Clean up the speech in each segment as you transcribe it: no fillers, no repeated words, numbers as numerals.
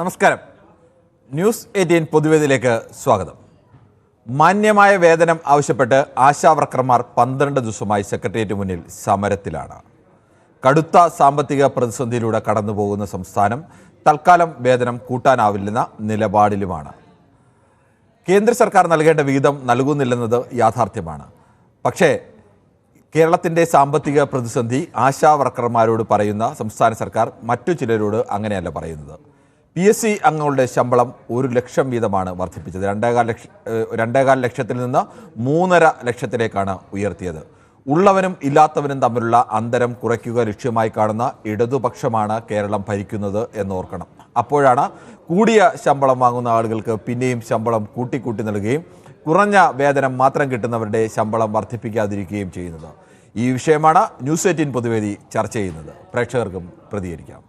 നമസ്കാരം. ന്യൂസ് 18 പൊതുവേദിയിലേക്ക് സ്വാഗതം. മാന്യമായ വേതനം ആവശ്യപ്പെട്ട് ആശാവർക്കർമാർ 12 ദിവസമായി സെക്രട്ടേറിയറ്റ് മുന്നിൽ സമരത്തിലാണ്. കടുത്ത സാമ്പത്തിക പ്രതിസന്ധിയിലൂടെ കടന്നുപോകുന്ന സംസ്ഥാനം തൽക്കാലം വേതനം കൂട്ടാനാവില്ലെന്ന നിലപാടിലുമാണ്. കേന്ദ്ര സർക്കാർ നൽകേണ്ട വിഹിതം നൽകുന്നില്ലെന്നത് യാഥാർത്ഥ്യമാണ്. പക്ഷേ കേരളത്തിൻ്റെ സാമ്പത്തിക പ്രതിസന്ധി ആശാവർക്കർമാരോട് പറയുന്ന സംസ്ഥാന സർക്കാർ മറ്റു ചിലരോട് അങ്ങനെയല്ല പറയുന്നത്. PSC അംഗങ്ങളുടെ ശമ്പളം 1 ലക്ഷം വീതമാണ് വർദ്ധിപ്പിച്ചത്. 2.25 ലക്ഷത്തിൽ നിന്ന് 3.5 ലക്ഷത്തിലേക്കാണ് ഉയർത്തിയത്. ഉള്ളവനും ഇല്ലാത്തവനും തമ്മിലുള്ള അന്തരം കുറയ്ക്കുക ലക്ഷ്യമായി കാണുന്ന ഇടതുപക്ഷമാണ് കേരളം ഭരിക്കുന്നത് എന്നോർക്കണം. അപ്പോഴാണ് കൂടിയ ശമ്പളം വാങ്ങുന്ന ആളുകൾക്ക് പിന്നെയും ശമ്പളം കൂട്ടി നൽകുകയും കുറഞ്ഞ വേതനം മാത്രം കിട്ടുന്നവരുടെ ശമ്പളം വർദ്ധിപ്പിക്കാതിരിക്കുകയും ചെയ്യുന്നത്. ഈ വിഷയമാണ് ന്യൂസ് 18 പൊതുവേദി ചർച്ച ചെയ്യുന്നത്. പ്രേക്ഷകർക്കും പ്രതികരിക്കാം.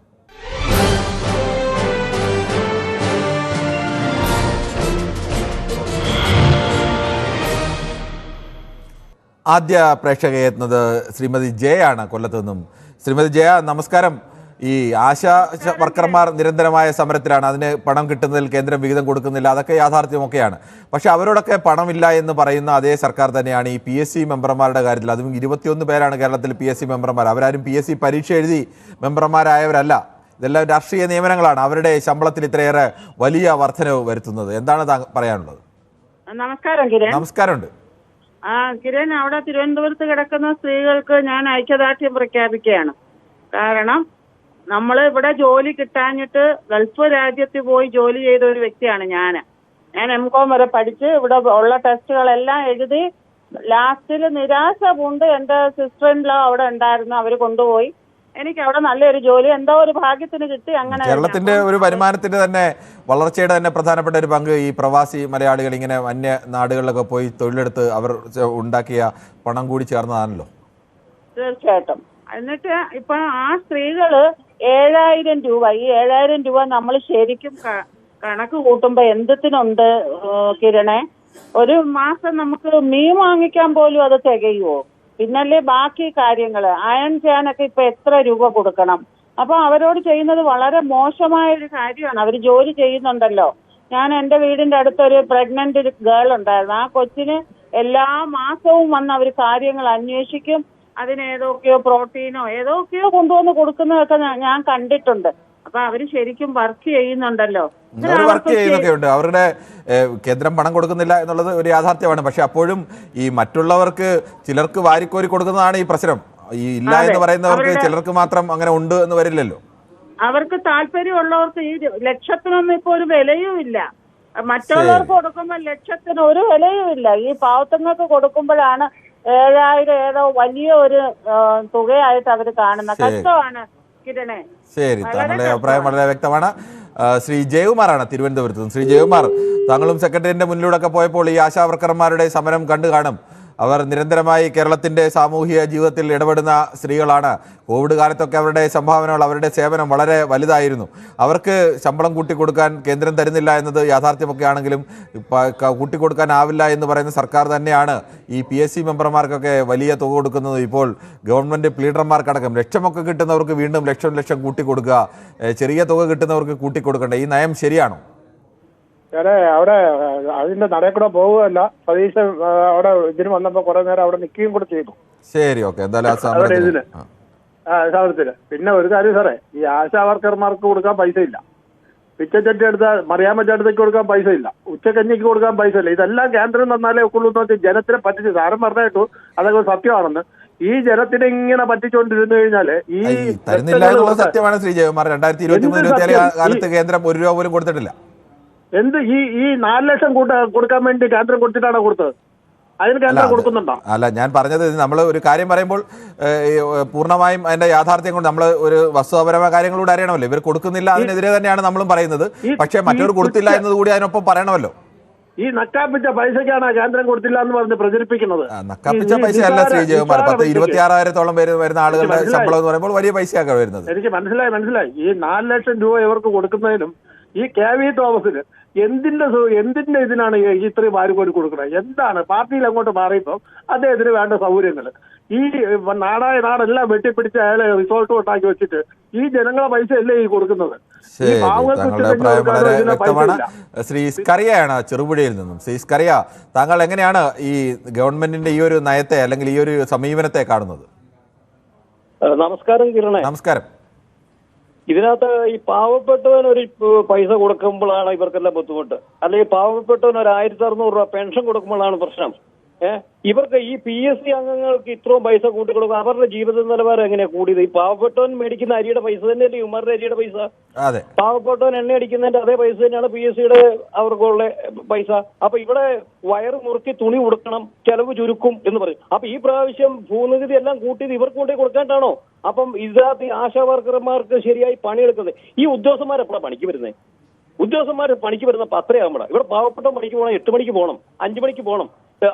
ആദ്യ പ്രേക്ഷക എത്തുന്നത് ശ്രീമതി ജയ ആണ്, കൊല്ലത്തു നിന്നും. ശ്രീമതി ജയ, നമസ്കാരം. ഈ ആശാ വർക്കർമാർ നിരന്തരമായ സമരത്തിലാണ്. അതിന് പണം കിട്ടുന്നതിൽ കേന്ദ്രം വിഹിതം കൊടുക്കുന്നില്ല, അതൊക്കെ യാഥാർത്ഥ്യമൊക്കെയാണ്. പക്ഷെ അവരോടൊക്കെ പണമില്ല എന്ന് പറയുന്ന അതേ സർക്കാർ തന്നെയാണ് ഈ PSC മെമ്പർമാരുടെ കാര്യത്തിൽ. അതും 21 പേരാണ് കേരളത്തിൽ PSC മെമ്പർമാർ. അവരാരും PSC പരീക്ഷ എഴുതി മെമ്പർമാരായവരല്ല. ഇതെല്ലാം രാഷ്ട്രീയ നിയമനങ്ങളാണ്. അവരുടെ ശമ്പളത്തിൽ ഇത്രയേറെ വലിയ വർധനവ് വരുത്തുന്നത് എന്താണ് പറയാനുള്ളത്? നമസ്കാരം കിരൺ. നമസ്കാരമുണ്ട്. കിരൺ, അവിടെ തിരുവനന്തപുരത്ത് കിടക്കുന്ന സ്ത്രീകൾക്ക് ഞാൻ ഐക്യദാർഢ്യം പ്രഖ്യാപിക്കുകയാണ്. കാരണം നമ്മൾ ഇവിടെ ജോലി കിട്ടാഞ്ഞിട്ട് ഗൾഫ് രാജ്യത്തിൽ പോയി ജോലി ചെയ്ത ഒരു വ്യക്തിയാണ് ഞാൻ MCOM വരെ പഠിച്ച് ഇവിടെ ഉള്ള ടെസ്റ്റുകളെല്ലാം എഴുതി ലാസ്റ്റിൽ നിരാശ കൊണ്ട് എൻ്റെ സിസ്റ്റർ ഇൻ ലോ അവിടെ ഉണ്ടായിരുന്നു. അവർ കൊണ്ടുപോയി എനിക്ക് അവിടെ നല്ലൊരു ജോലി എന്തോ ഒരു ഭാഗ്യത്തിന് കിട്ടി. അങ്ങനെ കേരളത്തിന്റെ ഒരു വരുമാനത്തിന്റെ തന്നെ വളർച്ചയുടെ തന്നെ പ്രധാനപ്പെട്ട ഒരു പങ്ക് ഈ പ്രവാസി മലയാളികൾ ഇങ്ങനെ അന്യ നാടുകളിലൊക്കെ പോയി തൊഴിലെടുത്ത് അവർ ഉണ്ടാക്കിയ പണം കൂടി ചേർന്നതാണല്ലോ. തീർച്ചയായിട്ടും. എന്നിട്ട് ഇപ്പൊ ആ സ്ത്രീകള് 7,000 രൂപ, ഈ 7,000 രൂപ നമ്മൾ ശരിക്കും കണക്ക് കൂട്ടുമ്പോ എന്തിനുണ്ട് കിരണേ? ഒരു മാസം നമുക്ക് മീൻ വാങ്ങിക്കാൻ പോലും അത് തികയുവോ? പിന്നല്ലേ ബാക്കി കാര്യങ്ങള് അയൺ ചെയ്യാനൊക്കെ ഇപ്പൊ എത്ര രൂപ കൊടുക്കണം? അപ്പൊ അവരോട് ചെയ്യുന്നത് വളരെ മോശമായ ഒരു കാര്യമാണ്. അവർ ജോലി ചെയ്യുന്നുണ്ടല്ലോ. ഞാൻ എന്റെ വീടിന്റെ അടുത്തൊരു പ്രഗ്നന്റ് ഗേൾ ഉണ്ടായിരുന്നു. ആ കൊച്ചിന് എല്ലാ മാസവും വന്ന് അവർ കാര്യങ്ങൾ അന്വേഷിക്കും. അതിന് ഏതൊക്കെയോ പ്രോട്ടീനോ ഏതൊക്കെയോ കൊണ്ടുവന്ന് കൊടുക്കുന്നതൊക്കെ ഞാൻ കണ്ടിട്ടുണ്ട്. അപ്പൊ അവര് ശരിക്കും വർക്ക് ചെയ്യുന്നുണ്ടല്ലോ. വർക്ക് ചെയ്യുന്നൊക്കെയുണ്ട്. അവരുടെ കേന്ദ്രം പണം കൊടുക്കുന്നില്ല എന്നുള്ളത് ഒരു യാഥാർത്ഥ്യമാണ്. പക്ഷെ അപ്പോഴും ഈ മറ്റുള്ളവർക്ക് ചിലർക്ക് വാരിക്കോരി കൊടുക്കുന്നതാണ് ഈ പ്രശ്നം. ഈ ഇല്ല എന്ന് പറയുന്നവർക്ക് ചിലർക്ക് മാത്രം അങ്ങനെ ഉണ്ട് എന്ന് വരില്ലല്ലോ. അവർക്ക് താല്പര്യമുള്ളവർക്ക് ഈ ലക്ഷത്തിനൊന്നും ഇപ്പൊ ഒരു വിലയും ഇല്ല. മറ്റുള്ളവർക്ക് കൊടുക്കുമ്പോൾ ലക്ഷത്തിന് ഒരു വിലയും ഇല്ല. ഈ പാവത്തങ്ങൾക്ക് കൊടുക്കുമ്പോഴാണ് 7,000 ഏതോ വലിയ ഒരു തുകയായിട്ട് അവർ കാണുന്ന. കഷ്ടമാണ് കിരണേ. ശരി, താങ്കളുടെ അഭിപ്രായം വളരെ വ്യക്തമാണ്. ശ്രീ ജയകുമാറാണ് തിരുവനന്തപുരത്ത്. ശ്രീ ജയകുമാർ, താങ്കളും സെക്രട്ടറിയുടെ മുന്നിലൂടെ പോയപ്പോൾ ഈ ആശാവർക്കർമാരുടെ സമരം കണ്ടു കാണും. അവർ നിരന്തരമായി കേരളത്തിൻ്റെ സാമൂഹിക ജീവിതത്തിൽ ഇടപെടുന്ന സ്ത്രീകളാണ്. കോവിഡ് കാലത്തൊക്കെ അവരുടെ സംഭാവനകൾ, അവരുടെ സേവനം വളരെ വലുതായിരുന്നു. അവർക്ക് ശമ്പളം കൂട്ടിക്കൊടുക്കാൻ കേന്ദ്രം തരുന്നില്ല എന്നത് യാഥാർത്ഥ്യമൊക്കെ ആണെങ്കിലും കൂട്ടിക്കൊടുക്കാനാവില്ല എന്ന് പറയുന്ന സർക്കാർ തന്നെയാണ് ഈ PSC മെമ്പർമാർക്കൊക്കെ വലിയ തുക കൊടുക്കുന്നത്. ഇപ്പോൾ ഗവൺമെൻറ് ലീഡർമാർക്കടക്കം ലക്ഷമൊക്കെ കിട്ടുന്നവർക്ക് വീണ്ടും ലക്ഷം കൂട്ടിക്കൊടുക്കുക, ചെറിയ തുക കിട്ടുന്നവർക്ക് കൂട്ടിക്കൊടുക്കേണ്ട ഈ നയം ശരിയാണോ? അവിടെ അതിന്റെ നടയിൽ കൂടെ പോവുകയല്ല. സതീശ് അവിടെ ഇതിന് വന്നപ്പോ കുറെ നേരം അവിടെ നിൽക്കുകയും കൂടെ ചെയ്തു. ശരി, ഓക്കെ. എന്തായാലും സമരത്തിന് പിന്നെ ഒരു കാര്യം സാറേ, ഈ ആശാ വർക്കർമാർക്ക് കൊടുക്കാൻ പൈസ ഇല്ല. പിച്ചച്ചട്ടി എടുത്ത മറിയാമ്മച്ചടുത്തേക്ക് കൊടുക്കാൻ പൈസ ഇല്ല. ഉച്ചക്കഞ്ഞിക്ക് കൊടുക്കാൻ പൈസ ഇല്ല. ഇതെല്ലാം കേന്ദ്രം തന്നാലേ ഒക്കുള്ളൂ എന്ന് വെച്ചാൽ ജനത്തിനെ പറ്റിച്ച് സാരം പറഞ്ഞിട്ടു. അതൊക്കെ സത്യമാണെന്ന്. ഈ ജനത്തിനെ ഇങ്ങനെ പറ്റിച്ചുകൊണ്ടിരുന്നു കഴിഞ്ഞാല് ഈ തരുന്നില്ല എന്നുള്ളത് സത്യമാണ്. ശ്രീ ജയകുമാർ, 2023-24 കാലത്ത് കേന്ദ്രം 1 രൂപ പോലും കൊടുത്തിട്ടില്ല. എന്ത് ഈ 4 ലക്ഷം കൊടുക്കാൻ വേണ്ടി കേന്ദ്രം കൊടുത്തിട്ടാണോ കൊടുത്തത്? അതിന് കേന്ദ്രം കൊടുക്കുന്നുണ്ടോ? അല്ല, ഞാൻ പറഞ്ഞത് നമ്മൾ ഒരു കാര്യം പറയുമ്പോൾ പൂർണ്ണമായും അതിന്റെ യാഥാർത്ഥ്യം കൊണ്ട് നമ്മൾ ഒരു വസ്തുതാപരമായ കാര്യങ്ങളൂടെ അറിയണമല്ലോ. ഇവർ കൊടുക്കുന്നില്ല, അതിനെതിരെ തന്നെയാണ് നമ്മളും പറയുന്നത്. പക്ഷേ മറ്റവർ കൊടുത്തില്ല എന്നത് കൂടി അതിനൊപ്പം പറയണമല്ലോ. ഈ നക്കാപ്പിച്ച പൈസക്കാണ് കേന്ദ്രം കൊടുത്തില്ല എന്ന് പറഞ്ഞ് പ്രചരിപ്പിക്കുന്നത്. നക്കാപ്പിച്ച പൈസ അല്ല ശ്രീ ജയകുമാർ. 26,000-ഓളം പേര് വരുന്ന ആളുകളുടെ ശമ്പളം എന്ന് പറയുമ്പോൾ വലിയ പൈസയൊക്കെ വരുന്നത്. എനിക്ക് മനസ്സിലായി. ഈ 4 ലക്ഷം രൂപ ഇവർക്ക് കൊടുക്കുന്നതിനും ഈ KV തോമസിന് എന്തിന്റെ ഇതിനാണ് ഇത്രയും വാരിക്കോരി കൊടുക്കുന്നത്? എന്താണ് പാർട്ടിയിൽ അങ്ങോട്ട് മാറിയപ്പോൾ അദ്ദേഹത്തിന് വേണ്ട സൗകര്യങ്ങൾ ഈ നാടെല്ലാം വെട്ടിപ്പിടിച്ച് അയാളെ റിസോർട്ട് ഉണ്ടാക്കി വെച്ചിട്ട് ഈ ജനങ്ങളെ പൈസ അല്ലേ ഈ കൊടുക്കുന്നത്? ശരി, പാവങ്ങൾക്ക് താങ്കളുടെ ഉച്ചക്കഞ്ഞി അഭിപ്രായം കൊടുക്കാൻ വളരെ ഇതിന് പൈസ വ്യക്തമാണ്. ഇല്ല. ശ്രീ സ്കറിയയാണ് ചെറുപുഴയിൽ നിന്നും. ശ്രീ സ്കറിയ, താങ്കൾ എങ്ങനെയാണ് ഈ ഗവൺമെന്റിന്റെ ഈ ഒരു നയത്തെ അല്ലെങ്കിൽ ഈ ഒരു സമീപനത്തെ കാണുന്നത്? നമസ്കാരം കിരണേ. നമസ്കാരം. ഇതിനകത്ത് ഈ പാവപ്പെട്ടവൻ ഒരു പൈസ കൊടുക്കുമ്പോഴാണ് ഇവർക്കെല്ലാം ബുദ്ധിമുട്ട്. അല്ലെങ്കിൽ പാവപ്പെട്ടവൻ ഒരു 1600 രൂപ പെൻഷൻ കൊടുക്കുമ്പോഴാണ് പ്രശ്നം. ഇവർക്ക് ഈ PSC അംഗങ്ങൾക്ക് ഇത്രയും പൈസ കൂട്ടിക്കൊടുക്കും. അവരുടെ ജീവിത നിലവാരം എങ്ങനെയാ കൂടിയത്? ഈ പാവപ്പെട്ടവൻ മേടിക്കുന്ന അരിയുടെ പൈസ തന്നെയല്ലേ ഇവന്മാരുടെ അരിയുടെ പൈസ? അതെ, പാവപ്പെട്ടവൻ എണ്ണ അടിക്കുന്നതിന്റെ അതേ പൈസ തന്നെയാണ് PSCയുടെ അവർക്കുള്ള പൈസ. അപ്പൊ ഇവിടെ വയറ് മുറുക്കി തുണി ഉടുക്കണം, ചെലവ് ചുരുക്കും എന്ന് പറയും. അപ്പൊ ഈ പ്രാവശ്യം ഭൂനികുതി എല്ലാം കൂട്ടിയത് ഇവർക്ക് കൊണ്ടേ കൊടുക്കാണ്ടാണോ? അപ്പം ഇതിനകത്ത് ഈ ആശാ വർക്കർമാർക്ക് ശരിയായി പണിയെടുക്കുന്നത് ഈ ഉദ്യോഗസ്ഥന്മാരെപ്പോഴാണ് പണിക്ക് വരുന്നത്? ഉദ്യോഗസ്ഥന്മാർ പണിക്ക് വരുന്ന 10 ആകുമ്പോഴാണ്. ഇവിടെ പാവപ്പെട്ട പണിക്ക് പോകണം, 8 മണിക്ക് പോകണം, 5 മണിക്ക് പോകണം,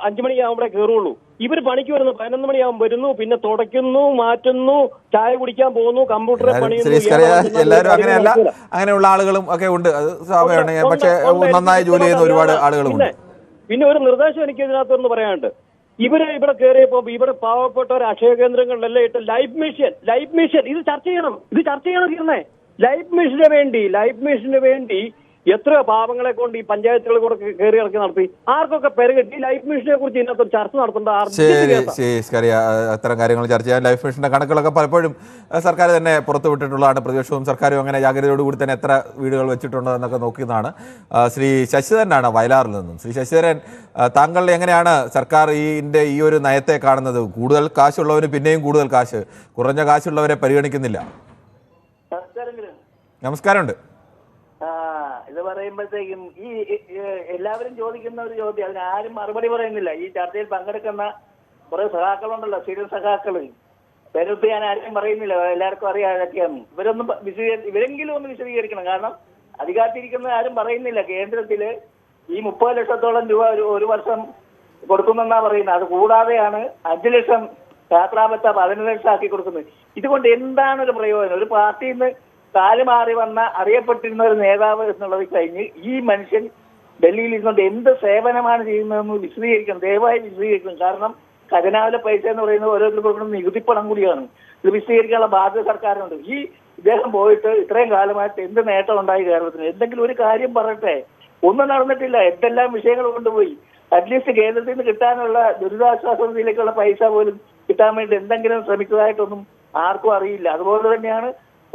5 മണിയാകുമ്പോഴേ കയറുള്ളൂ. ഇവർ പണിക്ക് വരുന്നു 11 മണിയാകുമ്പോൾ വരുന്നു, പിന്നെ തുടയ്ക്കുന്നു, മാറ്റുന്നു, ചായ കുടിക്കാൻ പോകുന്നു, കമ്പ്യൂട്ടറെ പണിയുന്നു. എല്ലാവരും അങ്ങനെയല്ല, അങ്ങനെയുള്ള ആളുകളും ഒക്കെ ഉണ്ട്, അത് സ്വാഭാവികമാണ്. പക്ഷേ നന്നായി ജോലി ചെയ്യുന്ന ഒരുപാട് ആളുകളും ഉണ്ട്. പിന്നെ ഒരു നിർദ്ദേശം എനിക്ക് ഇതിനകത്തൊന്ന് പറയാനുണ്ട്. ഇവിടെ കേറിയപ്പോ ഇവിടെ പാവപ്പെട്ട ഒരു അക്ഷയ കേന്ദ്രങ്ങളിലെല്ലാം ഇട്ട് ലൈഫ് മിഷൻ ഇത് ചർച്ച ചെയ്യണം തീർന്നേ. ലൈഫ് മിഷന് വേണ്ടി എത്ര പാവങ്ങളെ കൊണ്ട് ഈ പഞ്ചായത്തുകൾ കൂടെ കയറി ഇറക്കി നടത്തി. ആർക്കൊക്കെ പെരുകെട്ടി ലൈഫ് മിഷനെ കുറിച്ച് ഇതിനകത്ത് ചർച്ച നടത്തേണ്ട. അത്തരം കാര്യങ്ങൾ ചർച്ച ചെയ്യാൻ ലൈഫ് മിഷന്റെ കണക്കുകളൊക്കെ പലപ്പോഴും സർക്കാർ തന്നെ പുറത്തുവിട്ടിട്ടുള്ളതാണ്. പ്രതിപക്ഷവും സർക്കാരും അങ്ങനെ ജാഗ്രതയോടുകൂടി തന്നെ എത്ര വീടുകൾ വെച്ചിട്ടുണ്ടോ എന്നൊക്കെ നോക്കിയതാണ്. ശ്രീ ശശിധരനാണ് വയലാറിൽ നിന്നും. ശ്രീ ശശിധരൻ, താങ്കൾ എങ്ങനെയാണ് സർക്കാർ ഈ ഒരു നയത്തെ കാണുന്നത്? കൂടുതൽ കാശുള്ളവന് പിന്നെയും കൂടുതൽ കാശ്, കുറഞ്ഞ കാശുള്ളവരെ പരിഗണിക്കുന്നില്ല. നമസ്കാരമുണ്ട്. ഇത് പറയുമ്പോഴത്തേക്കും ഈ എല്ലാവരും ചോദിക്കുന്ന ഒരു ചോദ്യം, അതിന് ആരും മറുപടി പറയുന്നില്ല. ഈ ചർച്ചയിൽ പങ്കെടുക്കുന്ന കുറെ സഖാക്കളുണ്ടല്ലോ, സീരിയൽ സഖാക്കള്, പേരെടുത്ത് ഞാൻ ആരും പറയുന്നില്ല, എല്ലാവർക്കും അറിയാം അതൊക്കെയാണ്. ഇവരെങ്കിലും ഒന്ന് വിശദീകരിക്കണം. കാരണം അധികാരത്തിരിക്കുന്ന ആരും പറയുന്നില്ല. കേന്ദ്രത്തില് ഈ 30 ലക്ഷത്തോളം രൂപ ഒരു വർഷം കൊടുക്കുമെന്നാ പറയുന്നത്. അത് കൂടാതെയാണ് 5 ലക്ഷം യാത്രാബത്ത 11 ലക്ഷം ആക്കി കൊടുക്കുന്നത്. ഇതുകൊണ്ട് എന്താണ് ഒരു പ്രയോജനം? ഒരു പാർട്ടിയിൽ നിന്ന് കാലുമാറി വന്ന അറിയപ്പെട്ടിരുന്ന ഒരു നേതാവ് എന്നുള്ളത് കഴിഞ്ഞ് ഈ മനുഷ്യൻ ഡൽഹിയിൽ ഇരുന്നുകൊണ്ട് എന്ത് സേവനമാണ് ചെയ്യുന്നതെന്ന് വിശദീകരിക്കണം, ദയവായി വിശദീകരിക്കണം. കാരണം ഖജനാവിലെ പൈസ എന്ന് പറയുന്നത് ഓരോരുത്തർ കൊടുക്കുന്ന നികുതിപ്പണം കൂടിയാണ്. ഇത് വിശദീകരിക്കാനുള്ള ബാധ്യത സർക്കാരിനുണ്ട്. ഇദ്ദേഹം പോയിട്ട് ഇത്രയും കാലമായിട്ട് എന്ത് നേട്ടം ഉണ്ടായി കേരളത്തിന്? എന്തെങ്കിലും ഒരു കാര്യം പറയട്ടെ. ഒന്നും നടന്നിട്ടില്ല. എന്തെല്ലാം വിഷയങ്ങൾ കൊണ്ടുപോയി. അറ്റ്ലീസ്റ്റ് കേന്ദ്രത്തിൽ നിന്ന് കിട്ടാനുള്ള ദുരിതാശ്വാസ നിധിയിലേക്കുള്ള പൈസ പോലും കിട്ടാൻ വേണ്ടി എന്തെങ്കിലും ശ്രമിച്ചതായിട്ടൊന്നും ആർക്കും അറിയില്ല. അതുപോലെ തന്നെയാണ്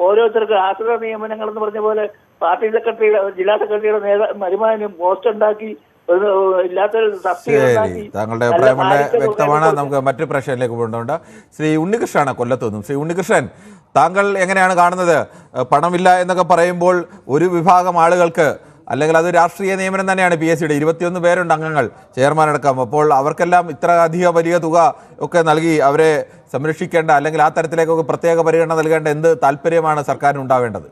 ഓരോരുത്തർക്ക് ആശ്രിത നിയമനങ്ങൾ എന്ന് പറഞ്ഞ പോലെ പാർട്ടി സെക്രട്ടറിയുടെ, ജില്ലാ സെക്രട്ടറിയുടെ വരുമാനം പോസ്റ്റ് ഉണ്ടാക്കി ഇല്ലാത്തൊരു ശരി, താങ്കളുടെ അഭിപ്രായം വളരെ വ്യക്തമാണ്. നമുക്ക് മറ്റു പ്രശ്നത്തിലേക്ക് പോകേണ്ടതുണ്ട്. ശ്രീ ഉണ്ണികൃഷ്ണനാണ് കൊല്ലത്ത് നിന്നും. ശ്രീ ഉണ്ണികൃഷ്ണൻ, താങ്കൾ എങ്ങനെയാണ് കാണുന്നത്? പണമില്ല എന്നൊക്കെ പറയുമ്പോൾ ഒരു വിഭാഗം ആളുകൾക്ക്, അല്ലെങ്കിൽ അത് രാഷ്ട്രീയ നിയമനം തന്നെയാണ്, PSCയുടെ 21 പേരുണ്ട് അംഗങ്ങൾ, ചെയർമാൻ അടക്കം. അപ്പോൾ അവർക്കെല്ലാം ഇത്ര അധികം വലിയ തുക ഒക്കെ നൽകി അവരെ സംരക്ഷിക്കേണ്ട, അല്ലെങ്കിൽ ആ തരത്തിലേക്കൊക്കെ പ്രത്യേക പരിഗണന നൽകേണ്ട എന്ത് താല്പര്യമാണ് സർക്കാരിന് ഉണ്ടാവേണ്ടത്?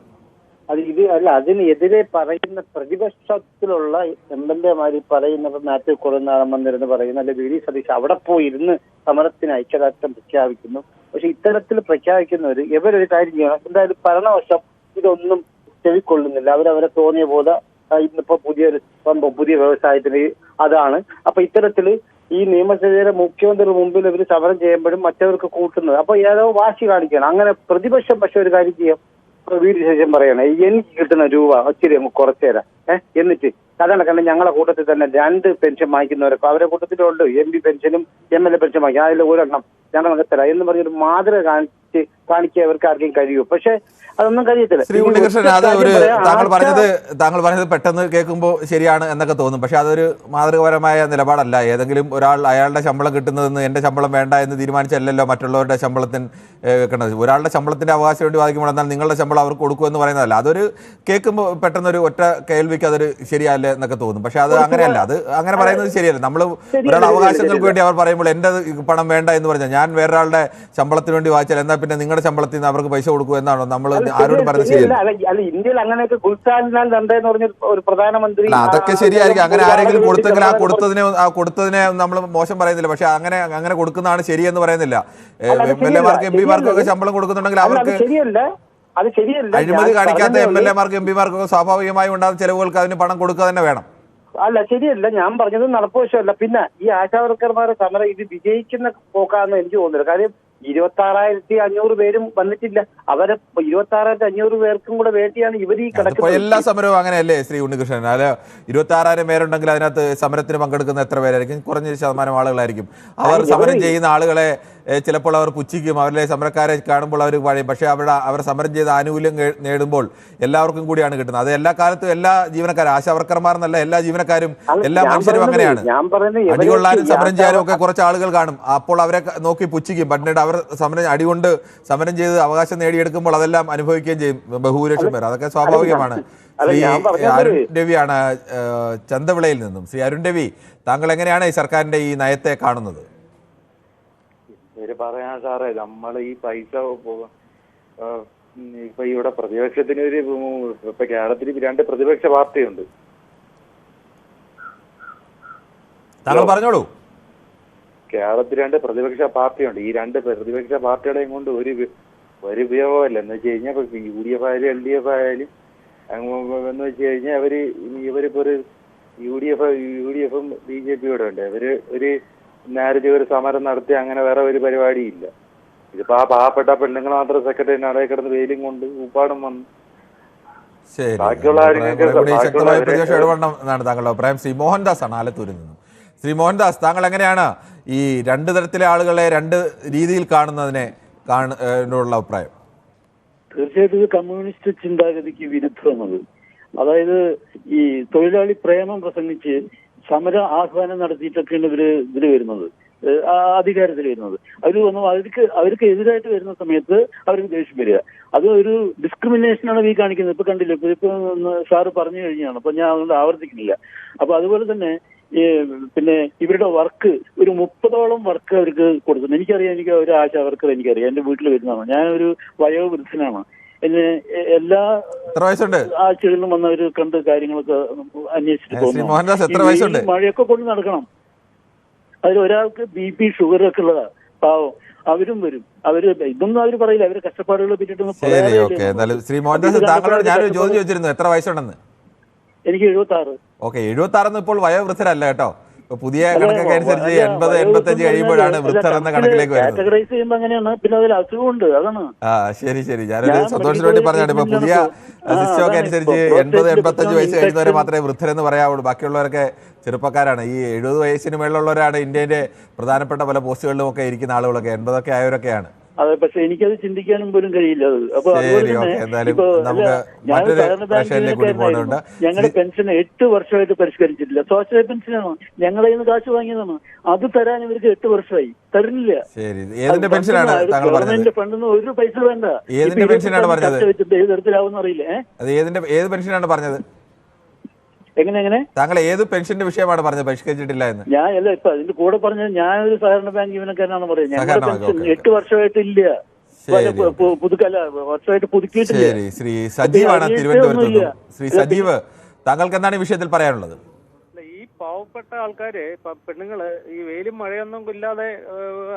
അതിനെതിരെ പറയുന്ന പ്രതിപക്ഷത്തിലുള്ള MLA പറയുന്നത് മാത്യു കുളനാടൻ വന്നിരുന്ന് പറയുന്നു, അല്ലെ VD സതീഷ് അവിടെ പോയി ഇരുന്ന് സമരത്തിന് ഐക്യദാർഢ്യം പ്രഖ്യാപിക്കുന്നു. പക്ഷെ ഇത്തരത്തിൽ പ്രഖ്യാപിക്കുന്നവർ ഇവരൊരു കാര്യം ചെയ്യണം. എന്തായാലും ഭരണവശം ഇതൊന്നും ചെവിക്കൊള്ളുന്നില്ല. അവരവരെ തോന്നിയ പോലെ ഇന്നിപ്പോ പുതിയ വ്യവസായത്തിന് അതാണ്. അപ്പൊ ഇത്തരത്തില് ഈ നിയമസഭയുടെ മുഖ്യമന്ത്രിയുടെ മുമ്പിൽ ഇവർ സമരം ചെയ്യുമ്പോഴും മറ്റവർക്ക് കൂട്ടുന്നത്. അപ്പൊ ഏതോ വാശി കാണിക്കണം. അങ്ങനെ പ്രതിപക്ഷം പക്ഷെ ഒരു കാര്യം ചെയ്യാം, VD സതീശൻ പറയണേ, എനിക്ക് കിട്ടുന്ന രൂപ ഒത്തിരി കുറച്ചുതരാം, എന്നിട്ട് കഥ ഞങ്ങളെ കൂട്ടത്തിൽ തന്നെ 2 പെൻഷൻ വാങ്ങിക്കുന്നവരൊക്കെ അവരുടെ കൂട്ടത്തിലുണ്ട്. MP പെൻഷനും MLA പെൻഷൻ വാങ്ങിക്കും, അതിൽ ഒരെണ്ണം ഞങ്ങൾ തരാം എന്ന് പറഞ്ഞൊരു മാതൃക കാണിക്കാൻ അവർക്ക് ആർക്കും കഴിയും. പക്ഷെ അതൊന്നും കഴിയത്തില്ല. ശ്രീ ഉണ്ണികൃഷ്ണൻ, അത് ഒരു താങ്കൾ പറഞ്ഞത് പെട്ടെന്ന് കേൾക്കുമ്പോൾ ശരിയാണ് എന്നൊക്കെ തോന്നും. പക്ഷെ അതൊരു മാതൃകപരമായ നിലപാടല്ല. ഏതെങ്കിലും ഒരാൾ അയാളുടെ ശമ്പളം കിട്ടുന്നതെന്ന് എൻ്റെ ശമ്പളം വേണ്ട എന്ന് തീരുമാനിച്ചല്ലല്ലോ മറ്റുള്ളവരുടെ ശമ്പളത്തിന് വെക്കേണ്ടത്. ഒരാളുടെ ശമ്പളത്തിന്റെ അവകാശം വേണ്ടി വാദിക്കുമ്പോൾ എന്നാൽ നിങ്ങളുടെ ശമ്പളം അവർക്ക് കൊടുക്കുമെന്ന് പറയുന്നതല്ല. അതൊരു കേൾക്കുമ്പോൾ പെട്ടെന്നൊരു ഒറ്റ കേൾവിക്ക് അതൊരു ശരിയല്ല എന്നൊക്കെ തോന്നും. പക്ഷെ അത് അങ്ങനെയല്ല, അത് അങ്ങനെ പറയുന്നത് ശരിയല്ല. നമ്മൾ ഒരാളുടെ അവകാശങ്ങൾക്ക് വേണ്ടി അവർ പറയുമ്പോൾ എൻ്റെ പണം വേണ്ട എന്ന് പറഞ്ഞാൽ, ഞാൻ വേറൊരാളുടെ ശമ്പളത്തിന് വേണ്ടി വായിച്ചാൽ എന്നാൽ പിന്നെ നിങ്ങളുടെ ശമ്പളത്തിൽ നിന്ന് അവർക്ക് പൈസ കൊടുക്കുക എന്നാണോ നമ്മൾ ആരോട് പറയുന്നത്? ശരിയല്ല. ഇന്ത്യയിൽ അങ്ങനെയൊക്കെ ഗുൽസാൻ നന്ദ എന്ന് പറഞ്ഞ ഒരു പ്രധാനമന്ത്രി, അതൊക്കെ ശരിയായിരിക്കും. അങ്ങനെ ആരെങ്കിലും കൊടുത്തെങ്കിൽ ആ കൊടുത്തതിനെ നമ്മൾ മോശം പറയുന്നില്ല. പക്ഷെ അങ്ങനെ കൊടുക്കുന്നതാണ് ശരിയെന്ന് പറയുന്നില്ല. MLA മാർക്കും MP മാർക്കും ഒക്കെ ശമ്പളം കൊടുക്കുന്നുണ്ടെങ്കിൽ അവർക്ക് അത് ശരിയല്ല. അഴിമതി കാണിക്കാത്ത MLA മാർക്കും MP മാർക്കും ഒക്കെ സ്വാഭാവികമായി ഉണ്ടാകുന്ന ചെലവുകൾക്ക് അതിന് പണം കൊടുക്കുക തന്നെ വേണം. അല്ല, ശരിയല്ല. ഞാൻ പറഞ്ഞത് നടപ്പുവശമല്ല. പിന്നെ ഈ ആശാവർക്കർമാരുടെ സമരം ഇത് വിജയിക്കുന്ന പോക്കാന്ന് എനിക്ക് തോന്നുന്നില്ല. കാര്യം 26,500 പേരും വന്നിട്ടില്ല. അവരെ 26,500 പേർക്കും കൂടെ വേണ്ടിയാണ് ഇവർ ഈ കിടക്കുന്നത്. എല്ലാ സമരവും അങ്ങനെയല്ലേ ശ്രീ ഉണ്ണികൃഷ്ണൻ? അല്ല, 26,000 പേരുണ്ടെങ്കിൽ അതിനകത്ത് സമരത്തിന് പങ്കെടുക്കുന്ന എത്ര പേരായിരിക്കും? കുറഞ്ഞ ശതമാനം ആളുകളായിരിക്കും. അവർ സമരം ചെയ്യുന്ന ആളുകളെ ചിലപ്പോൾ അവർ പുച്ഛിക്കും, അവരിലെ സമരക്കാരെ കാണുമ്പോൾ അവർ പറയും. പക്ഷേ അവർ സമരം ചെയ്ത് ആനുകൂല്യം നേടുമ്പോൾ എല്ലാവർക്കും കൂടിയാണ് കിട്ടുന്നത്. അത് എല്ലാ കാലത്തും എല്ലാ ജീവനക്കാരും, ആശാവർക്കർമാർ എന്നല്ല, എല്ലാ ജീവനക്കാരും എല്ലാ മനുഷ്യരും അങ്ങനെയാണ്. അടികൊള്ളാനും സമരം ചെയ്യാനും ഒക്കെ കുറച്ച് ആളുകൾ കാണും. അപ്പോൾ അവരെ നോക്കി പുച്ഛിക്കും. പിന്നീട് അവർ അടികൊണ്ട് സമരം ചെയ്ത് അവകാശം നേടിയെടുക്കുമ്പോൾ അതെല്ലാം അനുഭവിക്കുകയും ചെയ്യും ബഹുഭൂരിപക്ഷം പേർ. അതൊക്കെ സ്വാഭാവികമാണ്. ശ്രീ അരുൺ രവിയാണ് ചന്തവിളയിൽ നിന്നും. ശ്രീ അരുൺ രവി, താങ്കൾ എങ്ങനെയാണ് ഈ സർക്കാരിന്റെ ഈ നയത്തെ കാണുന്നത്? പറയാൻ സാറേ, നമ്മൾ ഈ പൈസ ഇപ്പൊ ഇവിടെ പ്രതിപക്ഷത്തിന് ഇപ്പൊ കേരളത്തിൽ 2 പ്രതിപക്ഷ പാർട്ടിയുണ്ട്. താങ്കൾ പറഞ്ഞോളൂ. കേരളത്തിൽ 2 പ്രതിപക്ഷ പാർട്ടിയുണ്ട്. ഈ 2 പ്രതിപക്ഷ പാർട്ടികളെയും കൊണ്ട് ഒരു ഉപയോഗമല്ല. എന്ന് വെച്ച് കഴിഞ്ഞാൽ UDF ആയാലും LDF ആയാലും എന്ന് വെച്ച് കഴിഞ്ഞാൽ ഇവരിപ്പോ ഒരു UDF-ഉം BJP കൂടെ ഉണ്ട്. ഒരു നേരത്തെ ഒരു സമരം നടത്തി അങ്ങനെ വേറെ ഒരു പരിപാടിയില്ല. ഇതിപ്പോ ആ പാവപ്പെട്ട പെണ്ണുങ്ങൾ മാത്രം സെക്രട്ടറി നടയിൽ കിടന്ന് വെയിലും കൊണ്ട് ഉപ്പാടും വന്നു. ശക്തമായ പ്രതിപക്ഷം ഇടപെടണം എന്നാണ് താങ്കളുടെ അഭിപ്രായം. ശ്രീ മോഹൻദാസ് ആണ് ആലത്തൂരിൽ നിന്നും. ശ്രീ മോഹൻദാസ്, താങ്കൾ എങ്ങനെയാണ് ഈ 2 തരത്തിലെ ആളുകളെ 2 രീതിയിൽ കാണുന്നതിനെ ഉള്ള അഭിപ്രായം? തീർച്ചയായിട്ടും ഇത് കമ്മ്യൂണിസ്റ്റ് ചിന്താഗതിക്ക് വിരുദ്ധമാണത്. അതായത് ഈ തൊഴിലാളി പ്രേമം പ്രസംഗിച്ച് സമര ആഹ്വാനം നടത്തിയിട്ടൊക്കെയാണ് ഇതിൽ വരുന്നത്, അധികാരത്തിൽ വരുന്നത്. അവർക്ക് എതിരായിട്ട് വരുന്ന സമയത്ത് അവർക്ക് ദേഷ്യം വരിക. അത് ഒരു ഡിസ്ക്രിമിനേഷനാണ് ഈ കാണിക്കുന്നത്. ഇപ്പൊ കണ്ടില്ല, ഇപ്പൊ സാറ് പറഞ്ഞു കഴിഞ്ഞാണ്, അപ്പൊ ഞാൻ അതുകൊണ്ട് ആവർത്തിക്കുന്നില്ല. അപ്പൊ അതുപോലെ തന്നെ പിന്നെ ഇവരുടെ വർക്ക് ഒരു 30ഓളം വർക്ക് അവർക്ക് കൊടുത്തിട്ടുണ്ട്. എനിക്കറിയാം, എനിക്ക് ഒരു ആശാ വർക്കർ എനിക്കറിയാം, എന്റെ വീട്ടിൽ വരുന്നതാണ്. ഞാനൊരു വയോവൃദ്ധനാണ്. എന്നെ എല്ലാ ആഴ്ചകളിലും വന്നവര് കണ്ട് കാര്യങ്ങളൊക്കെ അന്വേഷിച്ചിട്ട് പോകുന്നു. മഴയൊക്കെ കൊണ്ട് നടക്കണം. അതിൽ ഒരാൾക്ക് BP ഷുഗർ ഒക്കെ ഉള്ളതാ, പാവം. അവരും വരും. ഇതൊന്നും അവര് പറയില്ല. അവര് കഷ്ടപ്പാടുകൾ പറ്റിയിട്ടൊന്നും. ശ്രീ മോഹൻദാസ്, താങ്കളോട് ഞാനൊരു ചോദ്യം ചോദിച്ചിരുന്നു, എത്ര വയസ്സുണ്ടെന്ന്? എനിക്ക് 76. ഓക്കെ, 76 ഇപ്പോൾ വയോവൃദ്ധരല്ല കേട്ടോ. പുതിയ കണക്കൊക്കെ അനുസരിച്ച് 80-85 കഴിയുമ്പോഴാണ് വൃദ്ധർ എന്ന കണക്കിലേക്ക് വരുന്നത്. കാറ്റഗറൈസ് ചെയ്യുമ്പോൾ അങ്ങനെയാണ്. പിന്നെ അതിൽ അസുഖമുണ്ട്, അതാണ്. ശരി. ഞാനൊരു സന്തോഷത്തിന് വേണ്ടി പറഞ്ഞാണ്. ഇപ്പൊ പുതിയ സിസ്റ്റമൊക്കെ അനുസരിച്ച് 80-85 വയസ്സ് കഴിഞ്ഞവരെ മാത്രമേ വൃദ്ധരെന്ന് പറയാവുള്ളൂ. ബാക്കിയുള്ളവരൊക്കെ ചെറുപ്പക്കാരാണ്. ഈ 70 വയസ്സിന് മേളിലുള്ളവരാണ് ഇന്ത്യയുടെ പ്രധാനപ്പെട്ട പല പോസ്റ്റുകളിലും ഒക്കെ ഇരിക്കുന്ന ആളുകളൊക്കെ. 80 ആയവരൊക്കെയാണ്. അതെ, പക്ഷെ എനിക്കത് ചിന്തിക്കാനും പോലും കഴിയില്ല. അത് അപ്പൊ ഞങ്ങളുടെ പെൻഷൻ 8 വർഷമായിട്ട് പരിഷ്കരിച്ചിട്ടില്ല. സോഷ്യൽ പെൻഷനാണ്, ഞങ്ങളെ നിന്ന് കാശ് വാങ്ങിയതാണ്. അത് തരാൻ ഇവർക്ക് 8 വർഷമായി തരുന്നില്ല. ഗവൺമെന്റ് ഫണ്ടിൽ ഒരു പൈസ വേണ്ട. വെച്ചിട്ട് ഏത് തരത്തിലാവുന്ന അറിയില്ല. ഏത് പെൻഷനാണ് പറഞ്ഞത്? എങ്ങനെ താങ്കൾ ഏത് പെൻഷന്റെ വിഷയമാണ് പറഞ്ഞത് പരിഷ്കരിച്ചിട്ടില്ല എന്ന്? ഞാൻ അല്ല, ഇപ്പൊ അതിന്റെ കൂടെ പറഞ്ഞത് ഞാനൊരു സഹകരണ ബാങ്ക് ജീവനക്കാരനാണ് പറയുന്നത്. ഞങ്ങളുടെ പെൻഷൻ 8 വർഷമായിട്ടില്ല, വർഷമായിട്ട് പുതുക്കിയിട്ടില്ല. ശ്രീ സജീവാണ് തിരുവനന്തപുരത്ത്. ശ്രീ സജീവ്, താങ്കൾക്ക് എന്താണ് ഈ വിഷയത്തിൽ പറയാനുള്ളത്? ഈ പാവപ്പെട്ട ആൾക്കാര്, പെണ്ണുങ്ങള് ഈ വെയിലും മഴയൊന്നും ഇല്ലാതെ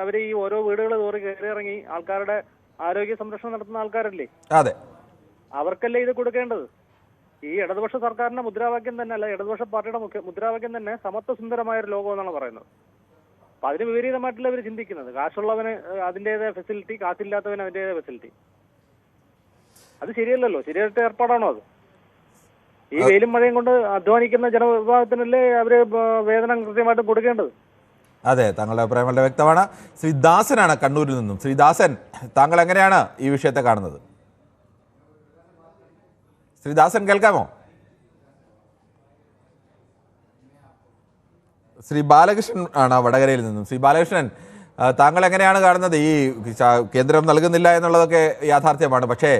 അവര് ഈ ഓരോ വീടുകൾ തോറി കയറി ഇറങ്ങി ആൾക്കാരുടെ ആരോഗ്യ സംരക്ഷണം നടത്തുന്ന ആൾക്കാരല്ലേ? അതെ, അവർക്കല്ലേ ഇത് കൊടുക്കേണ്ടത്. ഈ ഇടതുപക്ഷ സർക്കാരിന്റെ മുദ്രാവാക്യം തന്നെ അല്ല, ഇടതുപക്ഷ പാർട്ടിയുടെ മുദ്രാവാക്യം തന്നെ സമത്വ സുന്ദരമായ ഒരു ലോകം എന്നാണ് പറയുന്നത്. അപ്പൊ അതിന് വിപരീതമായിട്ടല്ല ഇവർ ചിന്തിക്കുന്നത്. കാശുള്ളവന് അതിൻ്റെതായ ഫെസിലിറ്റി, കാശില്ലാത്തവന് അതിൻ്റെതായ ഫെസിലിറ്റി. അത് ശരിയല്ലല്ലോ. ശരിയായിട്ട് ഏർപ്പാടാണോ അത്? ഈ വെയിലും മഴയും കൊണ്ട് അധ്വാനിക്കുന്ന ജനവിഭാഗത്തിനല്ലേ അവര് വേതനം കൃത്യമായിട്ട് കൊടുക്കേണ്ടത്. അതെ, താങ്കളുടെ അഭിപ്രായം വളരെ വ്യക്തമാണ്. ശ്രീ ദാസനാണ് കണ്ണൂരിൽ നിന്നും. ശ്രീ ദാസൻ, താങ്കൾ എങ്ങനെയാണ് ഈ വിഷയത്തെ കാണുന്നത്? ശ്രീദാസൻ, കേൾക്കാമോ? ശ്രീ ബാലകൃഷ്ണൻ ആണ് വടകരയിൽ നിന്നും. ശ്രീ ബാലകൃഷ്ണൻ, താങ്കൾ എങ്ങനെയാണ് കാണുന്നത്? ഈ കേന്ദ്രം നൽകുന്നില്ല എന്നുള്ളതൊക്കെ യാഥാർത്ഥ്യമാണ്. പക്ഷേ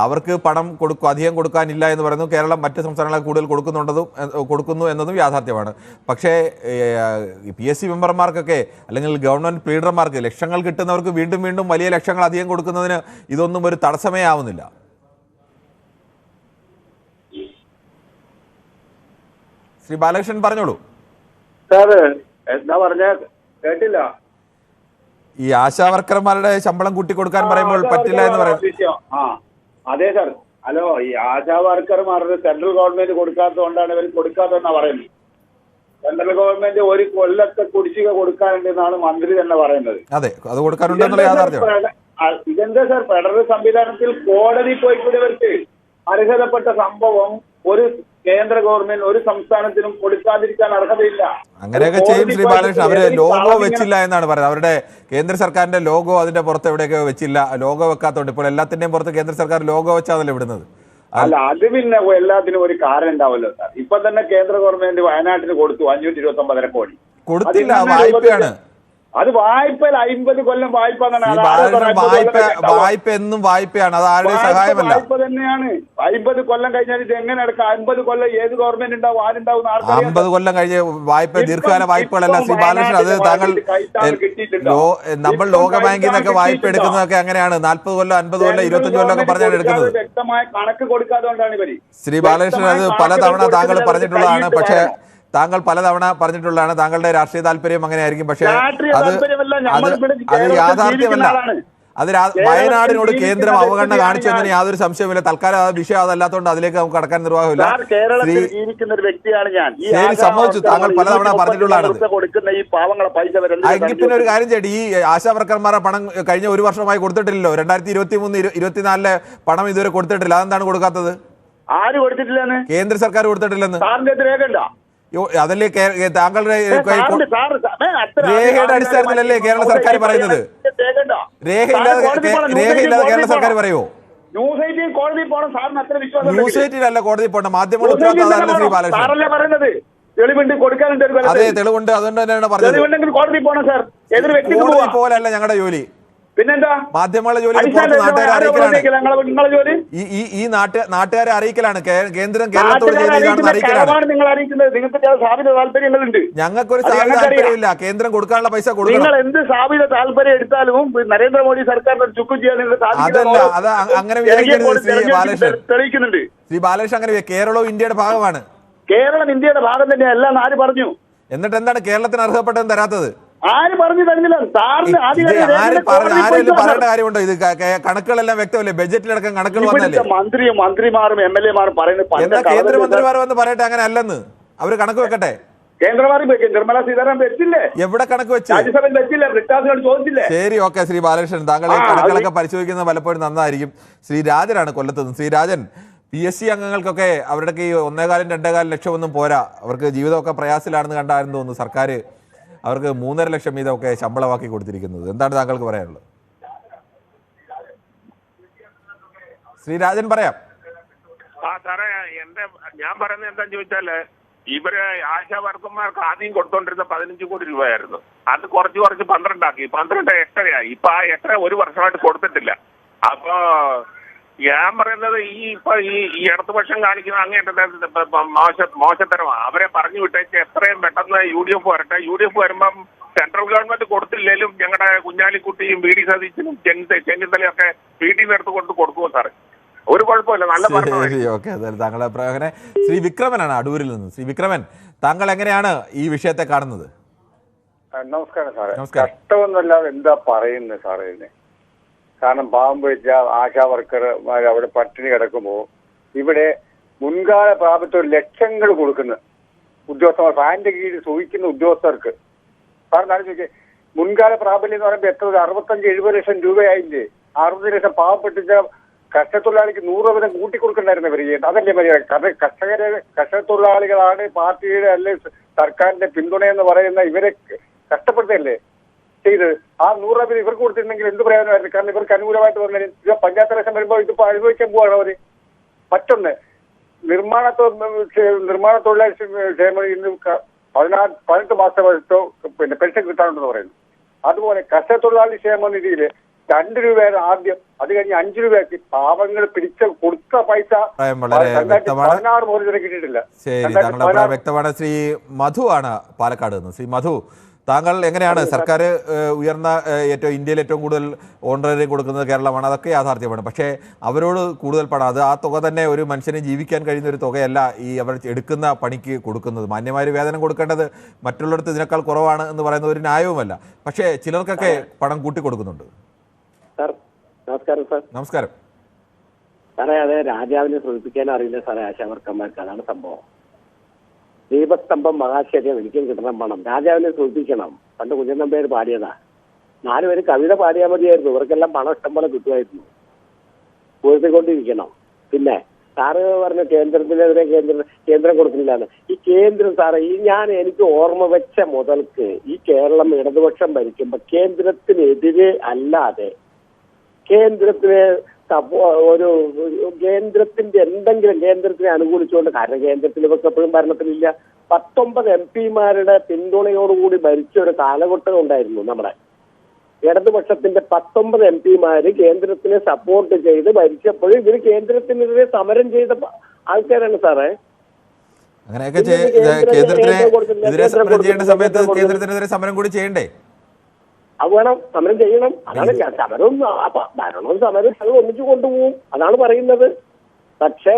അവർക്ക് പണം അധികം കൊടുക്കാനില്ല എന്ന് പറയുന്നു. കേരളം മറ്റ് സംസ്ഥാനങ്ങളെ കൂടുതൽ കൊടുക്കുന്നു എന്നതും യാഥാർത്ഥ്യമാണ്. പക്ഷേ PSC മെമ്പർമാർക്കൊക്കെ അല്ലെങ്കിൽ ഗവൺമെന്റ് പ്ലീഡർമാർക്ക് ലക്ഷങ്ങൾ കിട്ടുന്നവർക്ക് വീണ്ടും വലിയ ലക്ഷങ്ങൾ അധികം കൊടുക്കുന്നതിന് ഇതൊന്നും ഒരു തടസ്സമേ ആവുന്നില്ല. ശ്രീ ബാലകൃഷ്ണൻ, പറഞ്ഞോളൂ. സാറ് എന്താ പറഞ്ഞ കേട്ടില്ല. ഈ ആശാവർക്കർമാരുടെ ശമ്പളം കൂട്ടിക്കൊടുക്കാൻ പറയുമ്പോൾ പറ്റില്ല എന്ന് പറയുന്നു. അതെ സാർ. ഹലോ, ഈ ആശാ വർക്കർമാരുടെ സെൻട്രൽ ഗവൺമെന്റ് കൊടുക്കാത്തതുകൊണ്ടാണ് ഇവർ കൊടുക്കാത്തതെന്നാ പറയുന്നത്. സെൻട്രൽ ഗവൺമെന്റ് ഒരു കൊല്ലത്തെ കുടിശ്ശിക കൊടുക്കാനുണ്ടെന്നാണ് മന്ത്രി തന്നെ പറയുന്നത്. അതെ, അത് കൊടുക്കാനുണ്ടെന്നുള്ള യാഥാർത്ഥ്യമാണ്. ഇതെന്താ സാർ ഫെഡറൽ സംവിധാനത്തിൽ കോടതി പോയിക്കൂടിയവർക്ക് അർഹതപ്പെട്ട സംഭവം ഒരു കേന്ദ്ര ഗവൺമെന്റ് ഒരു സംസ്ഥാനത്തിനും കൊടുക്കാതിരിക്കാൻ അർഹതയില്ല. അങ്ങനെയൊക്കെ ചെയ്യും ശ്രീ ബാലകൃഷ്ണൻ. അവര് ലോഗോ വെച്ചില്ല എന്നാണ് പറയുന്നത്. അവരുടെ കേന്ദ്ര സർക്കാരിന്റെ ലോഗോ അതിന്റെ പുറത്ത് എവിടെയൊക്കെ വെച്ചില്ല, ലോഗോ വെക്കാത്തോണ്ട് ഇപ്പോൾ എല്ലാത്തിന്റെയും പുറത്ത് കേന്ദ്ര സർക്കാർ ലോഗോ വെച്ചാണല്ലോ വിടുന്നത്. അല്ല, അത് പിന്നെ എല്ലാത്തിനും ഒരു കാരണം ഉണ്ടാവല്ലോ സാർ. ഇപ്പൊ തന്നെ കേന്ദ്ര ഗവൺമെന്റ് വയനാട്ടിന് കൊടുത്തു 529 കോടി. കൊടുത്തില്ല, വായ്പയാണ്. അത് വായ്പ 50 കൊല്ലം വായ്പ. വായ്പ എന്നും വായ്പയാണ്, അത് ആരുടെയും സഹായമല്ല. വായ്പ തന്നെയാണ്. 50 കൊല്ലം കഴിഞ്ഞാൽ ഇത് എങ്ങനെ എടുക്കാം? 50 കൊല്ലം ഏത് ഗവൺമെന്റ് ഉണ്ടാവും, ആരുണ്ടാവും? 50 കൊല്ലം കഴിഞ്ഞ വായ്പ ദീർഘകാല വായ്പകളല്ല ശ്രീ ബാലകൃഷ്ണൻ. അത് താങ്കൾ നമ്മൾ ലോകബാങ്കിൽ നിന്നൊക്കെ വായ്പ എടുക്കുന്നതൊക്കെ അങ്ങനെയാണ്. 40 കൊല്ലം 50 കൊല്ലം 25 കൊല്ലം ഒക്കെ പറഞ്ഞാണ് എടുക്കുന്നത്. വ്യക്തമായ കണക്ക് കൊടുക്കാതുകൊണ്ടാണ് ഇവര്. ശ്രീ ബാലകൃഷ്ണൻ അത് പലതവണ താങ്കൾ പറഞ്ഞിട്ടുള്ളതാണ്. പക്ഷേ താങ്കൾ പലതവണ പറഞ്ഞിട്ടുള്ളതാണ് താങ്കളുടെ രാഷ്ട്രീയ താല്പര്യം അങ്ങനെയായിരിക്കും. പക്ഷേ അത് യാഥാർത്ഥ്യമല്ല. അത് വയനാടിനോട് കേന്ദ്രം അവഗണന കാണിച്ചു എന്നതിന് യാതൊരു സംശയമില്ല. തൽക്കാലം ആ വിഷയം അതല്ലാത്തതുകൊണ്ട് അതിലേക്ക് നമുക്ക് കടക്കാൻ നിർവാഹമില്ല. കേരളത്തിൽ ജീവിക്കുന്ന ഒരു വ്യക്തിയാണ് ഞാൻ. ശരി, സമ്മതിച്ചു. താങ്കൾ പലതവണ പറഞ്ഞിട്ടുള്ളതാണ്. കൊടുക്കുന്ന ഈ പാവങ്ങളെ പൈസ എങ്കിൽ പിന്നെ ഒരു കാര്യം ചെയ്യട്ടെ, ഈ ആശാവർക്കർമാരെ പണം കഴിഞ്ഞ ഒരു വർഷമായി കൊടുത്തിട്ടില്ലല്ലോ. 2023, 2024 പണം ഇതുവരെ കൊടുത്തിട്ടില്ല. അതെന്താണ് കൊടുക്കാത്തത്? ആര് കൊടുത്തിട്ടില്ലെന്ന്? കേന്ദ്ര സർക്കാർ കൊടുത്തിട്ടില്ലെന്ന് സാറിന്റെ രേഖ അതല്ലേ താങ്കളുടെ രേഖയുടെ അടിസ്ഥാനത്തിലല്ലേ കേരള സർക്കാർ പറയുന്നത്? രേഖയില്ലാതെ കേരള സർക്കാർ പറയുമോ? ന്യൂസ് എയ്റ്റീനല്ല കോടതി പോകണം. മാധ്യമങ്ങൾ ഉത്തരവാദിത്തം ശ്രീ ബാലകൃഷ്ണൻ. അതെ, തെളിവുണ്ട്. അതുകൊണ്ട് തന്നെയാണ് പറഞ്ഞത്. കോടതി പോലല്ല ഞങ്ങളുടെ ജോലി. പിന്നെന്താ മാധ്യമങ്ങളുടെ ജോലി നാട്ടുകാരെ അറിയിക്കലാണ്. ഈ നാട്ടുകാരെ അറിയിക്കലാണ്. കേന്ദ്രം കേരളത്തോട് നിങ്ങൾ അറിയിക്കുന്നത്. നിങ്ങൾക്ക് സ്ഥാപിത താല്പര്യങ്ങളുണ്ട്. ഞങ്ങൾക്കൊരു സ്ഥാപിത താല്പര്യമില്ല. കേന്ദ്രം കൊടുക്കാനുള്ള പൈസ കൊടുക്കണം. നിങ്ങൾ എന്ത് സ്ഥാപിത താല്പര്യം എടുത്താലും നരേന്ദ്രമോദി സർക്കാരിന്റെ ചുക്കും ചെയ്യാൻ അതല്ല, അത് അങ്ങനെ വിചാരിക്കരുത് ശ്രീ ബാലകൃഷ്ണൻ. തെളിയിക്കുന്നുണ്ട് ശ്രീ ബാലകൃഷ്ണൻ. അങ്ങനെ കേരളവും ഇന്ത്യയുടെ ഭാഗമാണ്. കേരളം ഇന്ത്യയുടെ ഭാഗം തന്നെയല്ല എന്ന് ആര് പറഞ്ഞു? എന്നിട്ട് എന്താണ് കേരളത്തിന് അർഹതപ്പെട്ടതെന്ന് തരാത്തത്? ആര് പറഞ്ഞു തരുന്നില്ല? ആരെങ്കിലും പറയേണ്ട കാര്യമുണ്ടോ? ഇത് കണക്കുകളെല്ലാം വ്യക്തമല്ലേ? ബജറ്റിലടക്കം കണക്കുകൾ വന്നല്ലേ? മന്ത്രിമാരും എം എൽ എമാരും പറയുന്നത് എന്താ കേന്ദ്രമന്ത്രിമാർ വന്ന് പറയട്ടെ, അങ്ങനെ അല്ലെന്ന് അവര് കണക്ക് വെക്കട്ടെ. നിർമ്മല സീതാരാമൻ വെച്ചില്ലേ? എവിടെ കണക്ക് വെച്ച്? രാജ്യസഭയിൽ വെച്ചില്ലേ? ബ്രിട്ടാസിനോട് ചോദിച്ചില്ലേ? ശരി, ഓക്കെ ശ്രീ ബാലകൃഷ്ണൻ. താങ്കൾ ഈ കണക്കുകളൊക്കെ പരിശോധിക്കുന്നത് പലപ്പോഴും നന്നായിരിക്കും. ശ്രീ രാജനാണ് കൊല്ലത്തുനിന്ന്. ശ്രീ രാജൻ, PSC അംഗങ്ങൾക്കൊക്കെ അവരുടെ ഈ 1.25 2.25 ലക്ഷം ഒന്നും പോരാ. അവർക്ക് ജീവിതമൊക്കെ പ്രയാസത്തിലാണെന്ന് കണ്ടായിരുന്നു തോന്നുന്നു സർക്കാർ അവർക്ക് 3.5 ലക്ഷം വീതമൊക്കെ ശമ്പളമാക്കി കൊടുത്തിരിക്കുന്നത്. എന്താണ് താങ്കൾക്ക് പറയാനുള്ളത്? ശ്രീരാജൻ പറയാം. സാറേ, ഞാൻ പറയുന്നത് എന്താന്ന് ചോദിച്ചാല്, ഇവര് ആശാ വർക്കർമാർക്ക് ആദ്യം കൊടുത്തോണ്ടിരുന്ന 15 കോടി രൂപയായിരുന്നു. അത് കുറച്ച് 12 ആക്കി. 12 എട്ടരയായി. ഇപ്പൊ ആ എട്ടര ഒരു വർഷമായിട്ട് കൊടുത്തിട്ടില്ല. അപ്പൊ ഞാൻ പറയുന്നത് ഈ ഇടതുപക്ഷം കാണിക്കുന്ന അങ്ങേറ്റ മോശത്തരമാണ്. അവരെ പറഞ്ഞു വിട്ടേക്ക് എത്രയും പെട്ടെന്ന് UDF വരട്ടെ. UDF വരുമ്പം സെൻട്രൽ ഗവൺമെന്റ് കൊടുത്തില്ലേലും ഞങ്ങളുടെ കുഞ്ഞാലിക്കുട്ടിയും VD സതീശനും ചെന്നിത്തലയും ഒക്കെ വീട്ടിൽ നിന്ന് എടുത്ത് കൊടുക്കുമോ സാറേ? ഒരു കുഴപ്പമില്ല, നല്ല പറഞ്ഞു. താങ്കളുടെ അങ്ങനെ ശ്രീ വിക്രമനാണ് അടൂരിൽ നിന്ന്. ശ്രീ വിക്രമൻ, താങ്കൾ എങ്ങനെയാണ് ഈ വിഷയത്തെ കാണുന്നത്? നമസ്കാരം സാറേ. കഷ്ടമൊന്നുമല്ലാതെ എന്താ പറയുന്നത് സാറേ ഇതിനെ? കാരണം പാവം പിടിച്ച ആശാ വർക്കർമാർ അവിടെ പട്ടിണി കിടക്കുമ്പോൾ ഇവിടെ മുൻകാല പ്രാപത്യം ലക്ഷങ്ങൾ കൊടുക്കുന്ന ഉദ്യോഗസ്ഥന്മാർ, ഫാനിന്റെ കീഴിൽ സൂഹിക്കുന്ന ഉദ്യോഗസ്ഥർക്ക് സാറിന് ആലോചിക്കേ, മുൻകാല പ്രാബല്യം എന്ന് പറയുമ്പോൾ എത്ര 65-70 ലക്ഷം രൂപയായില്ലേ? 60 ലക്ഷം പാവപ്പെട്ടിച്ച കർഷകത്തൊഴിലാളിക്ക് 100 വീതം കൂട്ടിക്കൊടുക്കണ്ടായിരുന്നവർ. അതല്ലേ മര്യാദ? കർഷകത്തൊഴിലാളികളാണ് പാർട്ടിയുടെ അല്ലെ സർക്കാരിന്റെ പിന്തുണയെന്ന് പറയുന്ന ഇവരെ കഷ്ടപ്പെടുത്തല്ലേ ചെയ്ത്. ആ 100 രൂപ ഇവർക്ക് കൊടുത്തിട്ടുണ്ടെങ്കിൽ എന്ത് പ്രയോജനമായിരുന്നു? കാരണം ഇവർക്ക് അനുകൂലമായിട്ട് വന്നതിന് പഞ്ചായത്ത് ലക്ഷം വരുമ്പോൾ ഇതിപ്പോ അനുഭവിക്കാൻ പോവാണ് അവര്. മറ്റൊന്ന്, നിർമ്മാണ തൊഴിലാളി ക്ഷേമം ഇന്ന് 18 മാസത്തോ പെൻഷൻ കിട്ടാനുണ്ടെന്ന് പറയുന്നു. അതുപോലെ കർഷകത്തൊഴിലാളി ക്ഷേമ നിധിയിൽ 2 രൂപയാണ് ആദ്യം, അത് കഴിഞ്ഞ് 5 രൂപയാക്കി. പാവങ്ങൾ കൊടുത്ത പൈസ 16 മുതൽ കിട്ടിയിട്ടില്ല. ശരി, താങ്കളുടെ വ്യക്തമാണ്. ശ്രീ മധു ആണ് പാലക്കാട് നിന്ന്. ശ്രീ മധു, താങ്കൾ എങ്ങനെയാണ്? സർക്കാർ ഉയർന്ന ഇന്ത്യയിൽ ഏറ്റവും കൂടുതൽ ഓണററി കൊടുക്കുന്നത് കേരളമാണ്, അതൊക്കെ യാഥാർത്ഥ്യമാണ്. പക്ഷേ അവരോട് കൂടുതൽ പണം, അത് ആ തുക തന്നെ ഒരു മനുഷ്യന് ജീവിക്കാൻ കഴിയുന്ന ഒരു തുകയല്ല ഈ അവർ എടുക്കുന്ന പണിക്ക് കൊടുക്കുന്നത്. മാന്യമായ വേതനം കൊടുക്കേണ്ടത് മറ്റുള്ളിടത്ത് ഇതിനേക്കാൾ കുറവാണ് എന്ന് പറയുന്ന ഒരു ന്യായവുമല്ല. പക്ഷേ ചിലർക്കൊക്കെ പണം കൂട്ടി കൊടുക്കുന്നുണ്ട്. നമസ്കാരം സാർ. നമസ്കാരം സാറേ, അത് രാജാവിനെ സൂചിപ്പിക്കാൻ അറിയില്ല സാറേ ആശാവർക്കന്മാർക്ക്. അതാണ് സംഭവം. ദീപസ്തംഭം മഹാശ്ചര്യം എനിക്കും കിട്ടണം പണം, രാജാവിനെ സൂചിപ്പിക്കണം. പണ്ട് കുഞ്ഞൻ നമ്പ്യാർ പാടിയതാ. 4 പേര് കവിത പാടിയാൽ മതിയായിരുന്നു, ഇവർക്കെല്ലാം പണം ഇഷ്ടം പോലെ കിട്ടുമായിരുന്നു. ഉയർത്തിക്കൊണ്ടിരിക്കണം. പിന്നെ സാറ് പറഞ്ഞ കേന്ദ്രത്തിനെതിരെ കേന്ദ്രം കൊടുക്കുന്നില്ലാണ്. ഈ കേന്ദ്രം സാറേ, എനിക്ക് ഓർമ്മ വെച്ച മുതൽക്ക് ഈ കേരളം ഇടതുപക്ഷം ഭരിക്കുമ്പോ കേന്ദ്രത്തിനെതിരെ അല്ലാതെ കേന്ദ്രത്തിന് കേന്ദ്രത്തിന്റെ എന്തെങ്കിലും കേന്ദ്രത്തിനെ അനുകൂലിച്ചുകൊണ്ട്, കാരണം കേന്ദ്രത്തിൽ ഇവർക്ക് എപ്പോഴും ഭരണത്തിലില്ല. 19 MP-മാരുടെ പിന്തുണയോടുകൂടി ഭരിച്ച ഒരു കാലഘട്ടം ഉണ്ടായിരുന്നു നമ്മുടെ ഇടതുപക്ഷത്തിന്റെ. 19 MP-മാര് കേന്ദ്രത്തിനെ സപ്പോർട്ട് ചെയ്ത് ഭരിച്ചപ്പോഴും ഇവര് കേന്ദ്രത്തിനെതിരെ സമരം ചെയ്ത ആൾക്കാരാണ് സാറേ. അങ്ങനെയൊക്കെ കേന്ദ്രത്തിനെതിരെ സമരം ചെയ്യേണ്ട സമയത്ത് കേന്ദ്രത്തിനെതിരെ സമരം കൂടി ചെയ്യണ്ടേ? അത് വേണം, സമരം ചെയ്യണം. അതാണ് സമരവും ഭരണവും സമരവും അത് ഒന്നിച്ചു കൊണ്ടുപോകും, അതാണ് പറയുന്നത്. പക്ഷേ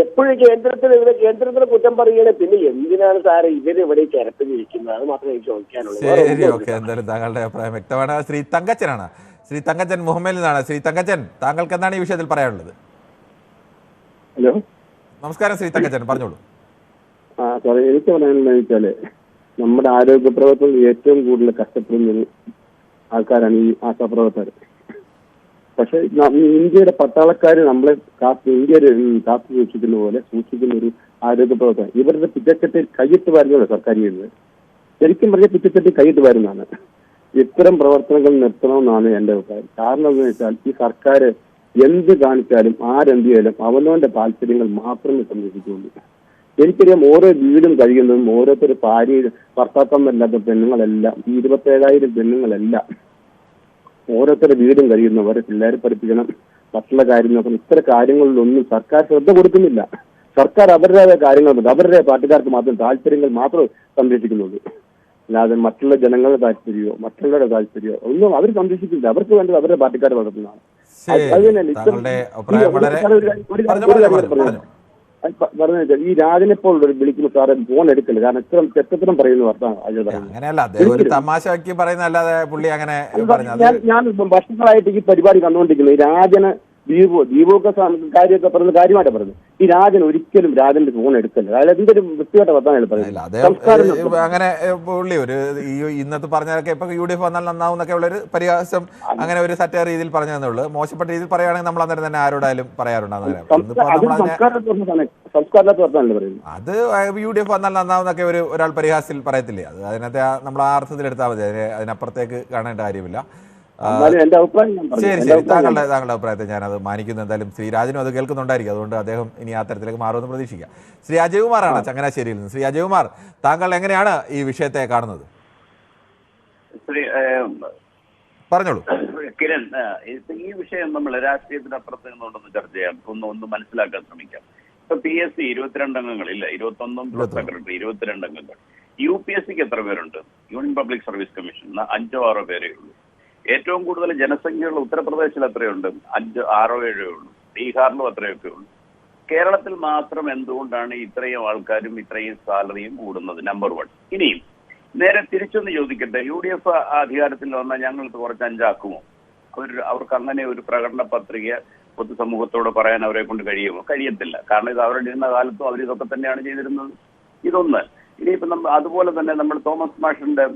എപ്പോഴും കേന്ദ്രത്തിനെ കുറ്റം പറയണേ. പിന്നെ എന്തിനാണ് സാറ് ഇവരിവിടെ കിടപ്പിലിരിക്കുന്നത്? അത് മാത്രമേ എനിക്ക് ചോദിക്കാനുള്ളൂ. ശരി, ഓക്കെ. എന്തായാലും താങ്കളുടെ അഭിപ്രായം വ്യക്തമാണ്. ശ്രീ തങ്കച്ചനാണ്, ശ്രീ തങ്കച്ചൻ മുഹമ്മദിൽ നിന്നാണ്. ശ്രീ തങ്കച്ചൻ, താങ്കൾക്ക് എന്താണ് ഈ വിഷയത്തിൽ പറയാനുള്ളത്? ഹലോ, നമസ്കാരം ശ്രീ തങ്കച്ചൻ, പറഞ്ഞോളൂ. സാറേ, എനിക്ക് പറയാനുള്ളത് വെച്ചാല് നമ്മുടെ ആരോഗ്യ പ്രവർത്തകർ ഏറ്റവും കൂടുതൽ കഷ്ടപ്പെടുന്ന ആൾക്കാരാണ് ഈ ആശാപ്രവർത്തകർ. പക്ഷെ ഇന്ത്യയുടെ പട്ടാളക്കാര് നമ്മളെ ഇന്ത്യയുടെ കാത്തു സൂക്ഷിക്കുന്ന പോലെ സൂക്ഷിക്കുന്ന ഒരു ആരോഗ്യ പ്രവർത്തകർ. ഇവരുടെ പിച്ചച്ചട്ടി കൈയിട്ട് വരുന്നതാണ് സർക്കാർ ചെയ്യുന്നത്. ശരിക്കും പറഞ്ഞ പിച്ചച്ചട്ടി കൈയിട്ട് വരുന്നതാണ്. ഇത്തരം പ്രവർത്തനങ്ങൾ നിർത്തണമെന്നാണ് എന്റെ അഭിപ്രായം. കാരണം എന്താണെന്ന് വെച്ചാൽ ഈ സർക്കാർ എന്ത് കാണിച്ചാലും ആരെന്ത് ചെയ്താലും അവനവന്റെ താല്പര്യങ്ങൾ മാത്രമേ സംരക്ഷിക്കുള്ളൂ. എനിക്കറിയാം, ഓരോ വീടും കഴിയുന്നതും ഓരോരുത്തർ ഭർത്താക്കന്മാരില്ലാത്ത പെണ്ണുങ്ങളെല്ലാം, 27,000 പെണ്ണുങ്ങളെല്ലാം ഓരോരുത്തരുടെ വീടും കഴിയുന്നവരെ പിള്ളേരെ പഠിപ്പിക്കണം, മറ്റുള്ള കാര്യം നോക്കണം. ഇത്തരം കാര്യങ്ങളിലൊന്നും സർക്കാർ ശ്രദ്ധ കൊടുക്കുന്നില്ല. സർക്കാർ അവരുടേതായ കാര്യങ്ങൾ, അവരുടെ പാർട്ടിക്കാർക്ക് മാത്രം താല്പര്യങ്ങൾ മാത്രം സംരക്ഷിക്കുന്നുള്ളൂ. അല്ലാതെ മറ്റുള്ള ജനങ്ങളുടെ താല്പര്യമോ മറ്റുള്ളവരുടെ താല്പര്യമോ ഒന്നും അവർ സംരക്ഷിക്കില്ല. അവർക്ക് വേണ്ടത് അവരുടെ പാർട്ടിക്കാർ വളർത്തുന്നതാണ്. പറഞ്ഞ ഈ രാജനെപ്പോൾ വിളിക്കുന്ന സാറെ ഫോൺ എടുക്കില്ല. കാരണം ഇത്ര തെറ്റത്തരം പറയുന്ന വർത്തമാനം. അങ്ങനെയല്ല, ഒരു തമാശക്ക് പറയുന്ന അല്ലാതെ പുള്ളി അങ്ങനെ. ഞാൻ വർഷങ്ങളായിട്ട് ഈ പരിപാടി കണ്ടുകൊണ്ടിരിക്കുന്നു. ഈ രാജന് ദീപമൊക്കെ കാര്യമൊക്കെ പറയുന്ന കാര്യമായിട്ട് പറഞ്ഞു. ഈ രാജൻ ഒരിക്കലും രാജന്റെ ഫോൺ എടുക്കില്ല. അതായത് എന്തൊരു വൃത്തിയായിട്ട് വർത്തമാനം പറയുന്നത്. അങ്ങനെ പുള്ളി ഒരു ഇന്നത്തെ പറഞ്ഞതൊക്കെ ഇപ്പൊ UDF വന്നാൽ നന്നാവും എന്നൊക്കെ ഉള്ളൊരു പരിഹാസം, അങ്ങനെ ഒരു സറ്റയർ രീതിയിൽ പറഞ്ഞതേ ഉള്ളൂ. മോശപ്പെട്ട രീതിയിൽ പറയുകയാണെങ്കിൽ നമ്മൾ അന്നേരം തന്നെ ആരോടായാലും പറയാറുണ്ട്. അത് UDF വന്നാൽ നന്നാവും എന്നൊക്കെ ഒരാൾ പരിഹാസത്തിൽ പറയത്തില്ലേ? അത് അതിനകത്ത് നമ്മൾ ആ അർത്ഥത്തിൽ എടുത്താൽ മതി, അതിനപ്പുറത്തേക്ക് കാണേണ്ട കാര്യമില്ല. ശരി ശരി, താങ്കളുടെ അഭിപ്രായത്തെ ഞാനത് മാനിക്കുന്നു. എന്തായാലും ശ്രീ രാജനും അത് കേൾക്കുന്നുണ്ടായിരിക്കും, അതുകൊണ്ട് അദ്ദേഹം ഇനി ആ തരത്തിലേക്ക് മാറുമെന്ന് പ്രതീക്ഷിക്കാം. ശ്രീ അജയ്കുമാറാണ് ചങ്ങനാശ്ശേരിയിൽ നിന്ന്. ശ്രീ അജയ്കുമാർ, താങ്കൾ എങ്ങനെയാണ് ഈ വിഷയത്തെ കാണുന്നത്? പറഞ്ഞോളൂ കിരൺ. ഈ വിഷയം നമ്മൾ രാഷ്ട്രീയത്തിനപ്പുറത്ത് നിന്നുകൊണ്ടൊന്ന് ചർച്ച ചെയ്യാം, ഒന്ന് മനസ്സിലാക്കാൻ ശ്രമിക്കാം. ഇപ്പൊ PSC 22 അംഗങ്ങളില്ല, 21 സെക്രട്ടറി, 22 അംഗങ്ങൾ. UPSCക്ക് എത്ര പേരുണ്ട്? യൂണിയൻ പബ്ലിക് സർവീസ് കമ്മീഷൻ 5 6 പേരേ ഉള്ളൂ. ഏറ്റവും കൂടുതൽ ജനസംഖ്യയുള്ള ഉത്തർപ്രദേശിൽ എത്രയുണ്ട്? 5 6 7 ഉള്ളൂ. ബീഹാറിലും അത്രയൊക്കെ ഉള്ളൂ. കേരളത്തിൽ മാത്രം എന്തുകൊണ്ടാണ് ഇത്രയും ആൾക്കാരും ഇത്രയും സാലറിയും കൂടുന്നത്? നമ്പർ 1. ഇനിയും നേരെ തിരിച്ചൊന്ന് ചോദിക്കട്ടെ, UDF അധികാരത്തിൽ വന്നാൽ ഞങ്ങൾക്ക് കുറച്ച് 5 ആക്കുമോ? അവർക്ക് അങ്ങനെ ഒരു പ്രകടന പത്രിക പൊതുസമൂഹത്തോട് പറയാൻ അവരെ കൊണ്ട് കഴിയുമോ? കഴിയത്തില്ല. കാരണം ഇത് അവരുടെ ഇരുന്ന കാലത്തും അവർ ഇതൊക്കെ തന്നെയാണ് ചെയ്തിരുന്നത്. ഇതൊന്ന്. ഇനിയിപ്പം അതുപോലെ തന്നെ നമ്മൾ തോമസ് മാഷിന്റെ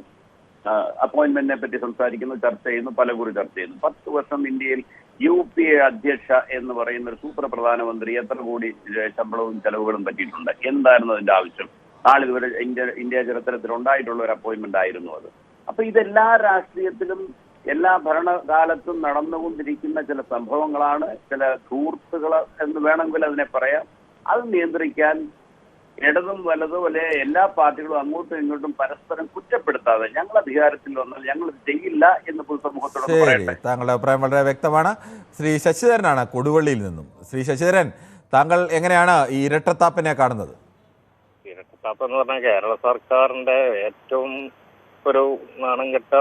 അപ്പോയിന്റ്മെന്റിനെ പറ്റി സംസാരിക്കുന്നു, ചർച്ച ചെയ്യുന്നു, പലകുറി ചർച്ച ചെയ്യുന്നു. 10 വർഷം ഇന്ത്യയിൽ UPA അധ്യക്ഷ എന്ന് പറയുന്ന ഒരു സൂപ്പർ പ്രധാനമന്ത്രി എത്ര കോടി ശമ്പളവും ചെലവുകളും പറ്റിയിട്ടുണ്ട്? എന്തായിരുന്നു അതിന്റെ ആവശ്യം? നാളിതുവരെ ഇന്ത്യ ചരിത്രത്തിൽ ഉണ്ടായിട്ടുള്ള ഒരു അപ്പോയിന്റ്മെന്റ് ആയിരുന്നു അത്. അപ്പൊ ഇതെല്ലാ രാഷ്ട്രീയത്തിലും എല്ലാ ഭരണകാലത്തും നടന്നുകൊണ്ടിരിക്കുന്ന ചില സംഭവങ്ങളാണ്, ചില ധൂർത്തുകൾ എന്ന് വേണമെങ്കിൽ അതിനെ പറയാം. അത് നിയന്ത്രിക്കാൻ ഇടതും വലതും അല്ലെ എല്ലാ പാർട്ടികളും അങ്ങോട്ടും ഇങ്ങോട്ടും പരസ്പരം കുറ്റപ്പെടുത്താതെ ഞങ്ങൾ അധികാരത്തിൽ വന്നാൽ ഞങ്ങൾ ചെയ്യില്ല എന്ന് പൊതുസമൂഹത്തോട് പറയട്ടെ. താങ്കളുടെ അഭിപ്രായം വളരെ വ്യക്തമാണ്. ശ്രീ ശശിധരനാണ് കൊടുവള്ളിയിൽ നിന്നും. ശ്രീ ശശിധരൻ, താങ്കൾ എങ്ങനെയാണ് ഈ ഇരട്ടത്താപ്പിനെ കാണുന്നത്? ഇരട്ടത്താപ്പ് എന്ന് പറഞ്ഞാൽ കേരള സർക്കാരിന്റെ ഏറ്റവും ഒരു നാണം കെട്ട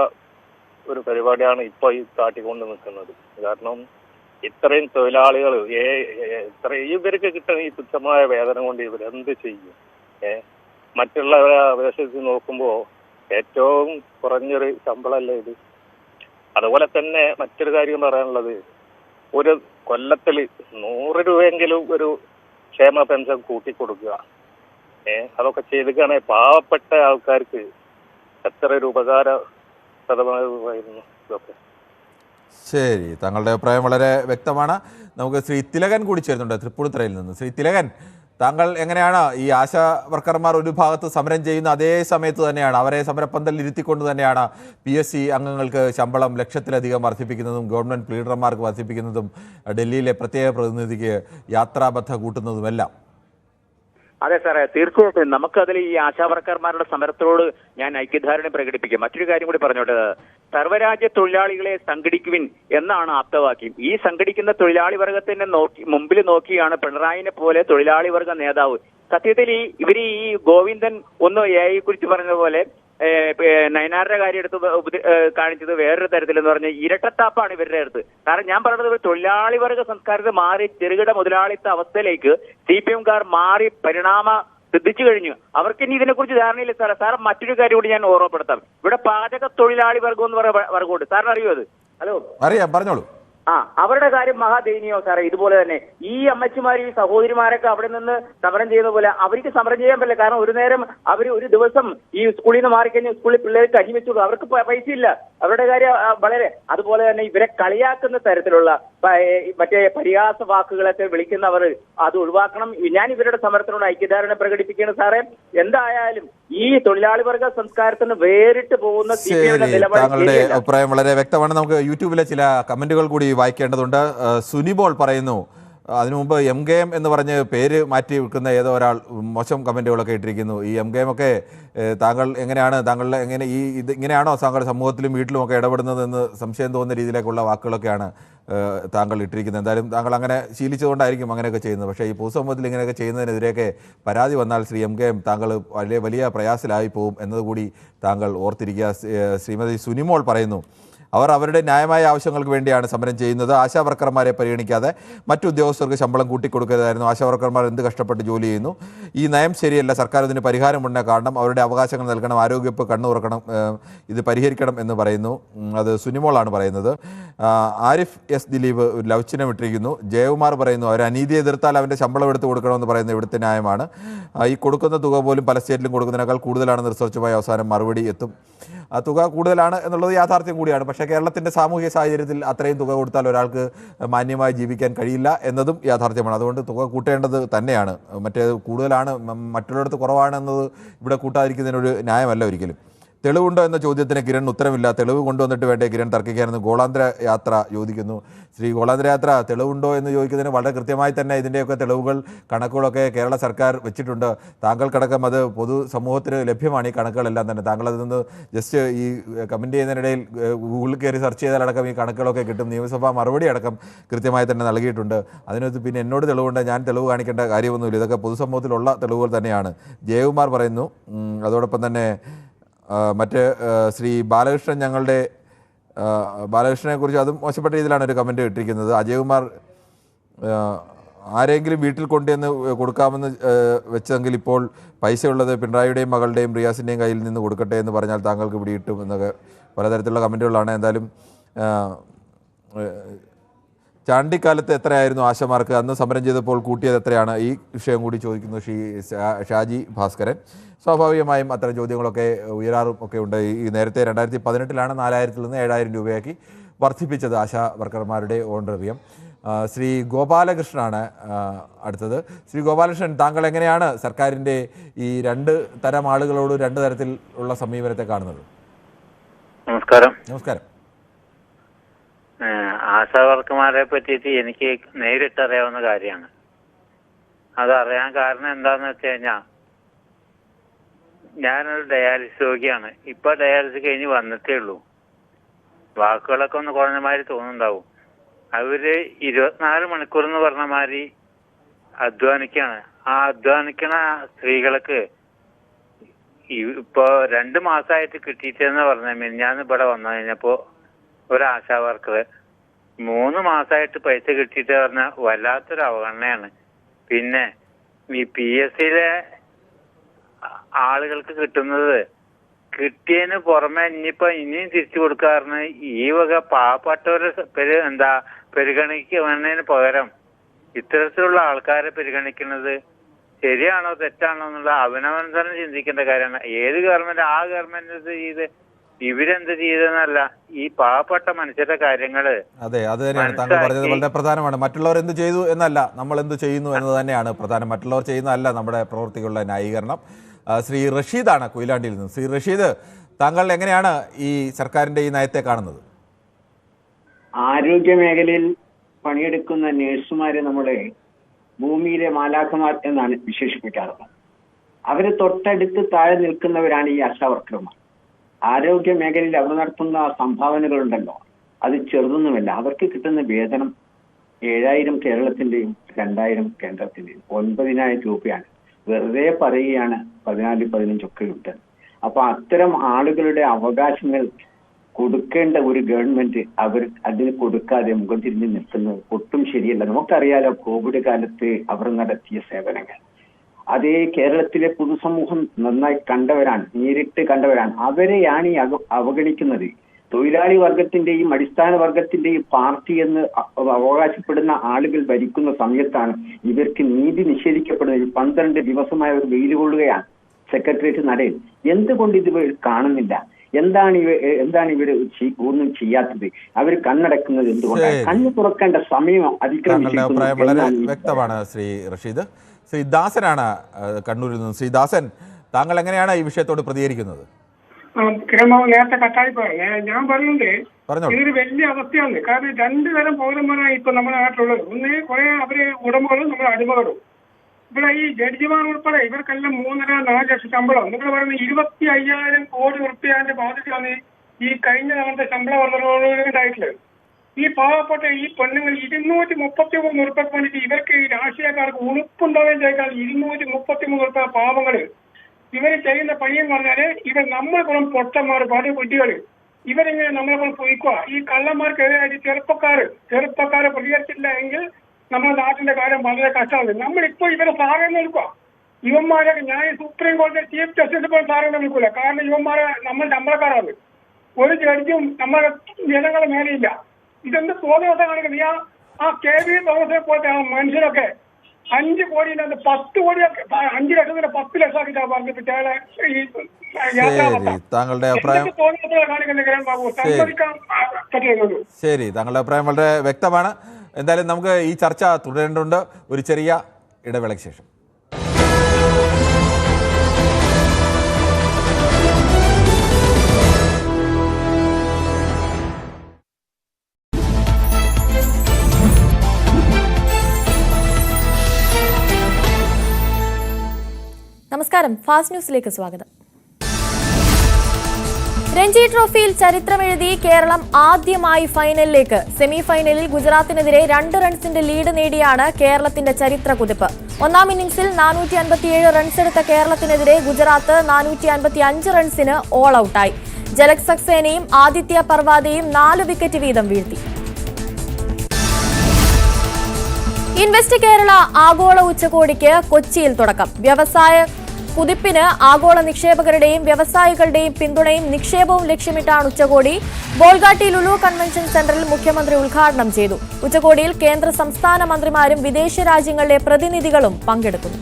ഒരു പരിപാടിയാണ് ഇപ്പോൾ ഈ കാട്ടിക്കൊണ്ട് നിൽക്കുന്നത്. കാരണം ഇത്രയും തൊഴിലാളികൾ ഇവർക്ക് കിട്ടുന്ന ഈ തുച്ഛമായ വേതനം കൊണ്ട് ഇവരെന്ത് ചെയ്യും? മറ്റുള്ളവരെ അപേക്ഷിച്ച് നോക്കുമ്പോൾ ഏറ്റവും കുറഞ്ഞൊരു ശമ്പളമല്ലേ ഇത്? അതുപോലെ തന്നെ മറ്റൊരു കാര്യം പറയാനുള്ളത്, ഒരു കൊല്ലത്തിൽ 100 രൂപയെങ്കിലും ഒരു ക്ഷേമ പെൻഷൻ കൂട്ടിക്കൊടുക്കുക. അതൊക്കെ ചെയ്തിട്ടാണെങ്കിൽ പാവപ്പെട്ട ആൾക്കാർക്ക് എത്ര ഒരു ഉപകാരപ്രദമായിരുന്നു ഇതൊക്കെ. ശരി, താങ്കളുടെ അഭിപ്രായം വളരെ വ്യക്തമാണ്. നമുക്ക് ശ്രീ തിലകൻ കൂടി ചേരുന്നുണ്ട് തൃപ്പൂണിത്തുറയിൽ നിന്ന്. ശ്രീ തിലകൻ, താങ്കൾ എങ്ങനെയാണ് ഈ ആശാ വർക്കർമാർ ഒരു ഭാഗത്ത് സമരം ചെയ്യുന്ന അതേ സമയത്ത് തന്നെയാണ് അവരെ സമരപ്പന്തലിൽ ഇരുത്തിക്കൊണ്ട് തന്നെയാണ് PSC അംഗങ്ങൾക്ക് ശമ്പളം ലക്ഷത്തിലധികം വർദ്ധിപ്പിക്കുന്നതും ഗവൺമെൻറ് ലീഡർമാർക്ക് വർദ്ധിപ്പിക്കുന്നതും ഡൽഹിയിലെ പ്രത്യേക പ്രതിനിധിക്ക് യാത്രാബദ്ധ കൂട്ടുന്നതുമെല്ലാം? അതെ സാറേ, തീർച്ചയായിട്ടും നമുക്കതിൽ ഈ ആശാവർക്കർമാരുടെ സമരത്തോട് ഞാൻ ഐക്യധാരണ പ്രകടിപ്പിക്കും. മറ്റൊരു കാര്യം കൂടി പറഞ്ഞോട്ടെ, സർവ്വരാജ്യ തൊഴിലാളികളെ സംഘടിക്കുവിൻ എന്നാണ് ആപ്തവാക്യം. ഈ സംഘടിക്കുന്ന തൊഴിലാളി വർഗത്തിന്റെ മുമ്പിൽ നോക്കിയാണ് പിണറായിനെ പോലെ തൊഴിലാളി വർഗ നേതാവ്. സത്യത്തിൽ ഈ ഗോവിന്ദൻ ഒന്ന് AI കുറിച്ച് പറഞ്ഞ പോലെ നയനാരുടെ കാര്യം എടുത്ത് കാണിച്ചത് വേറൊരു തരത്തിലെന്ന് പറഞ്ഞ ഇരട്ടത്താപ്പാണ് ഇവരുടെ അടുത്ത്. കാരണം ഞാൻ പറയുന്നത് തൊഴിലാളി വർഗ സംസ്കാരത്തെ മാറി ചെറുകിട മുതലാളിത്ത അവസ്ഥയിലേക്ക് CPM-കാർ മാറി സിദ്ധിച്ചു കഴിഞ്ഞു. അവർക്ക് ഇനി ഇതിനെക്കുറിച്ച് ധാരണയില്ല സാറേ. സാർ മറ്റൊരു കാര്യം കൂടി ഞാൻ ഓർമ്മപ്പെടുത്താം. ഇവിടെ പാചക തൊഴിലാളി വർഗം എന്ന് പറയുന്ന വർഗമുണ്ട്. സാറിന് അറിയോ അത്? ഹലോ, അറിയാം, പറഞ്ഞോളൂ. അവരുടെ കാര്യം മഹാദയനീയോ സാറേ. ഇതുപോലെ തന്നെ ഈ അമ്മച്ചിമാർ ഈ സഹോദരിമാരൊക്കെ അവിടെ നിന്ന് സമരം ചെയ്യുന്ന പോലെ അവർക്ക് സമരം ചെയ്യാൻ പറ്റില്ല. കാരണം ഒരു നേരം അവർ ഒരു ദിവസം ഈ സ്കൂളിൽ നിന്ന് മാറിക്കഴിഞ്ഞാൽ സ്കൂളിൽ പിള്ളേർക്ക് കഞ്ഞി വെച്ചു, അവർക്ക് പൈസ ഇല്ല. അവരുടെ കാര്യം വളരെ അതുപോലെ തന്നെ ഇവരെ കളിയാക്കുന്ന തരത്തിലുള്ള മറ്റേ പരിഹാസ വാക്കുകളൊക്കെ വിളിക്കുന്നവർ അത് ഒഴിവാക്കണം. ഞാൻ ഇവരുടെ സമരത്തിനോട് ഐക്യധാരണ പ്രകടിപ്പിക്കുകയാണ് സാറേ. എന്തായാലും ഈ തൊഴിലാളി വർഗ സംസ്കാരത്തിന് വേറിട്ട് പോകുന്ന താങ്കളുടെ അഭിപ്രായം വളരെ വ്യക്തമാണ്. നമുക്ക് യൂട്യൂബിലെ ചില കമന്റുകൾ കൂടി വായിക്കേണ്ടതുണ്ട്. സുനിബോൾ പറയുന്നു, അതിനു മുമ്പ് MKM എന്ന് പറഞ്ഞ് പേര് മാറ്റി വെക്കുന്ന ഏതോ ഒരാൾ മോശം കമൻറ്റുകളൊക്കെ ഇട്ടിരിക്കുന്നു. ഈ MKM ഒക്കെ താങ്കൾ എങ്ങനെയാണ്, താങ്കളുടെ ഇങ്ങനെയാണോ താങ്കൾ സമൂഹത്തിലും വീട്ടിലുമൊക്കെ ഇടപെടുന്നതെന്ന് സംശയം തോന്നുന്ന രീതിയിലേക്കുള്ള വാക്കുകളൊക്കെയാണ് താങ്കൾ ഇട്ടിരിക്കുന്നത്. എന്തായാലും താങ്കൾ അങ്ങനെ ശീലിച്ചുകൊണ്ടായിരിക്കും അങ്ങനെയൊക്കെ ചെയ്യുന്നത്. പക്ഷേ ഈ പൊതുസമൂഹത്തിൽ ഇങ്ങനെയൊക്കെ ചെയ്യുന്നതിനെതിരെയൊക്കെ പരാതി വന്നാൽ ശ്രീ MKM താങ്കൾ വലിയ പ്രയാസത്തിലായി പോകും എന്നതുകൂടി താങ്കൾ ഓർത്തിരിക്കുക. ശ്രീമതി സുനിമോൾ പറയുന്നു, അവർ അവരുടെ ന്യായമായ ആവശ്യങ്ങൾക്ക് വേണ്ടിയാണ് സമരം ചെയ്യുന്നത്. ആശാവർക്കർമാരെ പരിഗണിക്കാതെ മറ്റു ഉദ്യോഗസ്ഥർക്ക് ശമ്പളം കൂട്ടിക്കൊടുക്കരുതായിരുന്നു. ആശാവർക്കർമാർ എന്ത് കഷ്ടപ്പെട്ട് ജോലി ചെയ്യുന്നു. ഈ നയം ശരിയല്ല. സർക്കാർ ഇതിന് പരിഹാരമുണ്ട്. കാരണം അവരുടെ അവകാശങ്ങൾ നൽകണം, ആരോഗ്യപ്പ് കണ്ണു തുറക്കണം, ഇത് പരിഹരിക്കണം എന്ന് പറയുന്നു. അത് സുനിമോളാണ് പറയുന്നത്. ആരിഫ് S ദിലീപ് ഒരു ലവ്ചിഹ്നം ഇട്ടിരിക്കുന്നു. ജയകുമാർ പറയുന്നു, അവർ അനീതിയെ എതിർത്താൽ അവൻ്റെ ശമ്പളം എടുത്ത് കൊടുക്കണമെന്ന് പറയുന്നത് ഇവിടുത്തെ ന്യായമാണ്. ഈ കൊടുക്കുന്ന തുക പോലും പല സ്റ്റേറ്റിലും കൊടുക്കുന്നതിനേക്കാൾ കൂടുതലാണെന്ന് റിസർച്ചുമായി അവസാനം മറുപടി എത്തും. ആ തുക കൂടുതലാണ് എന്നുള്ളത് യാഥാർത്ഥ്യം കൂടിയാണ്. പക്ഷേ കേരളത്തിൻ്റെ സാമൂഹിക സാഹചര്യത്തിൽ അത്രയും തുക കൊടുത്താൽ ഒരാൾക്ക് മാന്യമായി ജീവിക്കാൻ കഴിയില്ല എന്നതും യാഥാർത്ഥ്യമാണ്. അതുകൊണ്ട് തുക കൂട്ടേണ്ടത് തന്നെയാണ്. കൂടുതലാണ്, മറ്റുള്ളിടത്ത് കുറവാണെന്നത് ഇവിടെ കൂട്ടാതിരിക്കുന്നതിനൊരു ന്യായമല്ല ഒരിക്കലും. തെളിവുണ്ടോ എന്ന ചോദ്യത്തിന് കിരൺ ഉത്തരമില്ല. തെളിവ് കൊണ്ടുവന്നിട്ട് വേണ്ടേ കിരൺ തർക്കിക്കാനെന്ന് ഗോളാന്തര യാത്ര ചോദിക്കുന്നു. ശ്രീ ഗോളാന്തര യാത്ര തെളിവുണ്ടോ എന്ന് ചോദിക്കുന്നതിന് വളരെ കൃത്യമായി തന്നെ ഇതിൻ്റെയൊക്കെ തെളിവുകൾ കണക്കുകളൊക്കെ കേരള സർക്കാർ വെച്ചിട്ടുണ്ട്. താങ്കൾക്കടക്കം അത് പൊതു സമൂഹത്തിന് ലഭ്യമാണ് ഈ കണക്കുകളെല്ലാം തന്നെ. താങ്കളതിൽ നിന്ന് ജസ്റ്റ് ഈ കമൻറ്റ് ചെയ്യുന്നതിനിടയിൽ ഗൂഗിളിൽ കയറി സെർച്ച് ചെയ്താലടക്കം ഈ കണക്കുകളൊക്കെ കിട്ടും. നിയമസഭാ മറുപടി അടക്കം കൃത്യമായി തന്നെ നൽകിയിട്ടുണ്ട്. അതിനകത്ത് പിന്നെ എന്നോട് തെളിവുണ്ട്, ഞാൻ തെളിവ് കാണിക്കേണ്ട കാര്യമൊന്നുമില്ല. ഇതൊക്കെ പൊതുസമൂഹത്തിലുള്ള തെളിവുകൾ തന്നെയാണ്. ജയകുമാർ പറയുന്നു. അതോടൊപ്പം തന്നെ ശ്രീ ബാലകൃഷ്ണൻ, ഞങ്ങളുടെ ബാലകൃഷ്ണനെ കുറിച്ച് അതും മോശപ്പെട്ട രീതിയിലാണ് ഒരു കമൻറ്റ് ഇട്ടിരിക്കുന്നത്. അജയകുമാർ, ആരെങ്കിലും വീട്ടിൽ കൊണ്ടുവന്ന് കൊടുക്കാമെന്ന് വെച്ചെങ്കിൽ ഇപ്പോൾ പൈസയുള്ളത് പിണറായിയുടെയും മകളുടെയും റിയാസിൻ്റെയും കയ്യിൽ നിന്ന് കൊടുക്കട്ടെ എന്ന് പറഞ്ഞാൽ താങ്കൾക്ക് പിടികിട്ടും എന്നൊക്കെ പലതരത്തിലുള്ള കമൻറ്റുകളാണ്. എന്തായാലും ചാണ്ടിക്കാലത്ത് എത്രയായിരുന്നു ആശമാർക്ക്, അന്ന് സമരം ചെയ്തപ്പോൾ കൂട്ടിയത് എത്രയാണ്, ഈ വിഷയം കൂടി ചോദിക്കുന്നു ശ്രീ ഷാജി ഭാസ്കരൻ. സ്വാഭാവികമായും അത്തരം ചോദ്യങ്ങളൊക്കെ ഉയരാറും ഒക്കെ ഉണ്ട്. ഈ നേരത്തെ 2018 4000 നിന്ന് 7000 രൂപയാക്കി വർദ്ധിപ്പിച്ചത് ആശാ വർക്കർമാരുടെ ഓണറേറിയം. ശ്രീ ഗോപാലകൃഷ്ണനാണ് അടുത്തത്. ശ്രീ ഗോപാലകൃഷ്ണൻ, താങ്കൾ എങ്ങനെയാണ് സർക്കാരിൻ്റെ ഈ രണ്ട് തരം ആളുകളോട് രണ്ട് തരത്തിൽ ഉള്ള സമീപനത്തെ കാണുന്നത്? നമസ്കാരം. നമസ്കാരം. ആശാവർക്കർമാരെ പറ്റിയിട്ട് എനിക്ക് നേരിട്ടറിയാവുന്ന കാര്യമാണ്. അതറിയാൻ കാരണം എന്താന്ന് വെച്ച് കഴിഞ്ഞാൽ, ഞാനൊരു ഡയാലിസിസ് രോഗിയാണ്. ഇപ്പൊ ഡയാലിസിസ് കഴിഞ്ഞ് വന്നിട്ടേ ഉള്ളൂ. വാക്കുകളൊക്കെ ഒന്ന് കുറഞ്ഞ മാതിരി തോന്നുന്നുണ്ടാവും. അവര് 24 മണിക്കൂർ എന്ന് പറഞ്ഞ മാതിരി അധ്വാനിക്കാണ്. ആ അധ്വാനിക്കണ സ്ത്രീകൾക്ക് ഇപ്പൊ 2 മാസമായിട്ട് കിട്ടിയിട്ടെന്ന് പറഞ്ഞ ഞാൻ ഇവിടെ വന്നു കഴിഞ്ഞപ്പോ ഒരു ആശാ വർക്കർ 3 മാസമായിട്ട് പൈസ കിട്ടിയിട്ട് പറഞ്ഞ വല്ലാത്തൊരു അവഗണനയാണ്. പിന്നെ ഈ PSCയിലെ ആളുകൾക്ക് കിട്ടുന്നത് കിട്ടിയതിന് പുറമെ ഇനിയും തിരിച്ചു കൊടുക്കാറുണ്ട്. ഈ വക പാവപ്പെട്ടവരെ പരിഗണിക്കുന്നതിന് പകരം ഇത്തരത്തിലുള്ള ആൾക്കാരെ പരിഗണിക്കുന്നത് ശരിയാണോ തെറ്റാണോ എന്നുള്ള അവനവൻ തന്നെ ചിന്തിക്കേണ്ട കാര്യമാണ്. ഏത് ഗവൺമെന്റ് ആ ഗവൺമെന്റ് ചെയ്ത് ഇവരെന്ത് ചെയ്തെന്നല്ല, ഈ പാവപ്പെട്ട മനുഷ്യരുടെ കാര്യങ്ങള്. അതെ, അത് തന്നെയാണ് താങ്കൾ പറഞ്ഞത്, വളരെ പ്രധാനമാണ്. മറ്റുള്ളവർ എന്ത് ചെയ്തു എന്നല്ല, നമ്മൾ എന്ത് ചെയ്യുന്നു എന്നത് തന്നെയാണ് പ്രധാനം. മറ്റുള്ളവർ ചെയ്യുന്നതല്ല നമ്മുടെ പ്രവൃത്തികളുടെ ന്യായീകരണം. ശ്രീ റഷീദാണ് കൊയിലാണ്ടിയിൽ നിന്ന്. ശ്രീ റഷീദ്, താങ്കൾ എങ്ങനെയാണ് ഈ സർക്കാരിന്റെ ഈ നയത്തെ കാണുന്നത്? ആരോഗ്യ മേഖലയിൽ പണിയെടുക്കുന്ന നഴ്സുമാരെ നമ്മളെ ഭൂമിയിലെ മാലാഖമാർ എന്നാണ് വിശേഷിപ്പിക്കാറുള്ളത്. അവര് തൊട്ടടുത്ത് താഴെ നിൽക്കുന്നവരാണ് ഈ ആശാവർക്കർമാർ. ആരോഗ്യ മേഖലയിൽ അവർ നടത്തുന്ന സംഭാവനകളുണ്ടല്ലോ, അത് ചെറുതൊന്നുമല്ല. അവർക്ക് കിട്ടുന്ന വേതനം 7,000 കേരളത്തിന്റെയും 2,000 കേന്ദ്രത്തിന്റെയും 9,000 രൂപയാണ്. വെറുതെ പറയുകയാണ് 14-15 ഒക്കെ കിട്ടുന്നത്. അപ്പൊ അത്തരം ആളുകളുടെ അവകാശങ്ങൾ കൊടുക്കേണ്ട ഒരു ഗവൺമെന്റ് അവർ അതിന് കൊടുക്കാതെ മുഖം തിരിഞ്ഞ് നിൽക്കുന്നത് ഒട്ടും ശരിയല്ല. നമുക്കറിയാലോ കോവിഡ് കാലത്ത് അവർ നടത്തിയ സേവനങ്ങൾ. അതേ കേരളത്തിലെ പൊതുസമൂഹം നന്നായി കണ്ടവരാണ്, നേരിട്ട് കണ്ടവരാണ്. അവരെയാണ് ഈ അവഗണിക്കുന്നത്. തൊഴിലാളി വർഗത്തിന്റെയും അടിസ്ഥാന വർഗത്തിന്റെയും പാർട്ടി എന്ന് അവകാശപ്പെടുന്ന ആളുകൾ ഭരിക്കുന്ന സമയത്താണ് ഇവർക്ക് നീതി നിഷേധിക്കപ്പെടുന്നത്. 12 ദിവസമായ ഒരു വെയിൽ കൊള്ളുകയാണ് സെക്രട്ടേറിയറ്റ് നടയിൽ. എന്തുകൊണ്ട് ഇത് കാണുന്നില്ല? എന്താണ് ഇവർ ഒന്നും ചെയ്യാത്തത്? അവർ കണ്ണടക്കുന്നത് എന്തുകൊണ്ടാണ്? കണ്ണു തുറക്കേണ്ട സമയം അതിക്രമിച്ചിരിക്കുന്നു. വ്യക്തമാണ് ശ്രീ റഷീദ്. ശ്രീ ദാസനാണ് കണ്ണൂരിൽ നിന്ന്. ശ്രീ ദാസൻ, താങ്കൾ എങ്ങനെയാണ് ഈ വിഷയത്തോട് പ്രതികരിക്കുന്നത്? നേരത്തെ കട്ടായി പറഞ്ഞേ, ഞാൻ പറയുന്നത് ഇതൊരു വലിയ അവസ്ഥയാണ്. കാരണം 2 തരം പൗരന്മാരാണ് ഇപ്പൊ നമ്മുടെ നാട്ടിലുള്ളത്. ഒന്ന് കുറെ അവര് ഉടമകളും നമ്മുടെ അടിമകളും. ഇവിടെ ഈ ജഡ്ജിമാർ ഉൾപ്പെടെ ഇവർക്കെല്ലാം 3.5-4 ലക്ഷം ശമ്പളം. നിങ്ങൾ പറയുന്നത് 25,000 കോടി റുപ്യന്റെ ബാധ്യതയാണ് ഈ കഴിഞ്ഞ തവണത്തെ ശമ്പള വർദ്ധനവുണ്ടായിട്ടുള്ളത്. ഈ പാവപ്പെട്ട ഈ പെണ്ണുങ്ങൾ 233 ഉറുപ്പ്യക്ക് വേണ്ടിയിട്ട് ഇവർക്ക് ഈ രാഷ്ട്രീയക്കാർക്ക് ഉളുപ്പുണ്ടാവുകയും ചെയ്താൽ 233 ഉറുപ്പ്യ പാവങ്ങള് ഇവർ ചെയ്യുന്ന പണിയെന്ന് പറഞ്ഞാല് ഇവർ നമ്മളെ പുറം പൊട്ടന്മാർ, പടി കുട്ടികള് ഇവരിങ്ങനെ നമ്മളെ പുറം പൊയ്ക്കുക. ഈ കള്ളന്മാർക്കെതിരായിട്ട് ചെറുപ്പക്കാരെ പ്രതികരിച്ചില്ല എങ്കിൽ നമ്മുടെ നാട്ടിന്റെ കാര്യം വളരെ കഷ്ടമാണ്. നമ്മളിപ്പോ ഇവരെ സാറെന്ന് വിളിക്കുക. ഇവന്മാരെ ഞാൻ സുപ്രീം കോടതി ചീഫ് ജസ്റ്റിസ് പോലും സാറെന്ന് വിളിക്കൂല. കാരണം ഇവന്മാരെ നമ്മൾ നമ്മളക്കാരാണ്. ഒരു ജഡ്ജും നമ്മളെ ജനങ്ങളെ മേലെയില്ല. ഇതെന്ത് തോന്നിവസം കാണിക്കുന്നത്? ആ KV തോമസിനെ പോലത്തെ ആ മനുഷ്യരൊക്കെ 5 കോടിയുടെ 10 കോടിയൊക്കെ 5 ലക്ഷത്തിന് 10 ലക്ഷം ആക്കിട്ടാ പറഞ്ഞിട്ട് ഈ താങ്കളുടെ അഭിപ്രായം ശരി, താങ്കളുടെ അഭിപ്രായം വളരെ വ്യക്തമാണ്. എന്തായാലും നമുക്ക് ഈ ചർച്ച തുടരേണ്ടതുണ്ട്. ഒരു ചെറിയ ഇടവേളയ്ക്ക് ശേഷം. നമസ്കാരം, ഫാസ്റ്റ് ന്യൂസിലേക്ക് സ്വാഗതം. രഞ്ജി ട്രോഫിയിൽ ചരിത്രമെഴുതി കേരളം ആദ്യമായി ഫൈനലിലേക്ക്. സെമി ഫൈനലിൽ ഗുജറാത്തിനെതിരെ 2 റൺസിന്റെ ലീഡ് നേടിയാണ് കേരളത്തിന്റെ ചരിത്ര കുതിപ്പ്. 1-ാം ഇന്നിംഗ്സിൽ 457 റൺസെടുത്ത കേരളത്തിനെതിരെ ഗുജറാത്ത് 455 റൺസിന് ഓൾ ഔട്ടായി. ജലക് സക്സേനയും ആദിത്യ പർവാദയും 4 വിക്കറ്റ് വീതം വീഴ്ത്തി. ഇൻവെസ്റ്റ് കേരള ആഗോള ഉച്ചകോടിക്ക് കൊച്ചിയിൽ തുടക്കം. വ്യവസായ കുതിപ്പിന് ആഗോള നിക്ഷേപകരുടെയും വ്യവസായികളുടെയും പിന്തുണയും നിക്ഷേപവും ലക്ഷ്യമിട്ടാണ് ഉച്ചകോടി. ബോൾഗാട്ടി ലുലു കൺവെൻഷൻ സെന്ററിൽ മുഖ്യമന്ത്രി ഉദ്ഘാടനം ചെയ്തു. ഉച്ചകോടിയിൽ കേന്ദ്ര സംസ്ഥാന മന്ത്രിമാരും വിദേശ രാജ്യങ്ങളിലെ പ്രതിനിധികളും പങ്കെടുക്കുന്നു.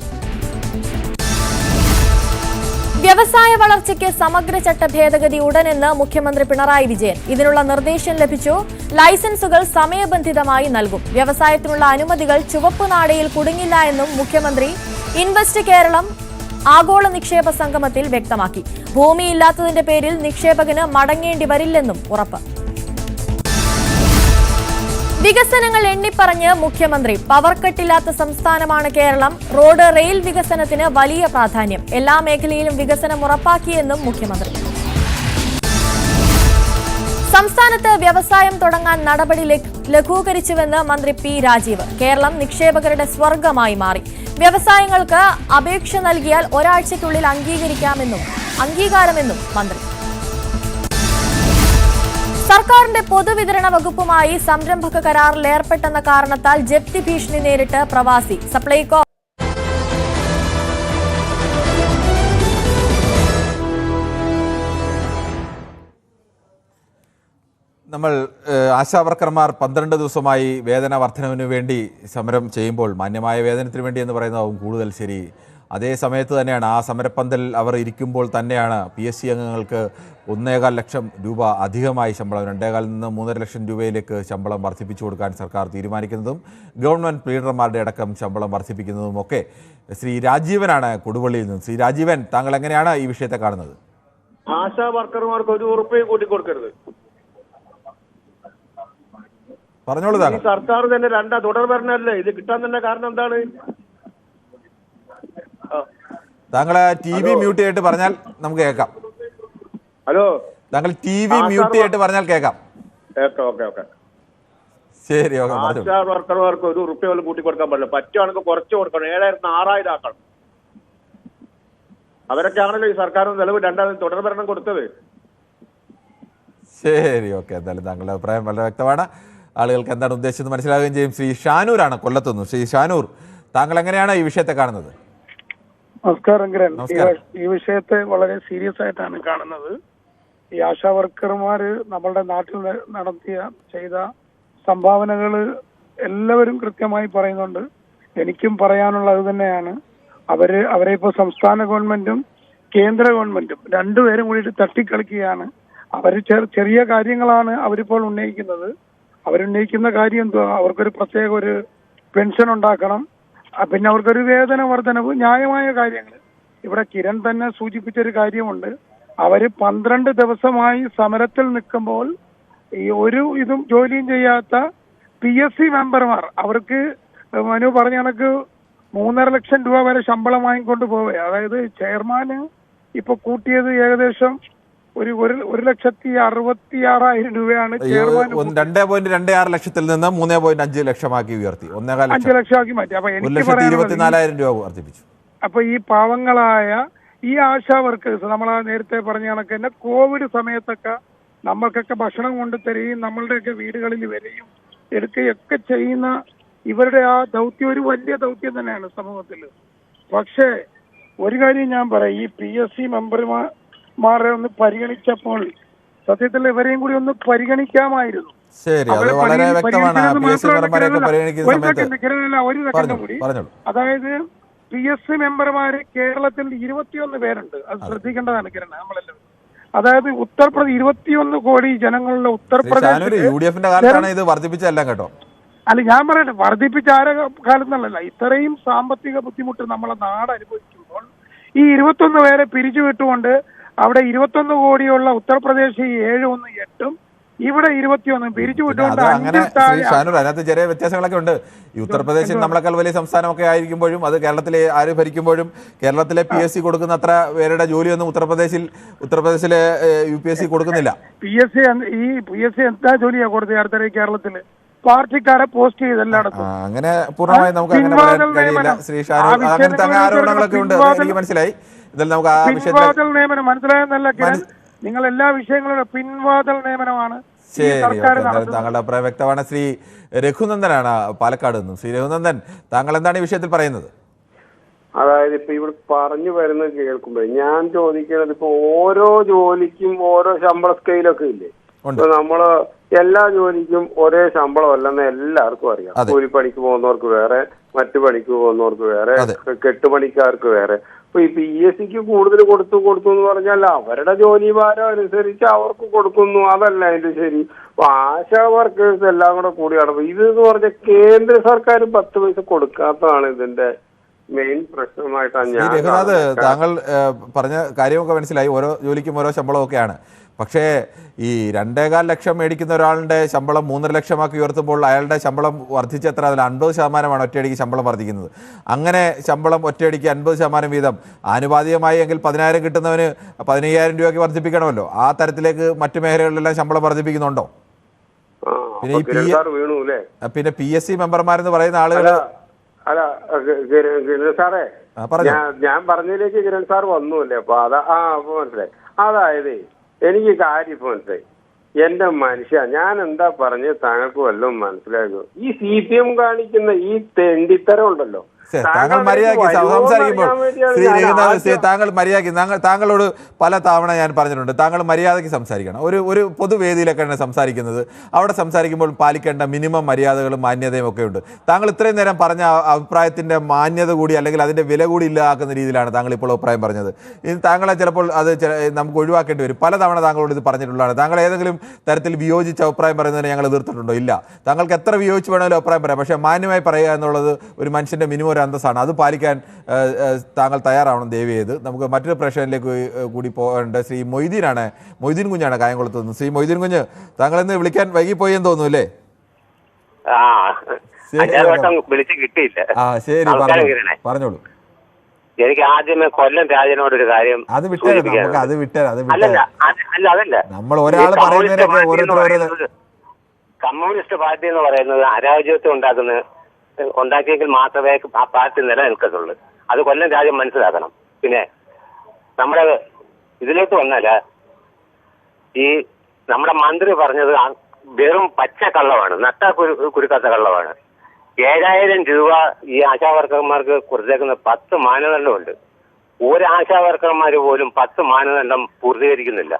വ്യവസായ വളർച്ചയ്ക്ക് സമഗ്ര ചട്ട ഭേദഗതി ഉടനെന്ന് മുഖ്യമന്ത്രി പിണറായി വിജയൻ. ഇതിനുള്ള നിർദ്ദേശം ലഭിച്ചു. ലൈസൻസുകൾ സമയബന്ധിതമായി നൽകും. വ്യവസായത്തിനുള്ള അനുമതികൾ ചുവപ്പ് നാടയിൽ കുടുങ്ങില്ല എന്നും മുഖ്യമന്ത്രി ഇൻവെസ്റ്റ് കേരളം ആഗോള നിക്ഷേപ സംഗമത്തിൽ വ്യക്തമാക്കി. ഭൂമിയില്ലാത്തതിന്റെ പേരിൽ നിക്ഷേപകന് മടങ്ങേണ്ടി വരില്ലെന്നും ഉറപ്പ്. വികസനങ്ങൾ എണ്ണിപ്പറഞ്ഞ് മുഖ്യമന്ത്രി. പവർ കട്ടില്ലാത്ത സംസ്ഥാനമാണ് കേരളം. റോഡ്, റെയിൽ വികസനത്തിന് വലിയ പ്രാധാന്യം. എല്ലാ മേഖലയിലും വികസനം ഉറപ്പാക്കിയെന്നും മുഖ്യമന്ത്രി. സംസ്ഥാനത്ത് വ്യവസായം തുടങ്ങാൻ നടപടി ലഘൂകരിച്ചുവെന്ന് മന്ത്രി പി രാജീവ്. കേരളം നിക്ഷേപകരുടെ സ്വർഗമായി മാറി. വ്യവസായങ്ങൾക്ക് അപേക്ഷ നൽകിയാൽ ഒരാഴ്ചയ്ക്കുള്ളിൽ അംഗീകാരമെന്നും മന്ത്രി. സർക്കാരിന്റെ പൊതുവിതരണ വകുപ്പുമായി സംരംഭക കരാറിൽ ഏർപ്പെട്ടെന്ന കാരണത്താൽ ജപ്തി ഭീഷണി നേരിട്ട് പ്രവാസി. സപ്ലൈകോ നമ്മൾ ആശാവർക്കർമാർ 12 ദിവസമായി വേതന വർധനവിന് വേണ്ടി സമരം ചെയ്യുമ്പോൾ മാന്യമായ വേതനത്തിന് വേണ്ടി എന്ന് പറയുന്നതാവും കൂടുതൽ ശരി. അതേ സമയത്ത് തന്നെയാണ് ആ സമരപ്പന്തൽ അവർ ഇരിക്കുമ്പോൾ തന്നെയാണ് PSC അംഗങ്ങൾക്ക് 1.25 ലക്ഷം രൂപ അധികമായി ശമ്പളം 2.25 നിന്ന് 3.5 ലക്ഷം രൂപയിലേക്ക് ശമ്പളം വർദ്ധിപ്പിച്ചു കൊടുക്കാൻ സർക്കാർ തീരുമാനിക്കുന്നതും ഗവൺമെൻറ് ലീഡർമാരുടെ അടക്കം ശമ്പളം വർദ്ധിപ്പിക്കുന്നതും ഒക്കെ. ശ്രീ രാജീവനാണ് കൊടുവള്ളിയിൽ നിന്ന്. ശ്രീ രാജീവൻ, താങ്കൾ എങ്ങനെയാണ് ഈ വിഷയത്തെ കാണുന്നത്? ആശാ വർക്കർമാർക്ക് ₹1 കൂട്ടി കൊടുക്കരുത്. പറഞ്ഞോളൂ. ഈ സർക്കാർ തന്നെ തുടർ ഭരണമല്ലേ, ഇത് കിട്ടാൻ തന്നെ കാരണം എന്താണ്? താങ്കൾ TV മ്യൂട്ട് ചെയ്തിട്ട് പറഞ്ഞാൽ നമുക്ക് കേൾക്കാം. ഹലോ, താങ്കൾ TV മ്യൂട്ട് ചെയ്തിട്ട് പറഞ്ഞാൽ കേൾക്കാം. ഓക്കെ. ശരി, ആശാ വർക്കർമാർക്ക് ₹1 പോലും കൂട്ടി കൊടുക്കാൻ പാടില്ല. പറ്റുവാണെങ്കിൽ കുറച്ച് കൊടുക്കണം. 7,000 6,000 ആക്കണം. അവരൊക്കെയാണല്ലോ ഈ സർക്കാർ നിലവ് 2ാമത് തുടർ ഭരണം കൊടുത്തത്. ശരി, ഓക്കെ. എന്തായാലും താങ്കളുടെ അഭിപ്രായം വളരെ വ്യക്തമാണ്. ആളുകൾക്ക് എന്താണ് ഉദ്ദേശിച്ചത് മനസ്സിലാവുകയും ചെയ്യും. ശ്രീ ഷാനൂരാണ് കൊല്ലത്തുനിന്ന്. ശ്രീ ഷാനൂർ, താങ്കൾ എങ്ങനെയാണ് ഈ വിഷയത്തെ കാണുന്നത്? നമസ്കാരം കിരൺ. ഈ വിഷയത്തെ വളരെ സീരിയസ് ആയിട്ടാണ് കാണുന്നത്. ഈ ആശാ വർക്കർമാര് നമ്മളുടെ നാട്ടിൽ ചെയ്ത സംഭാവനകൾ എല്ലാവരും കൃത്യമായി പറയുന്നുണ്ട്. എനിക്കും പറയാനുള്ളത് അത് തന്നെയാണ്. അവരെ ഇപ്പോൾ സംസ്ഥാന ഗവൺമെന്റും കേന്ദ്ര ഗവൺമെന്റും രണ്ടുപേരും കൂടിയിട്ട് തട്ടിക്കളിക്കുകയാണ്. അവർ ചെറിയ കാര്യങ്ങളാണ് അവരിപ്പോൾ ഉന്നയിക്കുന്നത്. അവരുന്നയിക്കുന്ന കാര്യം എന്തുവാ? അവർക്കൊരു പ്രത്യേക ഒരു പെൻഷൻ ഉണ്ടാക്കണം, പിന്നെ അവർക്കൊരു വേതന വർധനവ്, ന്യായമായ കാര്യങ്ങൾ. ഇവിടെ കിരൺ തന്നെ സൂചിപ്പിച്ചൊരു കാര്യമുണ്ട്. അവര് 12 ദിവസമായി സമരത്തിൽ നിൽക്കുമ്പോൾ ഈ ഒരു ഇതും ജോലിയും ചെയ്യാത്ത PSC മെമ്പർമാർ, അവർക്ക് മനു പറഞ്ഞ കണക്ക് 3.5 ലക്ഷം രൂപ വരെ ശമ്പളം വാങ്ങിക്കൊണ്ട് പോവുക. അതായത് ചെയർമാന് ഇപ്പൊ കൂട്ടിയത് ഏകദേശം 1,66,000 രൂപയാണ് ചെയർമാൻ. 2.26 ലക്ഷത്തിൽ നിന്ന് 3.5 ലക്ഷമാക്കി ഉയർത്തി. 1.5 ലക്ഷമാക്കി മാറ്റി. അപ്പൊ എനിക്ക് 1,24,000 രൂപ വർദ്ധിപ്പിച്ചു. അപ്പൊ ഈ പാവങ്ങളായ ഈ ആശാ വർക്കേഴ്സ്, നമ്മൾ നേരത്തെ പറഞ്ഞ കണക്ക് തന്നെ കോവിഡ് സമയത്തൊക്കെ നമ്മൾക്കൊക്കെ ഭക്ഷണം കൊണ്ട് തരികയും നമ്മളുടെയൊക്കെ വീടുകളിൽ വരികയും എടുക്കുകയൊക്കെ ചെയ്യുന്ന ഇവരുടെ ആ ദൗത്യം ഒരു വലിയ ദൗത്യം തന്നെയാണ് സമൂഹത്തിൽ. പക്ഷേ ഒരു കാര്യം ഞാൻ പറയാം, ഈ PSC മെമ്പർമാരെ ഒന്ന് പരിഗണിച്ചപ്പോൾ സത്യത്തിൽ ഇവരെയും കൂടി ഒന്ന് പരിഗണിക്കാമായിരുന്നു. ഒരു സെക്കൻഡ് കൂടി. അതായത് PSC മെമ്പർമാര് കേരളത്തിൽ 21 പേരുണ്ട്. അത് ശ്രദ്ധിക്കേണ്ടതാണ് കിരൺ, നമ്മളെല്ലാം. അതായത് ഉത്തർപ്രദേശ് 21 കോടി ജനങ്ങളുടെ ഉത്തർപ്രദേശ് UDFന്റെ കാലത്താണ് ഇത് വർദ്ധിപ്പിച്ചതെല്ലാം കേട്ടോ. അല്ല, ഞാൻ പറയട്ടെ, വർദ്ധിപ്പിച്ച ആരെ കാലത്തുള്ളല്ല. ഇത്രയും സാമ്പത്തിക ബുദ്ധിമുട്ട് നമ്മളെ നാട് അനുഭവിക്കുമ്പോൾ ഈ 21 പേരെ പിരിച്ചുവിട്ടുകൊണ്ട് അവിടെ 21 കോടിയുള്ള ഉത്തർപ്രദേശ് 7 8 ഇവിടെ 21 പിരിച്ചുവിട്ടുകൊണ്ട് അതിനകത്ത് ചെറിയ വ്യത്യാസങ്ങളൊക്കെ ഉണ്ട്. ഈ ഉത്തർപ്രദേശിൽ നമ്മളെക്കാൾ വലിയ സംസ്ഥാനമൊക്കെ ആയിരിക്കുമ്പോഴും അത് കേരളത്തിലെ ആര് ഭരിക്കുമ്പോഴും കേരളത്തിലെ PSC കൊടുക്കുന്ന അത്ര പേരുടെ ജോലിയൊന്നും ഉത്തർപ്രദേശിലെ UPSC കൊടുക്കുന്നില്ല. PSC എന്താ ജോലിയാ കൊടുത്തത് അടുത്ത കേരളത്തില്? പാർട്ടിക്കാരെ പോസ്റ്റ് ചെയ്ത് എല്ലായിടത്തും. അങ്ങനെ പൂർണ്ണമായി നമുക്ക് അങ്ങനെ പറയാൻ കഴിയില്ല. ശ്രീ ഷാനൂർ, അങ്ങനത്തെ ആരോപണങ്ങളൊക്കെ ഉണ്ട്, എനിക്ക് മനസ്സിലായി. എന്തായാലും നമുക്ക് ആ പിൻവാതിൽ നിയമനം മനസ്സിലായെന്നല്ല കിരൺ, നിങ്ങൾ എല്ലാ വിഷയങ്ങളും പിൻവാതിൽ നിയമനമാണ്. ശരി, താങ്കളുടെ അഭിപ്രായം വ്യക്തമാണ്. ശ്രീ രഘുനന്ദനാണ് പാലക്കാട് നിന്നും. ശ്രീ രഘുനന്ദൻ, താങ്കൾ എന്താണ് ഈ വിഷയത്തിൽ പറയുന്നത്? അതായത് ഇപ്പൊ ഇവിടെ പറഞ്ഞു വരുന്നത് കേൾക്കുമ്പോൾ ഞാൻ ചോദിക്കുന്നത്, ഇപ്പൊ ഓരോ ജോലിക്കും ഓരോ ശമ്പള സ്കെയിലൊക്കെ ഇല്ലേ? ഇപ്പൊ നമ്മള് എല്ലാ ജോലിക്കും ഒരേ ശമ്പളം അല്ലെന്ന് എല്ലാവർക്കും അറിയാം. കൂലിപ്പണിക്ക് പോകുന്നവർക്ക് വേറെ, മറ്റു പണിക്ക് പോകുന്നവർക്ക് വേറെ, കെട്ടുപണിക്കാർക്ക് വേറെ. അപ്പൊ ഈ PSCക്ക് കൂടുതൽ കൊടുത്തു എന്ന് പറഞ്ഞാൽ അവരുടെ ജോലി ഭാരം അനുസരിച്ച് അവർക്ക് കൊടുക്കുന്നു, അതല്ല അതിന്റെ ശരി. അപ്പൊ ആശാ വർക്കേഴ്സ് എല്ലാം കൂടി നടക്കും. ഇതെന്ന് പറഞ്ഞാൽ കേന്ദ്ര സർക്കാർ 10 പൈസ കൊടുക്കാത്തതാണ് ഇതിന്റെ മെയിൻ പ്രശ്നമായിട്ടാണ് ഞാൻ. രഘുനാഥ്, താങ്കൾ പറഞ്ഞ കാര്യമൊക്കെ മനസ്സിലായി. ഓരോ ജോലിക്കും ഓരോ ശമ്പളമൊക്കെയാണ്. പക്ഷേ ഈ 2.25 ലക്ഷം മേടിക്കുന്ന ഒരാളുടെ ശമ്പളം 3.5 ലക്ഷമാക്കി ഉയർത്തുമ്പോൾ അയാളുടെ ശമ്പളം വർദ്ധിച്ചെത്ര? അതിൽ 50% ഒറ്റയടിക്ക് ശമ്പളം വർദ്ധിക്കുന്നത്. അങ്ങനെ ശമ്പളം ഒറ്റയടിക്ക് 50% വീതം ആനുപാതികമായി എങ്കിൽ 10,000 കിട്ടുന്നവന് 15,000 രൂപയ്ക്ക് വർദ്ധിപ്പിക്കണമല്ലോ. ആ തരത്തിലേക്ക് മറ്റു മേഖലകളിലെല്ലാം ശമ്പളം വർദ്ധിപ്പിക്കുന്നുണ്ടോ? പിന്നെ PSC മെമ്പർമാരെന്ന് പറയുന്ന ആളുകൾ അല്ല കിരൺ സാറേ, ഞാൻ പറഞ്ഞതിലേക്ക് കിരൺ സാർ വന്നുല്ലേ? അപ്പൊ മനസ്സിലായി. അതായത് എനിക്ക് കാര്യം ഇപ്പൊ മനസ്സിലായി. എന്റെ മനുഷ്യ, ഞാൻ എന്താ പറഞ്ഞത് താങ്കൾക്ക് വല്ലതും മനസ്സിലാകുമോ? ഈ CPM കാണിക്കുന്ന ഈ തെണ്ടിത്തരം ഉണ്ടല്ലോ, താങ്കൾ മര്യാദയ്ക്ക് സംസാരിക്കുമ്പോൾ ശ്രീ രഘുനാഥ് ശ്രീ താങ്കൾ മര്യാദയ്ക്ക് താങ്കളോട് പല തവണ ഞാൻ പറഞ്ഞിട്ടുണ്ട്, താങ്കൾ മര്യാദയ്ക്ക് സംസാരിക്കണം. ഒരു പൊതുവേദിയിലൊക്കെയാണ് സംസാരിക്കുന്നത്. അവിടെ സംസാരിക്കുമ്പോൾ പാലിക്കേണ്ട മിനിമം മര്യാദകളും മാന്യതയും ഒക്കെ ഉണ്ട്. താങ്കൾ ഇത്രയും നേരം പറഞ്ഞ അഭിപ്രായത്തിന്റെ മാന്യത കൂടി അല്ലെങ്കിൽ അതിന്റെ വില കൂടി ഇല്ലാക്കുന്ന രീതിയിലാണ് താങ്കൾ ഇപ്പോൾ അഭിപ്രായം പറഞ്ഞത്. ഇനി താങ്കളെ ചിലപ്പോൾ അത് നമുക്ക് ഒഴിവാക്കേണ്ടി വരും. പലതവണ താങ്കളോട് ഇത് പറഞ്ഞിട്ടുള്ളതാണ്. താങ്കൾ ഏതെങ്കിലും തരത്തിൽ വിയോജിച്ച് അഭിപ്രായം പറയുന്നതിന് ഞങ്ങൾ എതിർത്തിട്ടുണ്ടോ? ഇല്ല. താങ്കൾക്ക് എത്ര വിയോജിച്ച് വേണമെങ്കിലും അഭിപ്രായം പറയാം. പക്ഷേ മാന്യമായി പറയുക എന്നുള്ളത് ഒരു മനുഷ്യന്റെ മിനിമം ഒരു അന്തസ്സാണ്. അത് പാലിക്കാൻ താങ്കൾ തയ്യാറാവണം ദയവ് ചെയ്ത്. നമുക്ക് മറ്റൊരു പ്രശ്നത്തിലേക്ക് കൂടി പോകേണ്ട ശ്രീ മൊയ്തീനാണ്. മൊയ്തീൻ കുഞ്ഞാണ് കായംകുളത്ത് നിന്ന്. ശ്രീ മൊയ്തീൻ കുഞ്ഞ്, താങ്കൾ ഇന്ന് വിളിക്കാൻ വൈകിപ്പോയെന്ന് തോന്നുന്നു അല്ലേ? വിളിച്ച് കിട്ടിയില്ല. ശരി, പറഞ്ഞോളൂ. എനിക്ക് ആദ്യമേ കൊല്ലം രാജനോടൊരു കാര്യം അത് വിട്ടേരാ അതല്ല നമ്മൾ ഒരാൾ പറയുന്നതിനൊക്കെ കമ്മ്യൂണിസ്റ്റ് പാർട്ടി എന്ന് പറയുന്നത് അരാജകത്വം ഉണ്ടാക്കിയെങ്കിൽ മാത്രമേ ആ പാർട്ടി നിലനിൽക്കത്തുള്ളൂ. അത് കൊല്ലം രാജ്യം മനസ്സിലാക്കണം. പിന്നെ നമ്മുടെ ഇതിലേക്ക് വന്നാല് ഈ നമ്മുടെ മന്ത്രി പറഞ്ഞത് വെറും പച്ച കള്ളമാണ്, നട്ടാ കുരുക്കാത്ത കള്ളമാണ്. 7,000 രൂപ ഈ ആശാവർക്കർമാർക്ക് കൊടുത്തേക്കുന്ന 10 മാനദണ്ഡമുണ്ട്. ഒരു ആശാവർക്കർമാർ പോലും 10 മാനദണ്ഡം പൂർത്തീകരിക്കുന്നില്ല.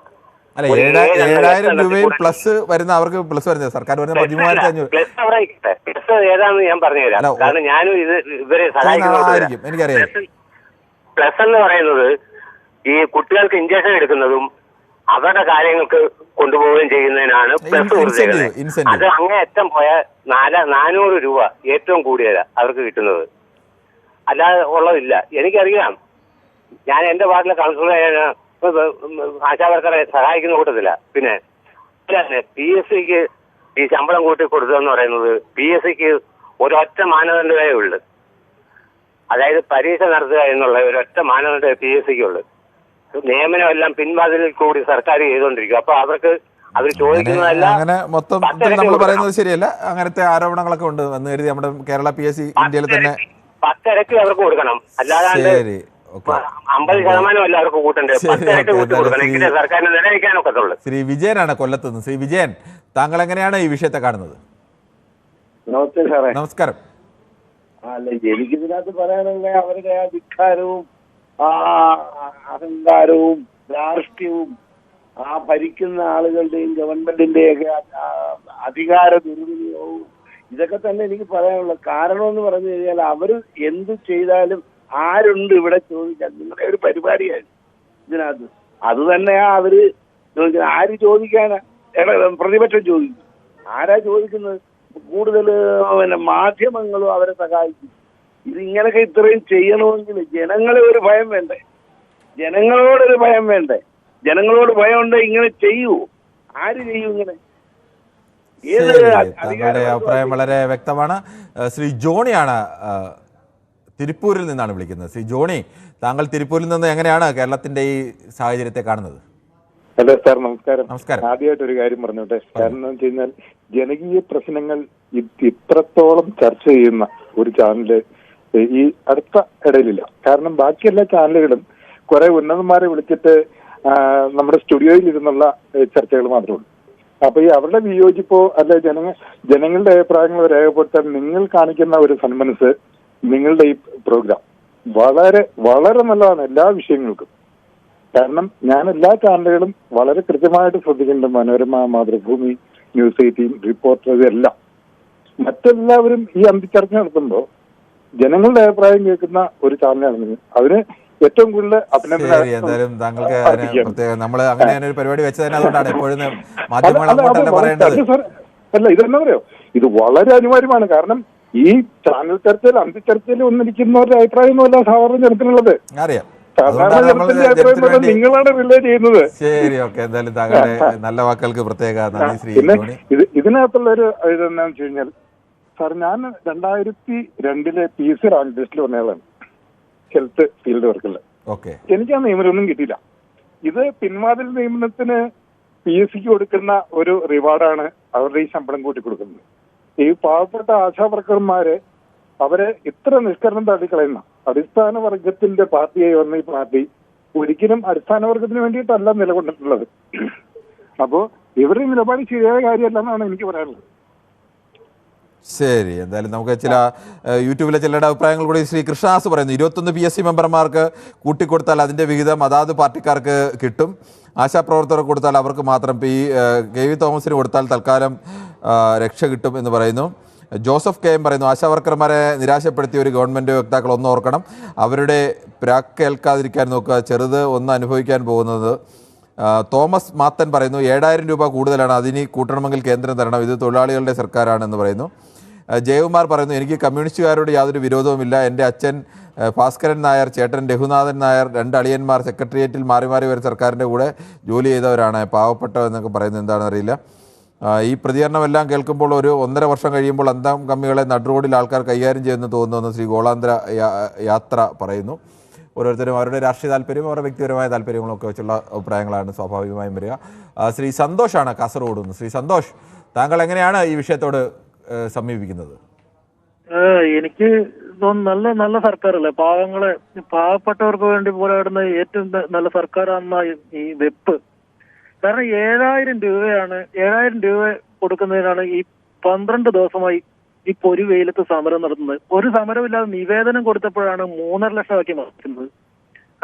അല്ല, 7,000 രൂപയിൽ പ്ലസ് വരുന്ന അവർക്ക് പ്ലസ് വരുന്നത് സർക്കാർ വരുന്ന 13,500 പ്ലസ് ഏതാണെന്ന് ഞാൻ പറഞ്ഞുതരാം. കാരണം ഞാനും ഇവരെ സഹായിക്കുന്നതായിരിക്കും, എനിക്കറിയാം. പ്ലസ് എന്ന് പറയുന്നത് ഈ കുട്ടികൾക്ക് ഇഞ്ചക്ഷൻ എടുക്കുന്നതും അവരുടെ കാര്യങ്ങൾക്ക് കൊണ്ടുപോവുകയും ചെയ്യുന്നതിനാണ് പ്ലസ് കൊടുത്തേക്കുന്നത്. അത് അങ്ങേയറ്റം പോയ 400 രൂപ ഏറ്റവും കൂടിയതാ അവർക്ക് കിട്ടുന്നത്, അല്ലാതെ ഉള്ളതില്ല. എനിക്കറിയാം, ഞാൻ എന്റെ വാർഡിലെ കൗൺസിലർ ആശാവർക്കറെ സഹായിക്കുന്ന കൂട്ടത്തില്ല. പിന്നെ PSCക്ക് ഈ ശമ്പളം കൂട്ടി കൊടുത്തതെന്ന് പറയുന്നത് PSCക്ക് ഒരൊറ്റ മാനദണ്ഡമേ ഉള്ളു. അതായത് പരീക്ഷ നടത്തുക എന്നുള്ള ഒരൊറ്റ മാനദണ്ഡമേ PSCക്ക് ഉള്ളു. നിയമനം എല്ലാം പിൻവാതിലിൽ കൂടി സർക്കാർ ചെയ്തുകൊണ്ടിരിക്കും. അപ്പൊ അവർക്ക് അവർ ചോദിക്കുന്നതല്ല. അങ്ങനെ മൊത്തം നമ്മൾ പറയുന്നത് ശരിയല്ല. അങ്ങനത്തെ ആരോപണങ്ങളൊക്കെ ഉണ്ട് എന്ന് കരുതി നമ്മുടെ കേരള PSC ഇന്ത്യയിൽ തന്നെ 10 ഇരട്ടി അവർക്ക് കൊടുക്കണം. അല്ലാതെ 50% എല്ലാവർക്കും കൂട്ടണ്ടേ? 10 ഇരട്ടി കൂട്ടി കൊടുക്കണം. എങ്കിലേ സർക്കാരിന് നിലനിൽക്കാനൊക്കത്തുള്ളൂ. ശ്രീ വിജയനാണ് കൊല്ലത്ത് നിന്ന്. ശ്രീ വിജയൻ, താങ്കൾ എങ്ങനെയാണ് ഈ വിഷയത്തെ കാണുന്നത്? നമസ്തേ സാറേ. നമസ്കാരം. അല്ല, എനിക്കിതിനകത്ത് പറയാനുള്ള അവരുടെ ആ ധിക്കാരവും ആ അഹങ്കാരവും ധാർഷ്ട്യവും ആ ഭരിക്കുന്ന ആളുകളുടെയും ഗവൺമെന്റിന്റെയൊക്കെ അധികാര ദുർവിനിയോഗവും ഇതൊക്കെ തന്നെ എനിക്ക് പറയാനുള്ള കാരണം എന്ന് പറഞ്ഞു കഴിഞ്ഞാൽ അവര് എന്ത് ചെയ്താലും ആരുണ്ട് ഇവിടെ ചോദിക്കാൻ? നിങ്ങളുടെ ഒരു പരിപാടിയാണ് ഇതിനകത്ത്. അത് തന്നെയാ അവര് ചോദിക്കുന്നത്. ആര് ചോദിക്കാനാ? പ്രതിപക്ഷം ചോദിക്കും. ആരാ ചോദിക്കുന്നത്? കൂടുതൽ മാധ്യമങ്ങളും അവരെ സഹായിക്കും. ഇതിങ്ങനൊക്കെ ഇത്രയും ചെയ്യണമെങ്കിൽ ജനങ്ങളെ ഒരു ഭയം വേണ്ടേ? ജനങ്ങളോടൊരു ഭയം വേണ്ടേ? ജനങ്ങളോട് ഭയം ഉണ്ടോ ഇങ്ങനെ ചെയ്യൂ? ആര് ചെയ്യൂ ഇങ്ങനെ? താങ്കളുടെ അഭിപ്രായം വളരെ വ്യക്തമാണ്. ശ്രീ ജോണിയാണ് തിരുപ്പൂരിൽ നിന്നാണ് വിളിക്കുന്നത്. ശ്രീ ജോണി, താങ്കൾ തിരുപ്പൂരിൽ നിന്ന് എങ്ങനെയാണ് കേരളത്തിന്റെ ഈ സാഹചര്യത്തെ കാണുന്നത്? ഹലോ സാർ, നമസ്കാരം. നമസ്കാരം. ആദ്യമായിട്ട് ഒരു കാര്യം പറഞ്ഞോട്ടെ. കാരണം എന്ന് വെച്ച് കഴിഞ്ഞാൽ ജനകീയ പ്രശ്നങ്ങൾ ഇത്രത്തോളം ചർച്ച ചെയ്യുന്ന ഒരു ചാനല് ഈ അടുത്ത ഇടയിലില്ല. കാരണം ബാക്കി എല്ലാ ചാനലുകളും കുറെ ഉന്നതന്മാരെ വിളിച്ചിട്ട് നമ്മുടെ സ്റ്റുഡിയോയിൽ ഇരുന്നുള്ള ചർച്ചകൾ മാത്രമേ ഉള്ളൂ. അപ്പൊ ഈ അവരുടെ വിയോജിപ്പോ അല്ലെ ജനങ്ങളുടെ അഭിപ്രായങ്ങൾ രേഖപ്പെടുത്താൻ നിങ്ങൾ കാണിക്കുന്ന ഒരു സന്മനസ്, നിങ്ങളുടെ ഈ പ്രോഗ്രാം വളരെ വളരെ നല്ലതാണ് എല്ലാ വിഷയങ്ങൾക്കും. കാരണം ഞാൻ എല്ലാ ചാനലുകളും വളരെ കൃത്യമായിട്ട് ശ്രദ്ധിക്കുന്നുണ്ട്. മനോരമ, മാതൃഭൂമി, ന്യൂസ് 18, റിപ്പോർട്ടർ, ഇതെല്ലാം. മറ്റെല്ലാവരും ഈ അന്തിച്ചർച്ച നടത്തുമ്പോൾ ജനങ്ങളുടെ അഭിപ്രായം കേൾക്കുന്ന ഒരു ചാനലാണ്. അതിന് ഏറ്റവും കൂടുതൽ എന്തായാലും താങ്കൾക്ക് നമ്മൾ അങ്ങനെ ഒരു പരിപാടി വെച്ചതിന് അതുകൊണ്ടാണ് എപ്പോഴും മാധ്യമങ്ങൾ അങ്ങോട്ടല്ല പറയേണ്ടത്. അല്ല, ഇതെന്താ പറയോ, ഇത് വളരെ അനിവാര്യമാണ്. കാരണം ഈ ചാനൽ ചർച്ചയിൽ അന്തിച്ചർച്ചയിൽ ഒന്നിരിക്കുന്നവരുടെ അഭിപ്രായം ഒന്നുമല്ല സാധാരണ ജനത്തിനുള്ളത്. അറിയാം, നിങ്ങളാണ് റിലേ ചെയ്യുന്നത്. ശരി, ഓക്കെ. എന്തായാലും താങ്കളുടെ നല്ല വാക്കുകൾക്ക് പ്രത്യേക നന്ദി ശ്രീ ജോണി. ഇതിനകത്തുള്ള ഒരു ഇതെന്താണെന്ന് വെച്ച് കഴിഞ്ഞാൽ സാർ, ഞാൻ 2002 PC റാങ്ക് ലിസ്റ്റിൽ വന്നയാളാണ് ഹെൽത്ത് ഫീൽഡ് വർക്കിൽ. എനിക്ക് ആ നിയമനമൊന്നും കിട്ടിയില്ല. ഇത് പിൻവാതിൽ നിയമനത്തിന് PSCക്ക് കൊടുക്കുന്ന ഒരു റിവാർഡാണ് അവരുടെ ഈ ശമ്പളം കൂട്ടി കൊടുക്കുന്നത്. ഈ പാവപ്പെട്ട ആശാവർക്കർമാരെ അവരെ ഇത്ര നിഷ്കരണം തള്ളിക്കളയുന്ന അടിസ്ഥാന വർഗത്തിന്റെ പാർട്ടിയായി വന്ന ഈ പാർട്ടി ഒരിക്കലും അടിസ്ഥാന വർഗത്തിന് വേണ്ടിയിട്ടല്ല നിലകൊണ്ടിട്ടുള്ളത്. അപ്പോ ഇവരുടെ നിലപാട് ശരിയായ കാര്യമല്ല എന്നാണ് എനിക്ക് പറയാനുള്ളത്. ശരി, എന്തായാലും നമുക്ക് ചില യൂട്യൂബിലെ ചിലരുടെ അഭിപ്രായങ്ങൾ കൂടി ശ്രീ കൃഷ്ണദാസ് പറയുന്നു. 21 PSC മെമ്പർമാർക്ക് കൂട്ടിക്കൊടുത്താൽ അതിൻ്റെ വിഹിതം അതാത് പാർട്ടിക്കാർക്ക് കിട്ടും. ആശാപ്രവർത്തകർക്ക് കൊടുത്താൽ അവർക്ക് മാത്രം. KV തോമസിന് കൊടുത്താൽ തൽക്കാലം രക്ഷ കിട്ടും എന്ന് പറയുന്നു. ജോസഫ് KM പറയുന്നു, ആശാവർക്കർമാരെ നിരാശപ്പെടുത്തിയ ഒരു ഗവൺമെൻറ് വക്താക്കൾ ഒന്ന് ഓർക്കണം, അവരുടെ പ്രാക്കേൽക്കാതിരിക്കാൻ നോക്കുക, ചെറുത് ഒന്ന് അനുഭവിക്കാൻ പോകുന്നത്. തോമസ് മാത്തൻ പറയുന്നു, 7000 രൂപ കൂടുതലാണ്, അതിന് കൂട്ടണമെങ്കിൽ കേന്ദ്രം തരണം, ഇത് തൊഴിലാളികളുടെ സർക്കാരാണെന്ന് പറയുന്നു. ജയകുമാർ പറയുന്നു, എനിക്ക് കമ്മ്യൂണിസ്റ്റുകാരോട് യാതൊരു വിരോധവുമില്ല, എൻ്റെ അച്ഛൻ ഭാസ്കരൻ നായർ, ചേട്ടൻ രഘുനാഥൻ നായർ, 2 അളിയന്മാർ സെക്രട്ടേറിയറ്റിൽ മാറി മാറി വരെ സർക്കാരിൻ്റെ കൂടെ ജോലി ചെയ്തവരാണ്, പാവപ്പെട്ടവരെന്നൊക്കെ പറയുന്നത് എന്താണെന്ന് അറിയില്ല. ഈ പ്രതികരണമെല്ലാം കേൾക്കുമ്പോൾ ഒരു 1.5 വർഷം കഴിയുമ്പോൾ അന്തം കമ്മികളെ നടുറോഡിൽ ആൾക്കാർ കൈകാര്യം ചെയ്യുമെന്ന് തോന്നുന്നുവെന്ന് ശ്രീ ഗോളാന്തര യാത്ര പറയുന്നു. ഓരോരുത്തരും അവരുടെ രാഷ്ട്രീയ താല്പര്യവും അവരുടെ വ്യക്തിപരമായ താല്പര്യങ്ങളൊക്കെ വെച്ചുള്ള അഭിപ്രായങ്ങളാണ് സ്വാഭാവികമായും വരിക. ശ്രീ സന്തോഷാണ് കാസർഗോഡ് നിന്ന്. ശ്രീ സന്തോഷ്, താങ്കൾ എങ്ങനെയാണ് ഈ വിഷയത്തോട് സമീപിക്കുന്നത്? എനിക്ക് നല്ല നല്ല സർക്കാരല്ലേ, പാവപ്പെട്ടവർക്ക് വേണ്ടി പോരാടുന്ന ഏറ്റവും നല്ല സർക്കാരാണെന്ന ഈ വെപ്പ്. കാരണം 7000 രൂപയാണ്, 7000 രൂപ കൊടുക്കുന്നതിനാണ് ഈ 12 ദിവസമായി ഈ പൊരി വെയിലത്ത് സമരം നടത്തുന്നത്. ഒരു സമരമില്ലാതെ നിവേദനം കൊടുത്തപ്പോഴാണ് 3.5 ലക്ഷമാക്കി മാറ്റുന്നത്.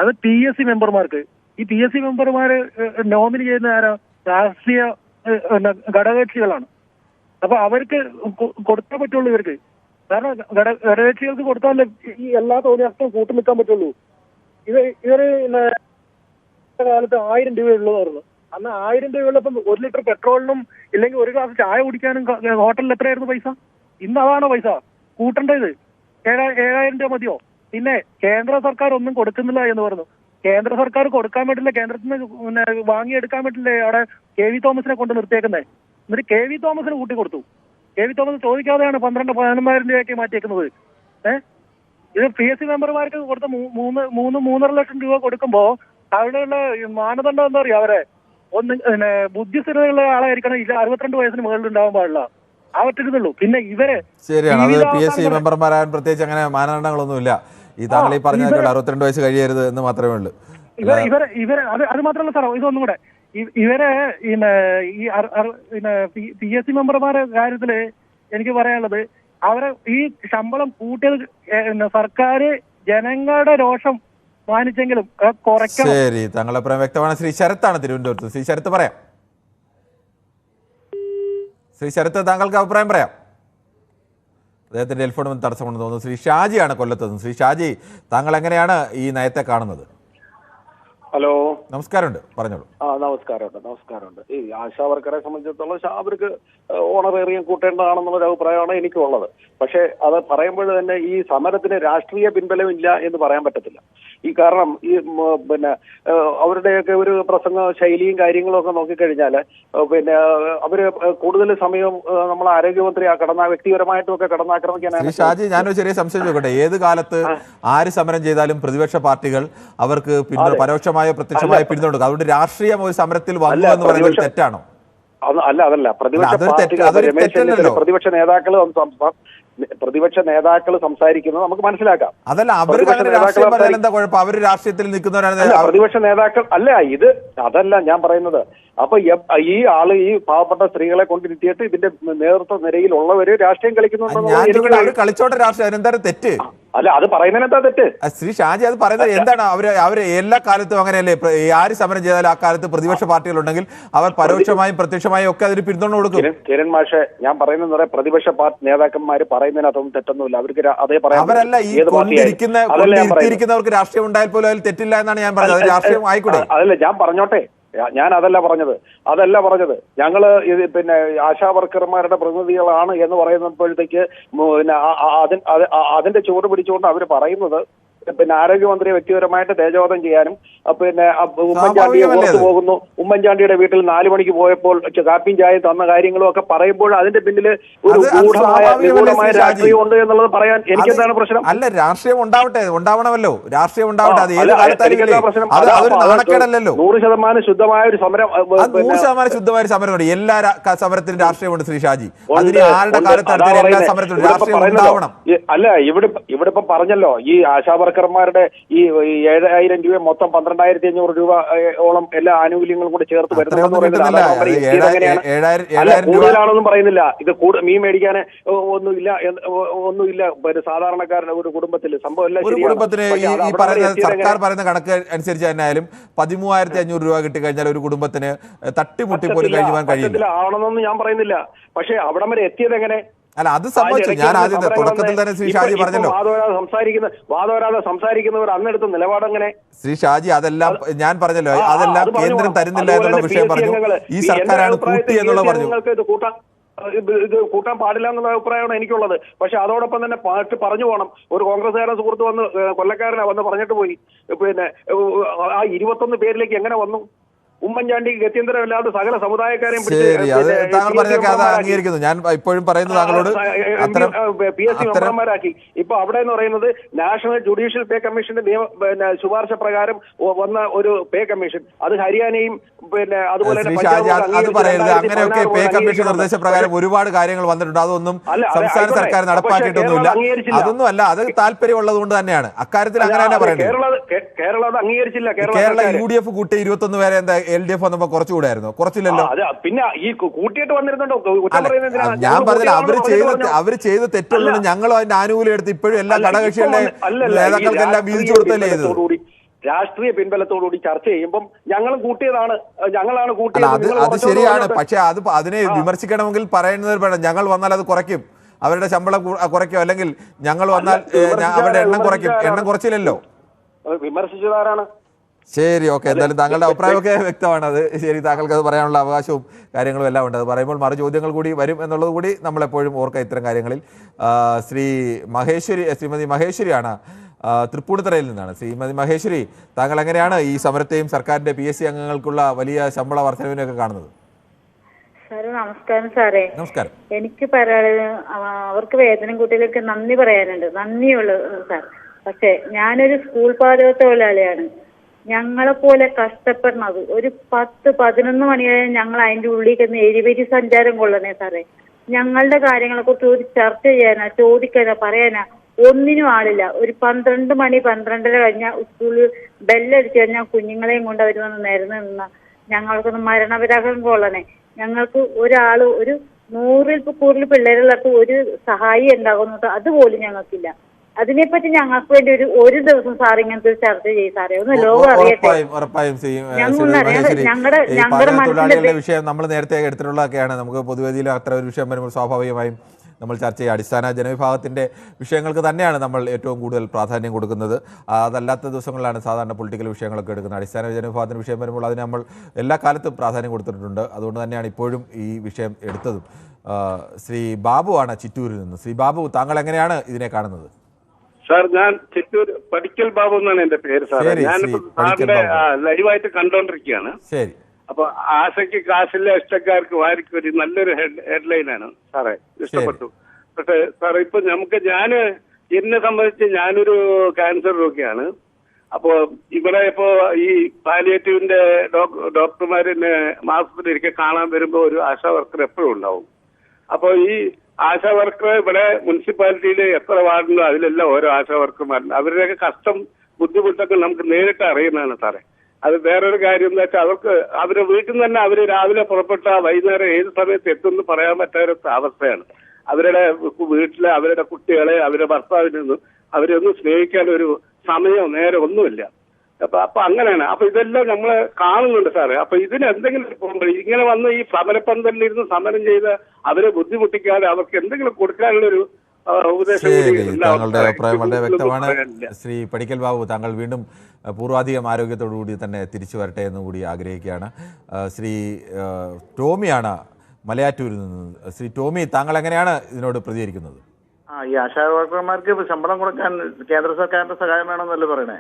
അത് PSC മെമ്പർമാർക്ക്. ഈ PSC മെമ്പർമാര് നോമിനി ചെയ്യുന്ന ആരാ? രാഷ്ട്രീയ ഘടകകക്ഷികളാണ്. അപ്പൊ അവർക്ക് കൊടുക്കാൻ പറ്റുള്ളൂ ഇവർക്ക്. കാരണം ഘടകകക്ഷികൾക്ക് കൊടുത്താലേ ഈ എല്ലാ തോന്നിയാർക്കും കൂട്ടു നിൽക്കാൻ പറ്റുള്ളൂ. ഇവര് കാലത്ത് 1000 രൂപ ഉള്ളതായിരുന്നു. അന്ന് 1000 രൂപയുള്ളപ്പം 1 ലിറ്റർ പെട്രോളിനും ഇല്ലെങ്കിൽ ഒരു ഗ്ലാസ് ചായ കുടിക്കാനും ഹോട്ടലിൽ എത്രയായിരുന്നു പൈസ? ഇന്ന് അതാണോ പൈസ കൂട്ടേണ്ടത്? 7000 രൂപ മതിയോ? പിന്നെ കേന്ദ്ര സർക്കാർ ഒന്നും കൊടുക്കുന്നില്ല എന്ന് പറഞ്ഞു. കേന്ദ്ര സർക്കാർ കൊടുക്കാൻ പറ്റില്ല, കേന്ദ്രത്തിൽ നിന്ന് വാങ്ങിയെടുക്കാൻ പറ്റില്ലേ അവിടെ KV തോമസിനെ കൊണ്ട് നിർത്തിയേക്കുന്നത്. എന്നിട്ട് KV തോമസിന് കൂട്ടി കൊടുത്തു. KV തോമസ് ചോദിക്കാതെയാണ് 12,000-15,000 രൂപയ്ക്ക് മാറ്റിയേക്കുന്നത്. ഇത് PSC മെമ്പർമാർക്ക് കൊടുത്ത 3.5 ലക്ഷം രൂപ കൊടുക്കുമ്പോ അവിടെയുള്ള മാനദണ്ഡം എന്താ പറയുക? അവരെ ബുദ്ധിസ്ഥിരതയുള്ള ആളായിരിക്കണം. 62 വയസ്സിന് മുകളിൽ ഉണ്ടാവാൻ പാടില്ല. ആ ഒറ്റക്കുള്ളൂ. പിന്നെ ഇവരെ ശരിയാണ്, അത് PSC മെമ്പർമാരാൻ പ്രത്യേകിച്ച് അങ്ങനെ മാനദണ്ഡങ്ങളൊന്നുമില്ല. ഈ താങ്കൾ ഈ പറഞ്ഞ 62 വയസ്സ് കഴിയരുത് എന്ന് മാത്രമേ ഉള്ളൂ. ഇവരെ അത് മാത്രമല്ല സാറോ, ഇതൊന്നും കൂടെ ഇവരെ PSC മെമ്പർമാരുടെ കാര്യത്തില് എനിക്ക് പറയാനുള്ളത്, അവരെ ഈ ശമ്പളം കൂട്ടിയത് സർക്കാർ ജനങ്ങളുടെ രോഷം മാനിച്ചെങ്കിലും കുറയ്ക്കണം. ശരി, താങ്കളുടെ അഭിപ്രായം വ്യക്തമാണ്. ശ്രീ ശരത്താണ് തിരുവനന്തപുരത്ത്. ശ്രീ ശരത്ത് പറയാം. ശ്രീ ശരത്ത്, താങ്കൾക്ക് അഭിപ്രായം പറയാം. അദ്ദേഹത്തിന്റെ ടെലിഫോൺ തടസ്സമുണ്ടെന്ന് തോന്നുന്നു. ശ്രീ ഷാജിയാണ് കൊല്ലത്തുനിന്ന്. ശ്രീ ഷാജി, താങ്കൾ എങ്ങനെയാണ് ഈ നയത്തെ കാണുന്നത്? ഹലോ, നമസ്കാരമുണ്ട്, പറഞ്ഞോളൂ. നമസ്കാരമുണ്ട്. ഈ ആശാ വർക്കറെ സംബന്ധിച്ചിടത്തോളം അവർക്ക് ഓണറേറിയം കൂട്ടേണ്ടതാണെന്നുള്ളൊരു അഭിപ്രായമാണ് എനിക്കുള്ളത്. പക്ഷെ അത് പറയുമ്പോൾ തന്നെ ഈ സമരത്തിന് രാഷ്ട്രീയ പിൻബലമില്ല എന്ന് പറയാൻ പറ്റത്തില്ല. ഈ കാരണം ഈ അവരുടെയൊക്കെ ഒരു പ്രസംഗ ശൈലിയും കാര്യങ്ങളും ഒക്കെ നോക്കിക്കഴിഞ്ഞാൽ അവര് കൂടുതൽ സമയം നമ്മളെ ആരോഗ്യമന്ത്രി വ്യക്തിപരമായിട്ടും ഒക്കെ കടന്നാക്രമിക്കാനാണ്. ഷാജി, ഞാനൊരു ചെറിയ സംശയം ചോദിക്കട്ടെ. ഏത് കാലത്ത് ആര് സമരം ചെയ്താലും പ്രതിപക്ഷ പാർട്ടികൾ അവർക്ക് പരോക്ഷമായ പ്രത്യക്ഷമായ പിന്തുണ കൊടുക്കും. അതുകൊണ്ട് രാഷ്ട്രീയം ഒരു സമരത്തിൽ വന്നു എന്ന് പറയുന്നത് തെറ്റാണോ? അതല്ല, പ്രതിപക്ഷ നേതാക്കൾ സംസാരിക്കുന്നത് നമുക്ക് മനസ്സിലാക്കാം. അതല്ല, അവർക്ക് രാഷ്ട്രീയം പറഞ്ഞാൽ എന്താ കുഴപ്പം? അവര് രാഷ്ട്രീയത്തിൽ നിൽക്കുന്നവരാണ് പ്രതിപക്ഷ നേതാക്കൾ. അതല്ല ഞാൻ പറയുന്നത്. അപ്പൊ ഈ ആള് ഈ പാവപ്പെട്ട സ്ത്രീകളെ കൊണ്ടിരുത്തിയിട്ട് ഇതിന്റെ നേതൃത്വ നിരയിലുള്ളവര് രാഷ്ട്രീയം കളിക്കുന്നുണ്ടോ? കളിച്ചോട്ടെ രാഷ്ട്രീയം, എന്താണ് തെറ്റ്? അല്ല, അത് പറയുന്നതിന് എന്താ തെറ്റ്? ശ്രീ ഷാജി, അത് പറയുന്നത് എന്താണ്? അവര് എല്ലാ കാലത്തും അങ്ങനെയല്ലേ? ആര് സമരം ചെയ്താലും ആ കാലത്ത് പ്രതിപക്ഷ പാർട്ടികൾ ഉണ്ടെങ്കിൽ അവർ പരോക്ഷമായും പ്രത്യക്ഷമായും ഒക്കെ അതിന് പിന്തുണ കൊടുക്കും. കിരൺ മാഷെ, ഞാൻ പറയുന്നത് പ്രതിപക്ഷ പാർട്ടി നേതാക്കന്മാര് പറയുന്നതിനകത്തൊന്നും തെറ്റൊന്നുമില്ല. അവർക്ക് അതേ പറയാം. അവരല്ല ഈ കൊണ്ടിരിക്കുന്നവർക്ക് രാഷ്ട്രീയം ഉണ്ടായാൽ പോലും അതിൽ തെറ്റില്ല എന്നാണ് ഞാൻ പറഞ്ഞത്. രാഷ്ട്രീയം ആയിക്കൂടെ? അതല്ല ഞാൻ പറഞ്ഞോട്ടെ, ഞാൻ അതല്ല പറഞ്ഞത്. ഞങ്ങള് ആശാ വർക്കർമാരുടെ പ്രതിനിധികളാണ് എന്ന് പറയുമ്പോഴത്തേക്ക് അതിന്റെ ചുവട് പിടിച്ചുകൊണ്ട് അവര് പറയുന്നത് ആരോഗ്യമന്ത്രിയെ വ്യക്തിപരമായിട്ട് തേജോധം ചെയ്യാനും ഉമ്മൻചാണ്ടിയെ പുറത്തു പോകുന്നു, ഉമ്മൻചാണ്ടിയുടെ വീട്ടിൽ 4 മണിക്ക് പോയപ്പോൾ കാപ്പിയും ചായയും തന്ന കാര്യങ്ങളും ഒക്കെ പറയുമ്പോൾ അതിന്റെ പിന്നിൽ ഒരു നിഗൂഢമായ രാഷ്ട്രീയം ഉണ്ട് എന്നുള്ളത് പറയാൻ എനിക്ക് എന്താണ് പ്രശ്നം? അല്ല, രാഷ്ട്രീയം ഉണ്ടാവണമല്ലോ. രാഷ്ട്രീയം ഉണ്ടാവട്ടെ. അത് ഏത് കാലത്തായാലും 100% ശുദ്ധമായ ഒരു സമരം. 100% ശുദ്ധമായ ഒരു സമരമുണ്ട്. എല്ലാ സമരത്തിനും രാഷ്ട്രീയമുണ്ട് ശ്രീ ഷാജി. അതിന് ആരുടെ കാലത്ത് എല്ലാ സമരത്തിലും രാഷ്ട്രീയം ഉണ്ടാവണം. അല്ല, ഇവിടെ ഇപ്പം പറഞ്ഞല്ലോ, ഈ ആശാ വർക്കർ വർക്കർമാരുടെ ഈ 7,000 രൂപ മൊത്തം 12,500 രൂപ ഓളം എല്ലാ ആനുകൂല്യങ്ങളും കൂടി ചേർത്ത് വരുന്നുണ്ടെന്ന് കൂടുതലാണെന്നും പറയുന്നില്ല. ഇത് മീൻ മേടിക്കാൻ ഒന്നുമില്ല സാധാരണക്കാരുടെ ഒരു കുടുംബത്തിൽ സംഭവം എല്ലാം സർക്കാർ പറയുന്ന കണക്ക് അനുസരിച്ച് തന്നെ ആയാലും 13,500 രൂപ കിട്ടിക്കഴിഞ്ഞാൽ ഒരു കുടുംബത്തിന് തട്ടിമുട്ടി പോലും കഴിയുവാൻ കഴിയില്ല ആവണമെന്നൊന്നും ഞാൻ പറയുന്നില്ല. പക്ഷെ അവിടം വരെ എത്തിയത് എങ്ങനെ? അല്ല, അത് സംഭവിച്ചു. ഞാൻ ആദ്യം തുടക്കത്തിൽ തന്നെ ശ്രീ ഷാജി പറഞ്ഞല്ലോ, വാദവരാതെ സംസാരിക്കുന്നവർ അന്നെടുത്ത നിലപാടെങ്ങനെ? ശ്രീ ഷാജി അതെല്ലാം ഞാൻ പറഞ്ഞല്ലോ, അതെല്ലാം കേന്ദ്രം തരുന്നില്ല എന്നുള്ള വിഷയം പറഞ്ഞു. ഈ സർക്കാരാണ് കൂട്ടി എന്നുള്ള പറഞ്ഞു. ഇത് കൂട്ടാൻ പാടില്ല എന്നുള്ള അഭിപ്രായമാണ് എനിക്കുള്ളത്. പക്ഷെ അതോടൊപ്പം തന്നെ പറഞ്ഞു പോകണം. ഒരു കോൺഗ്രസ്സുകാരൻ സുഹൃത്ത് വന്ന് കൊല്ലക്കാരനെ വന്ന് പറഞ്ഞിട്ട് പോയി, പിന്നെ ആ 21 പേരിലേക്ക് എങ്ങനെ വന്നു? ഉമ്മൻചാണ്ടി ഗത്യന്തരമില്ലാതെ സകല സമുദായക്കാരെയും താങ്കൾ പറഞ്ഞൊക്കെ അത് അംഗീകരിക്കുന്നു. ഞാൻ ഇപ്പോഴും പറയുന്നത് താങ്കളോട് PSC മെമ്പർമാരാക്കി. ഇപ്പൊ അവിടെ എന്ന് പറയുന്നത് നാഷണൽ ജുഡീഷ്യൽ പേ കമ്മീഷന്റെ ശുപാർശ പ്രകാരം വന്ന ഒരു പേ കമ്മീഷൻ. അത് ഹരിയാനയും പിന്നെ അതുപോലെ അത് പറയരുത്. അങ്ങനെയൊക്കെ പേ കമ്മീഷൻ നിർദ്ദേശപ്രകാരം ഒരുപാട് കാര്യങ്ങൾ വന്നിട്ടുണ്ട്. അതൊന്നും സംസ്ഥാന സർക്കാർ നടപ്പാക്കിയിട്ടൊന്നുമില്ല. അതൊന്നും അല്ല, അത് താല്പര്യമുള്ളത് കൊണ്ട് തന്നെയാണ്. അക്കാര്യത്തിൽ അങ്ങനെ തന്നെ പറയുന്നത്. കേരളം അത് അംഗീകരിച്ചില്ല. കേരള UDF കൂട്ടി 21 പേരെ എന്താ LDF വന്നപ്പോ കുറച്ചുകൂടായിരുന്നോ? കുറച്ചില്ലല്ലോ. പിന്നെ ഈ കൂട്ടിയിട്ട് വന്നിരുന്നുണ്ടോ? ഞാൻ പറഞ്ഞില്ല, അവര് ചെയ്ത് തെറ്റുള്ളത് ഞങ്ങളും അതിന്റെ ആനുകൂല്യം എടുത്ത് ഇപ്പോഴും എല്ലാ ഘടകകക്ഷികളുടെ നേതാക്കൾക്കെല്ലാം വീതിച്ചു കൊടുത്തല്ലേ ചെയ്തത്. രാഷ്ട്രീയ പിൻബലത്തോടുകൂടി ചർച്ച ചെയ്യുമ്പോൾ ഞങ്ങളും കൂട്ടിയതാണ്, ഞങ്ങളാണ് കൂട്ടിയത്. അത് ശരിയാണ്. പക്ഷെ അതിനെ വിമർശിക്കണമെങ്കിൽ പറയുന്നത് വേണം. ഞങ്ങൾ വന്നാൽ അത് കുറയ്ക്കും, അവരുടെ ശമ്പളം കുറയ്ക്കും, അല്ലെങ്കിൽ ഞങ്ങൾ വന്നാൽ അവരുടെ എണ്ണം കുറയ്ക്കും. എണ്ണം കുറച്ചില്ലല്ലോ. വിമർശിച്ചതാരാണ്? ശരി, ഓക്കെ. എന്തായാലും താങ്കളുടെ അഭിപ്രായമൊക്കെ വ്യക്തമാണ്. അത് ശരി, താങ്കൾക്ക് അത് പറയാനുള്ള അവകാശവും കാര്യങ്ങളും എല്ലാം ഉണ്ട്. അത് പറയുമ്പോൾ മറു ചോദ്യങ്ങൾ കൂടി വരും എന്നുള്ളത് കൂടി നമ്മളെപ്പോഴും ഓർക്കുക ഇത്തരം കാര്യങ്ങളിൽ. ശ്രീമതി മഹേശ്വരിയാണ് തൃപ്പൂണിത്തറയിൽ നിന്നാണ്. ശ്രീമതി മഹേശ്വരി, താങ്കൾ എങ്ങനെയാണ് ഈ സമരത്തെയും സർക്കാരിന്റെ PSC അംഗങ്ങൾക്കുള്ള വലിയ ശമ്പള വർധനവിനെയൊക്കെ കാണുന്നത്? സാറേ നമസ്കാരം. സാറേ നമസ്കാരം. എനിക്ക് അവർക്ക് വേതനം കൂട്ടിയിലേക്ക് നന്ദി പറയാനുണ്ട്. നന്ദിയുള്ളൂ സാർ. പക്ഷെ ഞാനൊരു സ്കൂൾ പാചക തൊഴിലാളിയാണ്. ഞങ്ങളെ പോലെ കഷ്ടപ്പെടുന്നത് ഒരു 10-11 മണിയായ ഞങ്ങൾ അതിന്റെ ഉള്ളിൽ എരിവരി സഞ്ചാരം കൊള്ളണേ സാറേ. ഞങ്ങളുടെ കാര്യങ്ങളെ കുറിച്ച് ഒരു ചർച്ച ചെയ്യാനാ, ചോദിക്കാനാ, പറയാനാ ഒന്നിനും ആളില്ല. ഒരു 12 മണി 12:30 കഴിഞ്ഞാൽ സ്കൂളിൽ ബെല്ലടിച്ചു കഴിഞ്ഞാൽ കുഞ്ഞുങ്ങളെയും കൊണ്ട് അവർ വന്ന് നിരന്ന് നിന്ന ഞങ്ങൾക്കൊന്ന് മരണപരാഗം കൊള്ളണേ. ഞങ്ങൾക്ക് ഒരാള് ഒരു 100-ൽ കൂടുതൽ പിള്ളേരുള്ളപ്പോൾ ഒരു സഹായി ഉണ്ടാകുന്നത് അതുപോലും ഞങ്ങൾക്കില്ല. അതിനെപ്പറ്റി ഞങ്ങൾക്ക് വേണ്ടി ഒരു ദിവസം സാർ ഇങ്ങനത്തെ ഒരു ചർച്ച ചെയ്യും സാറേ. ഒന്ന് ലോകം അറിയട്ടെ. തൊഴിലാളികളുടെ വിഷയം നമ്മൾ നേരത്തെ എടുത്തിട്ടുള്ളതൊക്കെയാണ്. നമുക്ക് പൊതുവേദിയിൽ അത്ര ഒരു വിഷയം വരുമ്പോൾ സ്വാഭാവികമായും നമ്മൾ ചർച്ച ചെയ്യുക. അടിസ്ഥാന ജനവിഭാഗത്തിൻ്റെ വിഷയങ്ങൾക്ക് തന്നെയാണ് നമ്മൾ ഏറ്റവും കൂടുതൽ പ്രാധാന്യം കൊടുക്കുന്നത്. അതല്ലാത്ത ദിവസങ്ങളിലാണ് സാധാരണ പൊളിറ്റിക്കൽ വിഷയങ്ങളൊക്കെ എടുക്കുന്നത്. അടിസ്ഥാന ജനവിഭാഗത്തിൻ്റെ വിഷയം വരുമ്പോൾ അതിന് നമ്മൾ എല്ലാ കാലത്തും പ്രാധാന്യം കൊടുത്തിട്ടുണ്ട്. അതുകൊണ്ട് തന്നെയാണ് ഇപ്പോഴും ഈ വിഷയം എടുത്തതും. ശ്രീ ബാബു ആണ് ചിറ്റൂരിൽ നിന്ന്. ശ്രീ ബാബു, താങ്കൾ എങ്ങനെയാണ് ഇതിനെ കാണുന്നത്? സാർ, ഞാൻ ചിറ്റൂർ പടിക്കൽ ബാബു എന്നാണ് എന്റെ പേര് സാറേ. ഞാനിപ്പോ സാറിന്റെ ലൈവായിട്ട് കണ്ടോണ്ടിരിക്കുകയാണ്. ശരി. അപ്പൊ ആശയ്ക്ക് കാശിലെ ഇഷ്ടക്കാർക്ക് വാരിക്ക് ഒരു നല്ലൊരു ഹെഡ്ലൈനാണ് സാറേ, ഇഷ്ടപ്പെട്ടു. പക്ഷെ സാറേ ഇപ്പൊ എന്നെ സംബന്ധിച്ച് ഞാനൊരു ക്യാൻസർ രോഗിയാണ്. അപ്പോ ഇവിടെ ഇപ്പോ ഈ പാലിയേറ്റീവിന്റെ ഡോക്ടർമാരെ മാസത്തിലൊരിക്കൽ കാണാൻ വരുമ്പോ ഒരു ആശാ വർക്കർ എപ്പോഴും ഉണ്ടാവും. അപ്പൊ ഈ ആശാ വർക്കർ ഇവിടെ മുനിസിപ്പാലിറ്റിയിൽ എത്ര വാർഡുണ്ടോ അതിലെല്ലാം ഓരോ ആശാ വർക്കർമാരുണ്ട്. അവരുടെയൊക്കെ കഷ്ടം ബുദ്ധിമുട്ടൊക്കെ നമുക്ക് നേരിട്ട് അറിയുന്നതാണ് സാറേ. അത് വേറൊരു കാര്യം എന്താ വെച്ചാൽ അവരുടെ വീട്ടിൽ നിന്ന് തന്നെ അവര് രാവിലെ പുറപ്പെട്ട വൈകുന്നേരം ഏത് സമയത്ത് എത്തുമെന്ന് പറയാൻ പറ്റാത്ത അവസ്ഥയാണ്. അവരുടെ വീട്ടിലെ അവരുടെ കുട്ടികളെ അവരുടെ ഭർത്താവിനൊന്നും അവരൊന്നും സ്നേഹിക്കാൻ ഒരു സമയമോ നേരം ഒന്നുമില്ല. അപ്പൊ അങ്ങനെയാണ്. അപ്പൊ ഇതെല്ലാം നമ്മൾ കാണുന്നുണ്ട് സാറേ. അപ്പൊ ഇതിന് എന്തെങ്കിലും ഇങ്ങനെ വന്ന് ഈ സമരപ്പന്തലിരുന്ന് സമരം ചെയ്ത് അവരെ ബുദ്ധിമുട്ടിക്കാതെ അവർക്ക് എന്തെങ്കിലും കൊടുക്കാനുള്ളൊരു ഉപദേശം. താങ്കളുടെ അഭിപ്രായം വളരെ വ്യക്തമാണ്. ശ്രീ പടിക്കൽ ബാബു, താങ്കൾ വീണ്ടും പൂർവാധികം ആരോഗ്യത്തോടുകൂടി തന്നെ തിരിച്ചു വരട്ടെ എന്നും കൂടി ആഗ്രഹിക്കുകയാണ്. ശ്രീ ടോമിയാണ് മലയാറ്റൂരിൽ നിന്ന്. ശ്രീ ടോമി, താങ്കൾ എങ്ങനെയാണ് ഇതിനോട് പ്രതികരിക്കുന്നത്? ഈ ആശാ വർക്കർമാർക്ക് ശമ്പളം കൊടുക്കാൻ കേന്ദ്ര സർക്കാരിന്റെ സഹായം വേണമെന്നല്ലേ പറയണേ?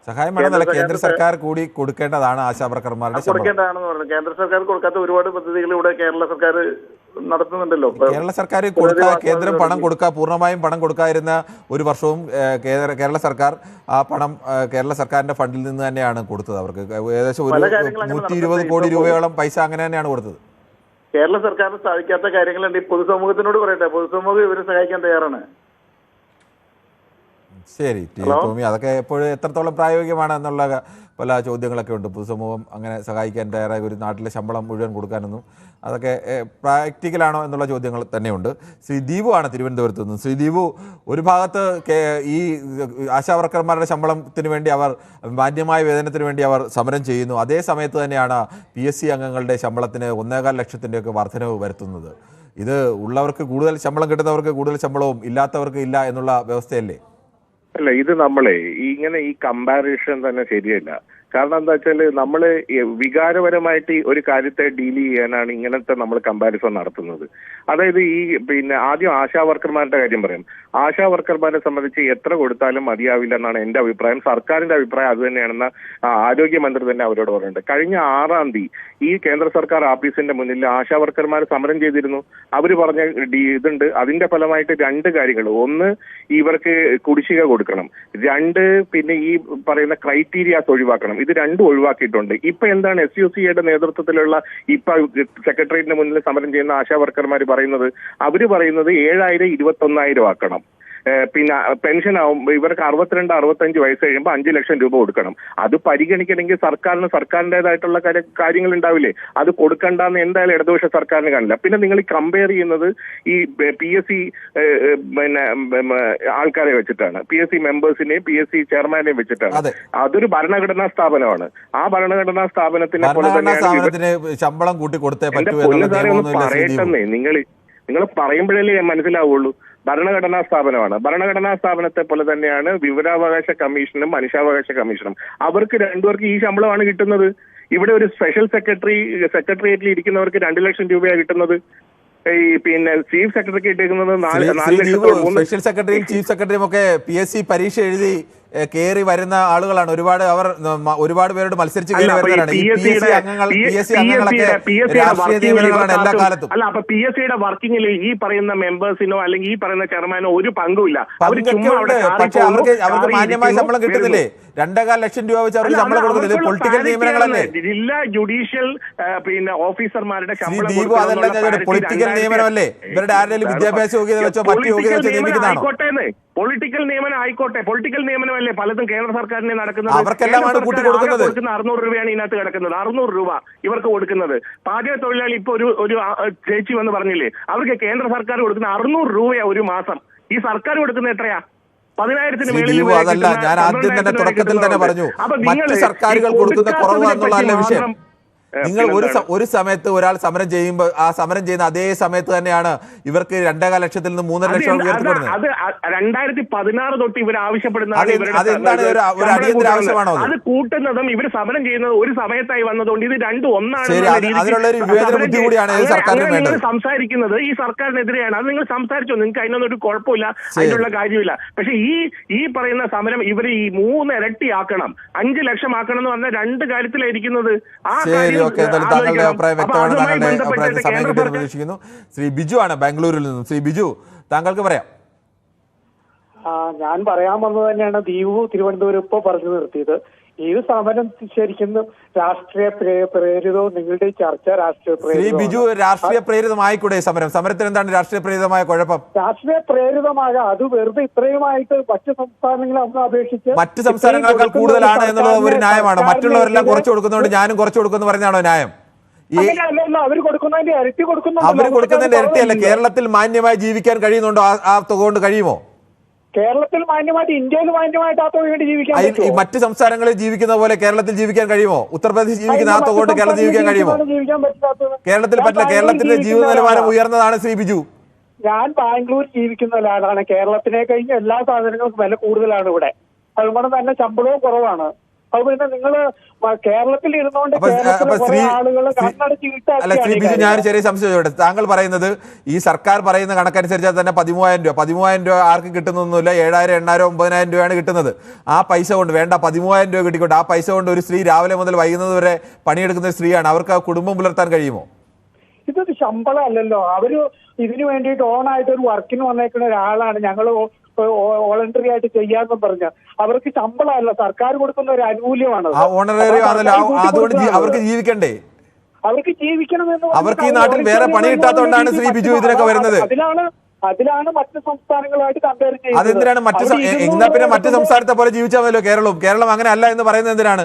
സഹായം വേണമെന്നല്ല, കേന്ദ്ര സർക്കാർ കൂടി കൊടുക്കേണ്ടതാണ് ആശാ വർക്കർമാരുടെ ശമ്പളം. കൊടുക്കേണ്ടതാണെന്ന് പറഞ്ഞു. കേന്ദ്ര സർക്കാർ കൊടുക്കാത്ത ഒരുപാട് പദ്ധതികൾ ഇവിടെ കേരള സർക്കാർ നടത്തുന്നുണ്ടല്ലോ. കേരള സർക്കാർ കേന്ദ്രം പണം പൂർണ്ണമായും പണം കൊടുക്കാതിരുന്ന ഒരു വർഷവും കേരള സർക്കാർ ആ പണം കേരള സർക്കാരിന്റെ ഫണ്ടിൽ നിന്ന് തന്നെയാണ് കൊടുത്തത്. അവർക്ക് ഏകദേശം 120 കോടി രൂപയോളം പൈസ അങ്ങനെ തന്നെയാണ് കൊടുത്തത്. കേരള സർക്കാരിന് സാധിക്കാത്ത കാര്യങ്ങളുണ്ട്. ഈ പൊതുസമൂഹത്തിനോട് പറയട്ടെ, പൊതുസമൂഹം ഇവരെ സഹായിക്കാൻ തയ്യാറാണ്. ശരി ടോമി, അതൊക്കെ എപ്പോഴും എത്രത്തോളം പ്രായോഗികമാണ് എന്നുള്ള പല ചോദ്യങ്ങളൊക്കെ ഉണ്ട്. പൊതുസമൂഹം അങ്ങനെ സഹായിക്കാൻ തയ്യാറായ ഒരു നാട്ടിലെ ശമ്പളം മുഴുവൻ കൊടുക്കാനൊന്നും അതൊക്കെ പ്രാക്ടിക്കലാണോ എന്നുള്ള ചോദ്യങ്ങൾ തന്നെയുണ്ട്. ശ്രീ ദീപു ആണ് തിരുവനന്തപുരത്ത് നിന്ന്. ശ്രീ ദീപു, ഒരു ഭാഗത്ത് ഈ ആശാവർക്കർമാരുടെ ശമ്പളത്തിന് വേണ്ടി അവർ മാന്യമായ വേതനത്തിന് വേണ്ടി അവർ സമരം ചെയ്യുന്നു. അതേ സമയത്ത് തന്നെയാണ് PSC അംഗങ്ങളുടെ ശമ്പളത്തിന് 1.25 ലക്ഷത്തിൻ്റെയൊക്കെ വർധനവ് വരുത്തുന്നത്. ഇത് ഉള്ളവർക്ക് കൂടുതൽ ശമ്പളം കിട്ടുന്നവർക്ക് കൂടുതൽ ശമ്പളവും ഇല്ലാത്തവർക്ക് ഇല്ല എന്നുള്ള വ്യവസ്ഥയല്ലേ? അല്ല, ഇത് നമ്മളെ ഇങ്ങനെ ഈ കമ്പാരിഷൻ തന്നെ ശരിയല്ല. കാരണം എന്താ വെച്ചാല് നമ്മള് വികാരപരമായിട്ട് ഒരു കാര്യത്തെ ഡീൽ ചെയ്യാനാണ് ഇങ്ങനത്തെ നമ്മൾ കമ്പാരിസൺ നടത്തുന്നത്. അതായത് ആദ്യം ആശാ വർക്കർമാരുടെ കാര്യം പറയാം. ആശാ വർക്കർമാരെ സംബന്ധിച്ച് എത്ര കൊടുത്താലും മതിയാവില്ല എന്നാണ് എന്റെ അഭിപ്രായം. സർക്കാരിന്റെ അഭിപ്രായം അത് തന്നെയാണെന്ന് ആരോഗ്യമന്ത്രി തന്നെ അവരോട് പറയുന്നുണ്ട്. കഴിഞ്ഞ 6-ാം തീയതി ഈ കേന്ദ്ര സർക്കാർ ഓഫീസിന്റെ മുന്നിൽ ആശാ വർക്കർമാർ സമരം ചെയ്തിരുന്നു. അവര് പറഞ്ഞ ഇതുണ്ട്. അതിന്റെ ഫലമായിട്ട് 2 കാര്യങ്ങൾ. ഒന്ന്, ഇവർക്ക് കുടിശ്ശിക കൊടുക്കണം. 2, പിന്നെ ഈ പറയുന്ന ക്രൈറ്റീരിയാസ് ഒഴിവാക്കണം. ഇത് 2 ഒഴിവാക്കിയിട്ടുണ്ട്. ഇപ്പൊ എന്താണ് SUCയുടെ നേതൃത്വത്തിലുള്ള ഇപ്പൊ സെക്രട്ടേറിയറ്റിന് മുന്നിൽ സമരം ചെയ്യുന്ന ആശാ വർക്കർമാർ പറയുന്നത്? അവര് പറയുന്നത് 7,000 21,000 ആക്കണം. പിന്നെ പെൻഷൻ ആവുമ്പോൾ ഇവർക്ക് 62-65 വയസ്സ് കഴിയുമ്പോൾ 5 ലക്ഷം രൂപ കൊടുക്കണം. അത് പരിഗണിക്കണമെങ്കിൽ സർക്കാരിൻ്റെതായിട്ടുള്ള കാര്യങ്ങൾ ഉണ്ടാവില്ലേ? അത് കൊടുക്കണ്ടെന്ന് എന്തായാലും ഇടതുപക്ഷ സർക്കാരിന് കാണില്ല. പിന്നെ നിങ്ങൾ ഈ കമ്പയർ ചെയ്യുന്നത് ഈ PSC ആൾക്കാരെ വെച്ചിട്ടാണ്, PSC മെമ്പേഴ്സിനെയും PSC ചെയർമാനെയും വെച്ചിട്ടാണ്. അതൊരു ഭരണഘടനാ സ്ഥാപനമാണ്. ആ ഭരണഘടനാ സ്ഥാപനത്തിനെ പോലെ തന്നെയാണ് ശമ്പളം കൂട്ടി കൊടുത്തേ പറ്റൂ. പറയട്ടെന്നേ, നിങ്ങൾ പറയുമ്പോഴല്ലേ മനസ്സിലാവുള്ളൂ. ഭരണഘടനാ സ്ഥാപനമാണ്. ഭരണഘടനാ സ്ഥാപനത്തെ പോലെ തന്നെയാണ് വിവരാവകാശ കമ്മീഷനും മനുഷ്യാവകാശ കമ്മീഷനും. അവർക്ക് 2 പേർക്ക് ഈ ശമ്പളമാണ് കിട്ടുന്നത്. ഇവിടെ ഒരു സ്പെഷ്യൽ സെക്രട്ടേറിയറ്റിൽ ഇരിക്കുന്നവർക്ക് 2 ലക്ഷം രൂപയാണ് കിട്ടുന്നത്. പിന്നെ ചീഫ് സെക്രട്ടറിക്ക് കിട്ടുന്നത് 4 ലക്ഷം. സ്പെഷ്യൽ സെക്രട്ടറിയും ചീഫ് സെക്രട്ടറിയും ഒക്കെ PSC പരീക്ഷ എഴുതി കയറി വരുന്ന ആളുകളാണ്. ഒരുപാട് പേരോട് മത്സരിച്ച് കയറി വരുന്നവരാണ്. PSC അംഗങ്ങളൊക്കെ രാഷ്ട്രീയ നിയമനങ്ങളാണ് എല്ലാ കാലത്തും. അല്ല, അപ്പൊ PSCയുടെ വർക്കിങ്ങിൽ ഈ പറയുന്ന മെമ്പേഴ്സിനോ അല്ലെങ്കിൽ ഈ പറയുന്ന ചെയർമാനോ ഒരു പങ്കുമില്ല. പക്ഷെ അവർക്ക് മാന്യമായ ശമ്പളം കിട്ടുന്നില്ലേ? 2.25 ലക്ഷം രൂപ വെച്ച് അവർക്ക് ശമ്പളം കൊടുക്കുന്നില്ലേ? പൊളിറ്റിക്കൽ നിയമനങ്ങളല്ലേ? ജില്ലാ ജുഡീഷ്യൽ ഓഫീസർമാരുടെ ശമ്പളം. അതല്ല, പൊളിറ്റിക്കൽ നിയമനമല്ലേ? ഇവരുടെ ആരുടെയും വിദ്യാഭ്യാസ യോഗ്യത വെച്ചോ മറ്റു യോഗ്യത വെച്ചോ നിയമിക്കുന്നതാണോ? പൊളിറ്റിക്കൽ നിയമനം ആയിക്കോട്ടെ, പൊളിറ്റിക്കൽ നിയമനമല്ലേ പലതും കേന്ദ്ര സർക്കാരിനെ നടക്കുന്നത്. അവർക്കെല്ലാമാണ് കൂട്ടി കൊടുക്കുന്നത്. 600 രൂപയാണ് ഇതിനകത്ത് കിടക്കുന്നത്. 600 രൂപ ഇവർക്ക് കൊടുക്കുന്നത്. പാചക തൊഴിലാളി ഇപ്പൊ ഒരു ചേച്ചി വന്ന് പറഞ്ഞില്ലേ, അവർക്ക് കേന്ദ്ര സർക്കാർ കൊടുക്കുന്ന 600 രൂപയാ ഒരു മാസം. ഈ സർക്കാർ കൊടുക്കുന്ന എത്രയാ? 10,000-ന് മേളിൽ. അതല്ല, ഞാൻ ആദ്യം തന്നെ തുടക്കത്തിൽ തന്നെ പറഞ്ഞു, മറ്റ് സർക്കാരുകൾ കൊടുക്കുന്ന കുറവ് എന്നുള്ളതല്ല വിഷയം. നിങ്ങൾ ഒരു സമയത്ത് ഒരാൾ സമരം ചെയ്യുമ്പോൾ ആ സമരം ചെയ്യുന്ന അതേ സമയത്ത് തന്നെയാണ് ഇവർക്ക് 2.25 ലക്ഷത്തിൽ നിന്ന് 3.5 ലക്ഷം ഉയർത്തിക്കൊടുക്കുന്നത്. അത് 2016 തൊട്ട് ഇവർ ആവശ്യപ്പെടുന്നതാണ്. അത് കൂട്ടുന്നതും ഇവർ സമരം ചെയ്യുന്നത് ഒരു സമയത്തായി വന്നതുകൊണ്ട് ഇത് രണ്ടും ഒന്നാണ്. സംസാരിക്കുന്നത് ഈ സർക്കാരിനെതിരെയാണ്. അത് നിങ്ങൾ സംസാരിച്ചോ, നിങ്ങൾക്ക് അതിനൊന്നും ഒരു കുഴപ്പമില്ല, അതിനുള്ള കാര്യമില്ല. പക്ഷെ ഈ പറയുന്ന സമരം ഇവർ ഈ 3 ഇരട്ടിയാക്കണം, 5 ലക്ഷം ആക്കണം എന്ന് പറഞ്ഞ 2 കാര്യത്തിലായിരിക്കുന്നത്. ആ കാര്യം താങ്കളുടെ അഭിപ്രായം വ്യക്തമാണ്. താങ്കളുടെ അഭിപ്രായത്തിന് സമയം കിട്ടിയെന്ന് പ്രതീക്ഷിക്കുന്നു. ശ്രീ ബിജു ആണ് ബാംഗ്ലൂരിൽ നിന്നും. ശ്രീ ബിജു, താങ്കൾക്ക് പറയാം. ഞാൻ പറയാൻ വന്നത് തന്നെയാണ് ദീപു തിരുവനന്തപുരം ഇപ്പൊ പറഞ്ഞു നിർത്തിയത്. ഈ സമരം ശരിക്കും രാഷ്ട്രീയ പ്രേരിതവും നിങ്ങളുടെ ചർച്ച രാഷ്ട്രീയ ശ്രീ ബിജു, രാഷ്ട്രീയ പ്രേരിതമായിക്കൂടെ സമരത്തിന് എന്താണ് രാഷ്ട്രീയ പ്രേരിതമായ കുഴപ്പം? രാഷ്ട്രീയ പ്രേരിതമാകാം, അത് വെറുതെ ഇത്രയുമായിട്ട് മറ്റു സംസ്ഥാനങ്ങളെ അപേക്ഷിച്ച് മറ്റു സംസ്ഥാനങ്ങളെക്കാൾ കൂടുതലാണ് എന്നുള്ളത് ഒരു ന്യായമാണ്. മറ്റുള്ളവരെല്ലാം കുറച്ച് കൊടുക്കുന്നതുകൊണ്ട് ഞാനും കുറച്ച് കൊടുക്കുന്നു പറഞ്ഞാണോ ന്യായം? അവർ കൊടുക്കുന്നതിന്റെ ഇരട്ടി അവർ കൊടുക്കുന്നതിന്റെ ഇരട്ടിയല്ല. കേരളത്തിൽ മാന്യമായി ജീവിക്കാൻ കഴിയുന്നുണ്ടോ? ആ തുക കൊണ്ട് കഴിയുമോ? കേരളത്തിൽ മാന്യമായിട്ട്, ഇന്ത്യയിൽ മാന്യമായിട്ട് ആ തുക വേണ്ടി ജീവിക്കാൻ മറ്റ് സംസ്ഥാനങ്ങളിൽ ജീവിക്കുന്ന പോലെ കേരളത്തിൽ ജീവിക്കാൻ കഴിയുമോ? ഉത്തർപ്രദേശ് ജീവിക്കുന്ന ആ തുക കൊണ്ട് കേരളത്തിൽ ജീവിക്കാൻ കഴിയുമോ? കേരളത്തിൽ പറ്റില്ല. കേരളത്തിന്റെ ജീവിത നിലവാരം ഉയർന്നതാണ് ശ്രീ ബിജു. ഞാൻ ബാംഗ്ലൂർ ജീവിക്കുന്ന ഒരാളാണ്. കേരളത്തിനെ കഴിഞ്ഞ എല്ലാ സാധനങ്ങൾക്കും വില കൂടുതലാണ് ഇവിടെ. അതുകൊണ്ട് തന്നെ ശമ്പളവും കുറവാണ്. അത് പിന്നെ നിങ്ങൾ കേരളത്തിൽ ഇരുന്നുകൊണ്ട് അല്ല ശ്രീ ബിജു, ഞാൻ ചെറിയ സംശയം. താങ്കൾ പറയുന്നത് ഈ സർക്കാർ പറയുന്ന കണക്കനുസരിച്ചാൽ തന്നെ 13,000 രൂപ ആർക്കും കിട്ടുന്നൊന്നുമില്ല. 7,000, 8,000, 9,000 രൂപയാണ് കിട്ടുന്നത്. ആ പൈസ കൊണ്ട് വേണ്ട 13,000 രൂപ കിട്ടിക്കൊണ്ട് ആ പൈസ കൊണ്ട് ഒരു സ്ത്രീ രാവിലെ മുതൽ വൈകുന്നത് വരെ പണിയെടുക്കുന്ന ഒരു സ്ത്രീയാണ്. അവർക്ക് ആ കുടുംബം പുലർത്താൻ കഴിയുമോ? ഇതൊരു ശമ്പളം അല്ലല്ലോ. അവര് ഇതിനു വേണ്ടിയിട്ട് ഓണായിട്ട് ഒരു വർക്കിന് വന്നേക്കുന്ന ഒരാളാണ്. ഞങ്ങൾ വോളണ്ടറി ആയിട്ട് ചെയ്യാന്ന് പറഞ്ഞ അവർക്ക് ശമ്പളമല്ല, സർക്കാർ കൊടുക്കുന്ന ഒരു ആനുകൂല്യമാണ്. അവർക്ക് ജീവിക്കണ്ടേ? അവർക്ക് ജീവിക്കണമെന്ന് അവർക്ക് ഈ നാട്ടിൽ വേറെ പണി കിട്ടാത്തതുകൊണ്ടാണ് ശ്രീ ബിജു ഇതിനൊക്കെ വരുന്നത്. അതിലാണ് മറ്റ് സംസ്ഥാനങ്ങളുമായിട്ട് കമ്പയർ അതെന്തിനാണ് എന്നാ പിന്നെ മറ്റ് സംസ്ഥാനത്തെ പോലെ ജീവിച്ചാൽ മതിയല്ലോ കേരളം അങ്ങനെ അല്ല എന്ന് പറയുന്നത് എന്തിനാണ്?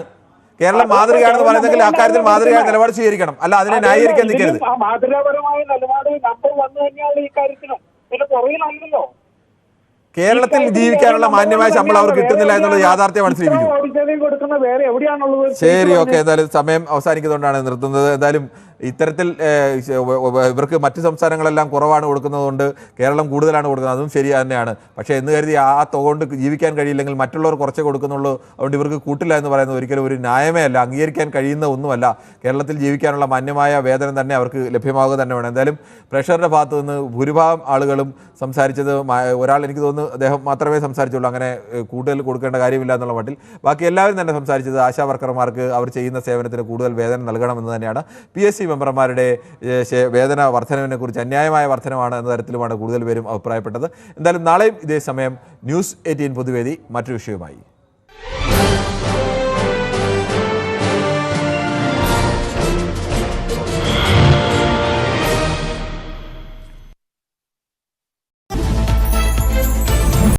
കേരളം മാതൃകയാണെന്ന് പറയുന്നെങ്കിൽ അക്കാര്യത്തിൽ മാതൃകയായ നിലപാട് സ്വീകരിക്കണം, അല്ല അതിനെ ന്യായീകരിക്കാൻ നിൽക്കരുത്. മാതൃകാപരമായ നിലപാട് നമ്പർ വന്നു തന്നെയാണ് ഈ കാര്യത്തിനും. പിന്നെ പുറകിലല്ലോ കേരളത്തിൽ ജീവിക്കാനുള്ള മാന്യമായ ശമ്പളം അവർ കിട്ടുന്നില്ല എന്നുള്ളത് യാഥാർത്ഥ്യമാണ് ശ്രീബിജു. ശരി, ഓക്കെ. എന്തായാലും സമയം അവസാനിക്കുന്നതുകൊണ്ടാണ് നിർത്തുന്നത്. എന്തായാലും ഇത്തരത്തിൽ ഇവർക്ക് മറ്റ് സംസ്ഥാനങ്ങളെല്ലാം കുറവാണ് കൊടുക്കുന്നതുകൊണ്ട് കേരളം കൂടുതലാണ് കൊടുക്കുന്നത്, അതും ശരി തന്നെയാണ്. പക്ഷേ എന്ന് കരുതി ആ തുക കൊണ്ട് ജീവിക്കാൻ കഴിയില്ലെങ്കിൽ മറ്റുള്ളവർ കുറച്ചേ കൊടുക്കുന്നുള്ളൂ, അതുകൊണ്ട് ഇവർക്ക് കൂട്ടില്ല എന്ന് പറയുന്നത് ഒരിക്കലും ഒരു ന്യായമേ അല്ല, അംഗീകരിക്കാൻ കഴിയുന്ന ഒന്നുമല്ല. കേരളത്തിൽ ജീവിക്കാനുള്ള മാന്യമായ വേതനം തന്നെ അവർക്ക് ലഭ്യമാവുക തന്നെ വേണം. എന്തായാലും പ്രഷറുടെ ഭാഗത്തു നിന്ന് ഭൂരിഭാഗം ആളുകളും സംസാരിച്ചത്, ഒരാൾ എനിക്ക് തോന്നുന്നു അദ്ദേഹം മാത്രമേ സംസാരിച്ചുള്ളൂ, അങ്ങനെ കൂടുതൽ കൊടുക്കേണ്ട കാര്യമില്ല എന്നുള്ള മട്ടിൽ. ബാക്കി എല്ലാവരും തന്നെ സംസാരിച്ചത് ആശാ വർക്കർമാർക്ക് അവർ ചെയ്യുന്ന സേവനത്തിന് കൂടുതൽ വേതനം നൽകണമെന്ന് തന്നെയാണ്. PSC മെമ്പർമാരുടെ വേതന വർധനവിനെ കുറിച്ച് അന്യായമായ വർധനമാണ് എന്ന തരത്തിലുമാണ് കൂടുതൽ പേരും അഭിപ്രായപ്പെട്ടത്. എന്തായാലും നാളെയും ഇതേ സമയം ന്യൂസ് 18 പൊതുവേദി മറ്റൊരു വിഷയവുമായി.